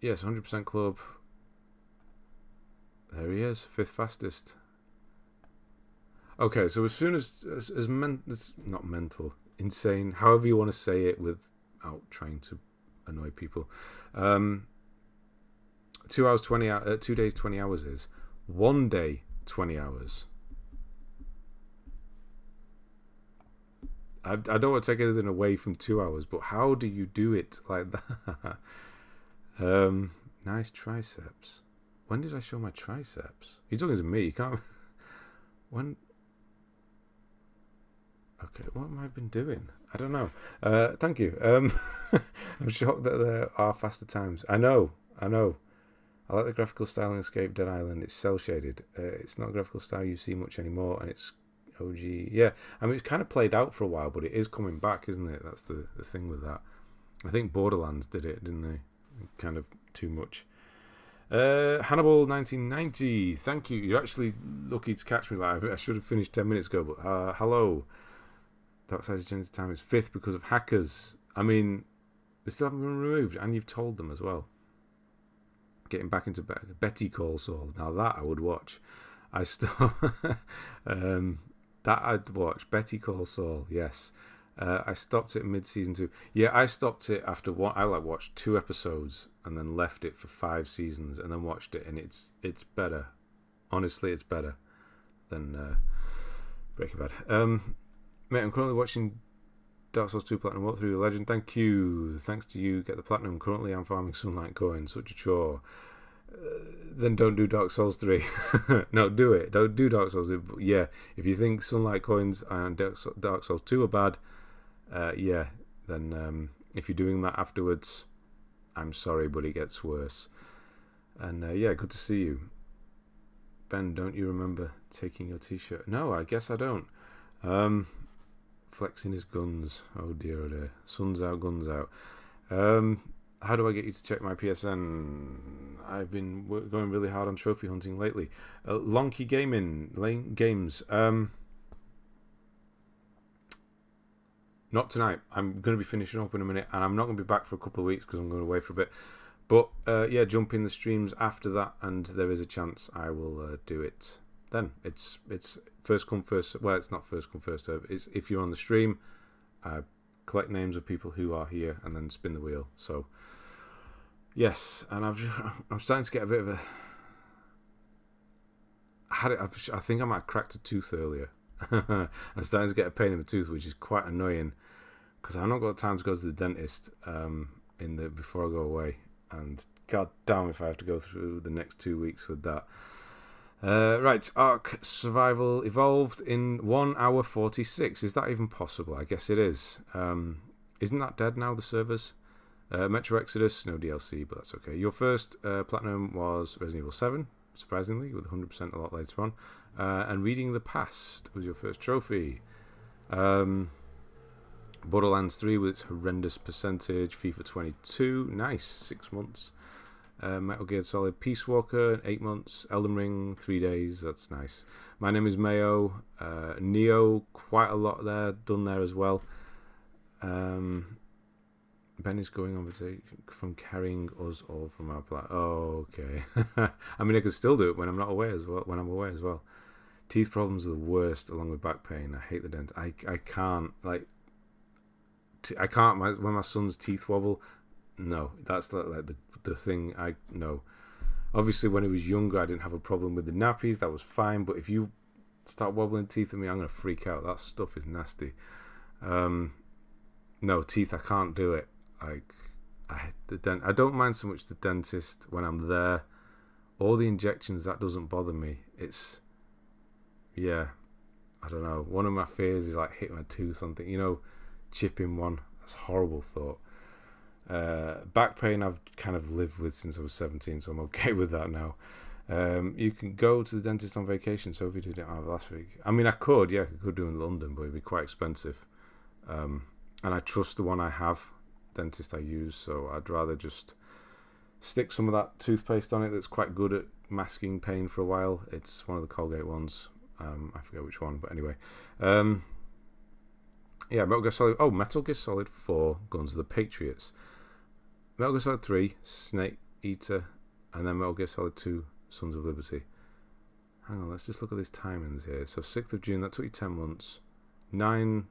Yes, 100% club. There he is, 5th fastest. Okay, so as soon as not mental, insane, however you want to say it without trying to annoy people. 2 hours 20 hours, 2 days 20 hours is 1 day 20 hours. I don't want to take anything away from 2 hours, but how do you do it like that? Nice triceps. When did I show my triceps? You're talking to me. You can't. When? Okay, what have I been doing? I don't know. Thank you. I'm shocked that there are faster times. I know. I like the graphical style in Escape Dead Island. It's cel shaded. It's not a graphical style you see much anymore, and it's OG. Yeah, I mean it's kind of played out for a while, but it is coming back, isn't it? That's the thing with that. I think Borderlands did it, didn't they? Kind of too much. Hannibal 1990, thank you. You're actually lucky to catch me live. I should have finished 10 minutes ago, but hello. Dark Side of Genesis time is 5th because of hackers. I mean, they still haven't been removed, and you've told them as well. Getting back into Betty Call Saul. Now that I would watch. That I'd watch. Betty Call Saul, yes. I stopped it mid-season 2. Yeah, I stopped it after one. I watched 2 episodes and then left it for 5 seasons and then watched it, and it's better. Honestly, it's better than Breaking Bad. Mate, I'm currently watching Dark Souls 2 Platinum Walkthrough the Legend. Thank you. Thanks to you, get the Platinum. Currently, I'm farming Sunlight Coin. Such a chore. Then don't do Dark Souls 3. No, do it. Don't do Dark Souls 3. Yeah, if you think Sunlight Coins and Dark Souls 2 are bad, then if you're doing that afterwards, I'm sorry, but it gets worse. And yeah, good to see you. Ben, don't you remember taking your t-shirt? No, I guess I don't. Flexing his guns. Oh dear, oh dear. Sun's out, guns out. How do I get you to check my PSN? I've been going really hard on trophy hunting lately. Lonky Gaming, Lane Games. Not tonight. I'm going to be finishing up in a minute, and I'm not going to be back for a couple of weeks because I'm going away for a bit. But yeah, jump in the streams after that, and there is a chance I will do it then. It's first come first. Well, it's not first come first serve. It's if you're on the stream, I collect names of people who are here and then spin the wheel. So yes, and I'm starting to get a bit of a. I think I might have cracked a tooth earlier. I'm starting to get a pain in the tooth, which is quite annoying because I've not got time to go to the dentist before I go away, and god damn if I have to go through the next 2 weeks with that. Right, Ark Survival evolved in 1 hour 46. Is that even possible? I guess it is. Isn't that dead now, the servers? Metro Exodus, no DLC, but that's okay. Your first platinum was Resident Evil 7, surprisingly, with 100% a lot later on. And Reading the Past was your first trophy. Borderlands 3 with its horrendous percentage. FIFA 22, nice, 6 months. Metal Gear Solid Peace Walker, 8 months. Elden Ring, 3 days, that's nice. My name is Mayo. Neo, quite a lot there, done there as well. Ben is going on from carrying us all from our planet. Oh, okay. I mean, I can still do it when I'm not away as well. When I'm away as well. Teeth problems are the worst, along with back pain. I hate the dent. I can't I can't. When my son's teeth wobble, no, that's like the thing. No. Obviously, when he was younger, I didn't have a problem with the nappies. That was fine. But if you start wobbling teeth at me, I'm gonna freak out. That stuff is nasty. No teeth. I can't do it. I don't mind so much the dentist when I'm there. All the injections, that doesn't bother me. It's yeah, I don't know. One of my fears is like hitting my tooth on thing, chipping one. That's a horrible thought. Back pain I've kind of lived with since I was 17, so I'm okay with that now. You can go to the dentist on vacation, so if you did it last week. I mean, I could do in London, but it'd be quite expensive. And I trust the one I have, dentist I use, so I'd rather just stick some of that toothpaste on it that's quite good at masking pain for a while. It's one of the Colgate ones. I forget which one, but anyway. Yeah, Metal Gear Solid. Oh, Metal Gear Solid 4, Guns of the Patriots. Metal Gear Solid 3, Snake Eater, and then Metal Gear Solid 2, Sons of Liberty. Hang on, let's just look at these timings here. So 6th of June, that took you 10 months. 9th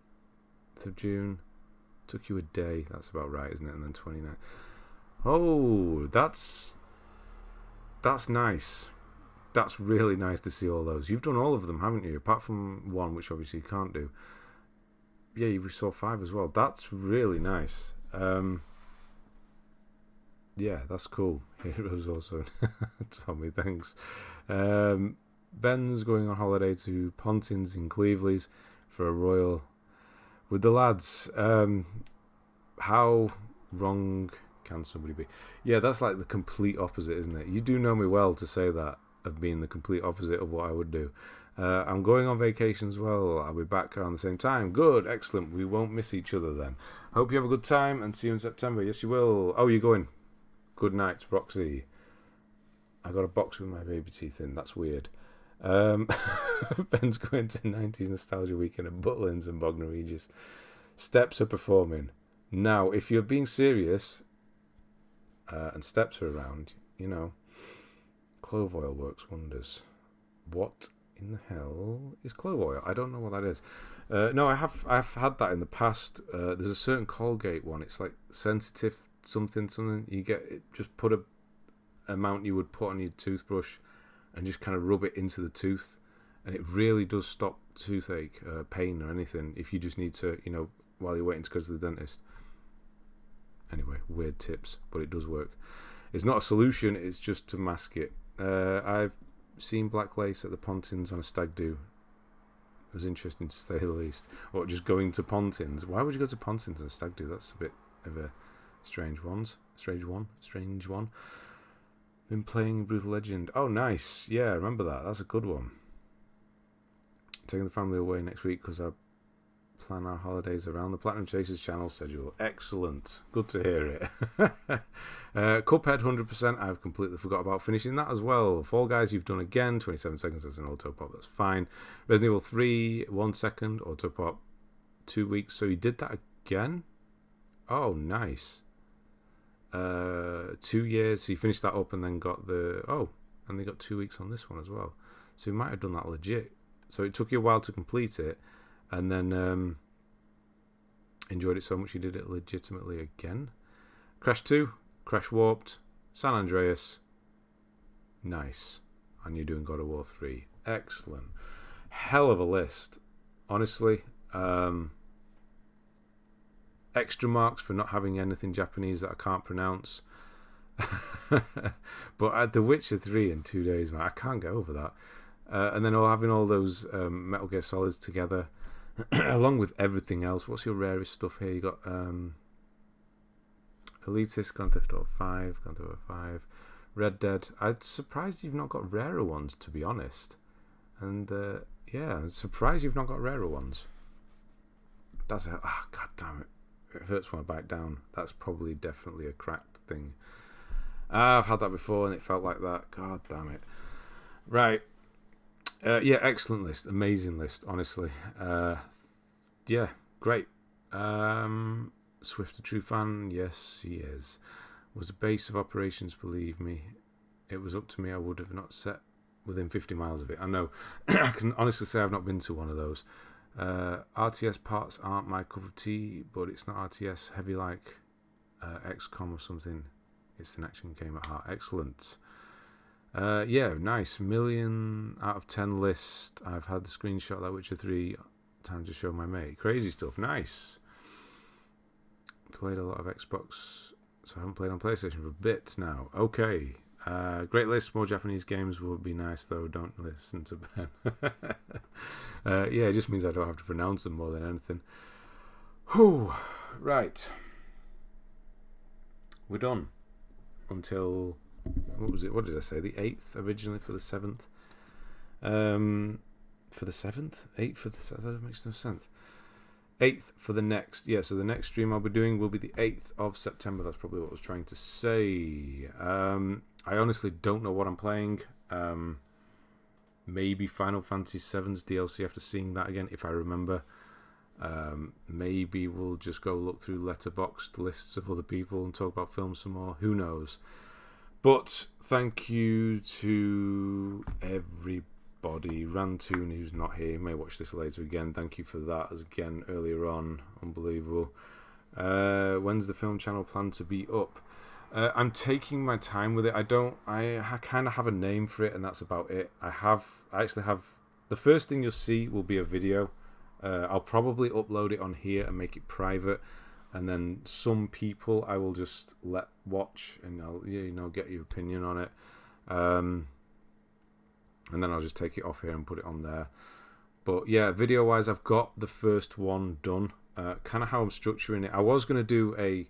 of June, took you a day. That's about right, isn't it? And then 29. Oh, that's nice. That's really nice to see all those. You've done all of them, haven't you? Apart from one, which obviously you can't do. Yeah, you saw 5 as well. That's really nice. Yeah, that's cool. Heroes also. Tommy, thanks. Ben's going on holiday to Pontins in Cleveland for a royal with the lads. How wrong can somebody be? Yeah, that's like the complete opposite, isn't it? You do know me well to say that, of being the complete opposite of what I would do. I'm going on vacation as well. I'll be back around the same time. Good, excellent. We won't miss each other then. Hope you have a good time and see you in September. Yes, you will. Oh, you're going. Good night, Roxy. I got a box with my baby teeth in. That's weird. Ben's going to 90s Nostalgia Weekend at Butlins and Bognor Regis. Steps are performing. Now, if you're being serious and Steps are around, clove oil works wonders. What in the hell is clove oil? I don't know what that is. No, I've had that in the past. There's a certain Colgate one. It's like sensitive something. You get it, just put a amount you would put on your toothbrush and just kind of rub it into the tooth, and it really does stop toothache, pain or anything if you just need to, while you're waiting to go to the dentist. Anyway, weird tips, but it does work. It's not a solution, it's just to mask it. I've seen Black Lace at the Pontins on a stag do. It was interesting to say the least. Or just going to Pontins. Why would you go to Pontins on a stag do? That's a bit of a strange one. Been playing Brutal Legend. Oh, nice. Yeah, I remember that. That's a good one. Taking the family away next week because I plan our holidays around the Platinum Chasers channel schedule. Excellent. Good to hear it. Cuphead 100%. I've completely forgot about finishing that as well. Fall Guys, you've done again. 27 seconds as an auto pop. That's fine. Resident Evil 3, 1 second. Auto pop, 2 weeks. So you did that again? Oh, nice. 2 years. So you finished that up and then got the... Oh, and they got 2 weeks on this one as well. So you might have done that legit. So it took you a while to complete it. And then enjoyed it so much you did it legitimately again. Crash 2, Crash Warped, San Andreas. Nice. And you're doing God of War 3. Excellent. Hell of a list. Honestly. Extra marks for not having anything Japanese that I can't pronounce. But at The Witcher 3 in 2 days, man, I can't get over that. And then having all those Metal Gear Solids together. Along with everything else. What's your rarest stuff here? You got Elitist, Grand Theft Auto 5, Grand Theft Auto 5, Red Dead. I'm surprised you've not got rarer ones, to be honest. And yeah, I'm surprised you've not got rarer ones. That's a... Ah, god damn it. It hurts when I bite down. That's probably definitely a cracked thing. I've had that before and it felt like that. God damn it. Right. Yeah, excellent list. Amazing list, honestly. Yeah, great. Swift a true fan? Yes, he is. Was a base of operations, believe me. It was up to me, I would have not set within 50 miles of it. I know. I can honestly say I've not been to one of those. RTS parts aren't my cup of tea, but it's not RTS heavy like XCOM or something. It's an action game at heart. Excellent. Yeah, nice. 1,000,000 out of 10 list. I've had the screenshot of that Witcher 3 time to show my mate. Crazy stuff. Nice. Played a lot of Xbox, so I haven't played on PlayStation for a bit now. Okay. Great list. More Japanese games would be nice, though. Don't listen to Ben. Yeah, it just means I don't have to pronounce them more than anything. Whew. Right. We're done. Until... What was it? What did I say? The 8th originally for the 7th. For the 7th? 8th for the 7th? That makes no sense. 8th for the next. Yeah, so the next stream I'll be doing will be the 8th of September. That's probably what I was trying to say. I honestly don't know what I'm playing. Maybe Final Fantasy VII's DLC after seeing that again, if I remember. Maybe we'll just go look through letterboxed lists of other people and talk about films some more. Who knows? But thank you to everybody. Rantoon, who's not here, may watch this later again. Thank you for that, as again earlier on. Unbelievable. When's the film channel plan to be up? I'm taking my time with it. I kind of have a name for it, and that's about it. I actually have... The first thing you'll see will be a video. I'll probably upload it on here and make it private. And then some people I will just let watch, and I'll get your opinion on it. And then I'll just take it off here and put it on there. But yeah, video wise, I've got the first one done. Kind of how I'm structuring it. I was going to do a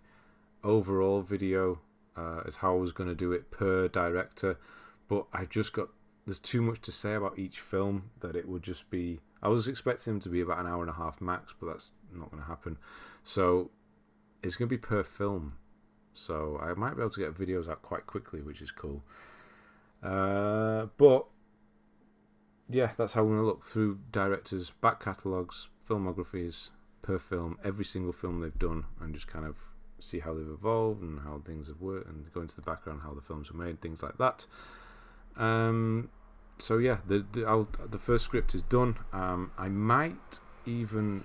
overall video as how I was going to do it per director, but I just got... There's too much to say about each film that it would just be... I was expecting them to be about an hour and a half max, but that's not going to happen. So it's going to be per film. So I might be able to get videos out quite quickly, which is cool. But yeah, that's how I'm going to look through directors' back catalogues, filmographies per film, every single film they've done, and just kind of see how they've evolved and how things have worked, and go into the background, how the films were made, things like that. So yeah, the first script is done. I might even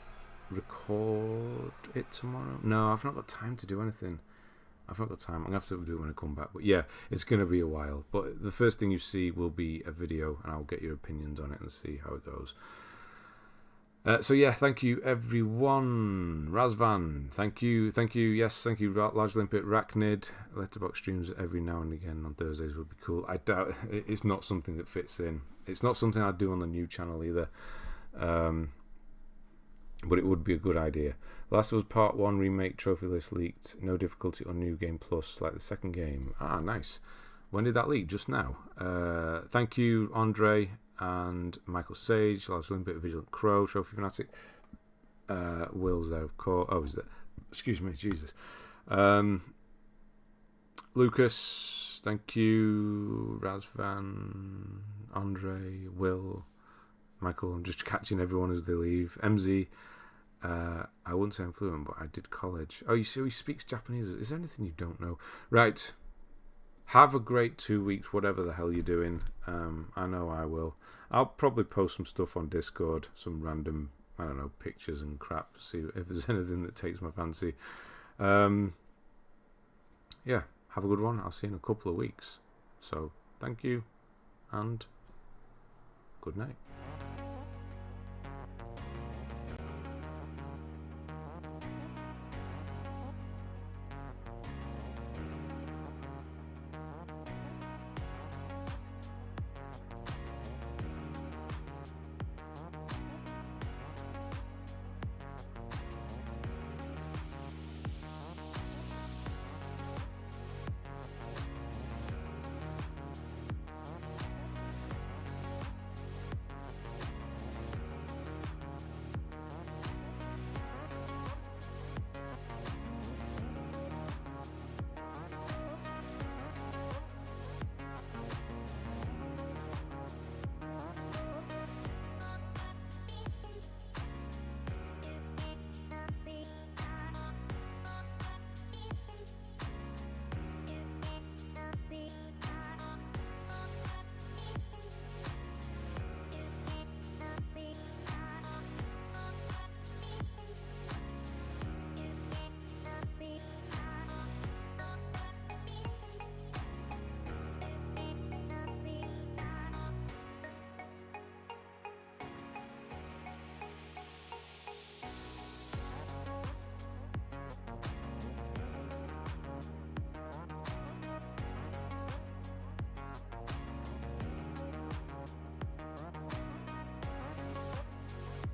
record it tomorrow. No, I've not got time to do anything. I've not got time. I'm going to have to do it when I come back. But yeah, it's going to be a while. But the first thing you see will be a video, and I'll get your opinions on it and see how it goes. So yeah, thank you everyone. Razvan, thank you. Yes, thank you. Large Limpet, Rachnid. Letterbox streams every now and again on Thursdays would be cool. I doubt it's not something that fits in. It's not something I'd do on the new channel either. But it would be a good idea. Last of Us Part 1 remake trophy list leaked. No difficulty on New Game Plus like the second game. Ah, nice. When did that leak? Just now. Thank you, Andre and Michael Sage, Lars Limpet, Vigilant Crow, Trophy Fanatic. Will's there, of course. Oh, is that? Excuse me, Jesus. Lucas, thank you. Razvan, Andre, Will, Michael. I'm just catching everyone as they leave. MZ. I wouldn't say I'm fluent, but I did college. Oh, you see, he speaks Japanese. Is there anything you don't know? Right. Have a great 2 weeks, whatever the hell you're doing. I know I will. I'll probably post some stuff on Discord, some random, I don't know, pictures and crap, to see if there's anything that takes my fancy. Yeah, have a good one. I'll see you in a couple of weeks. So, thank you, and good night.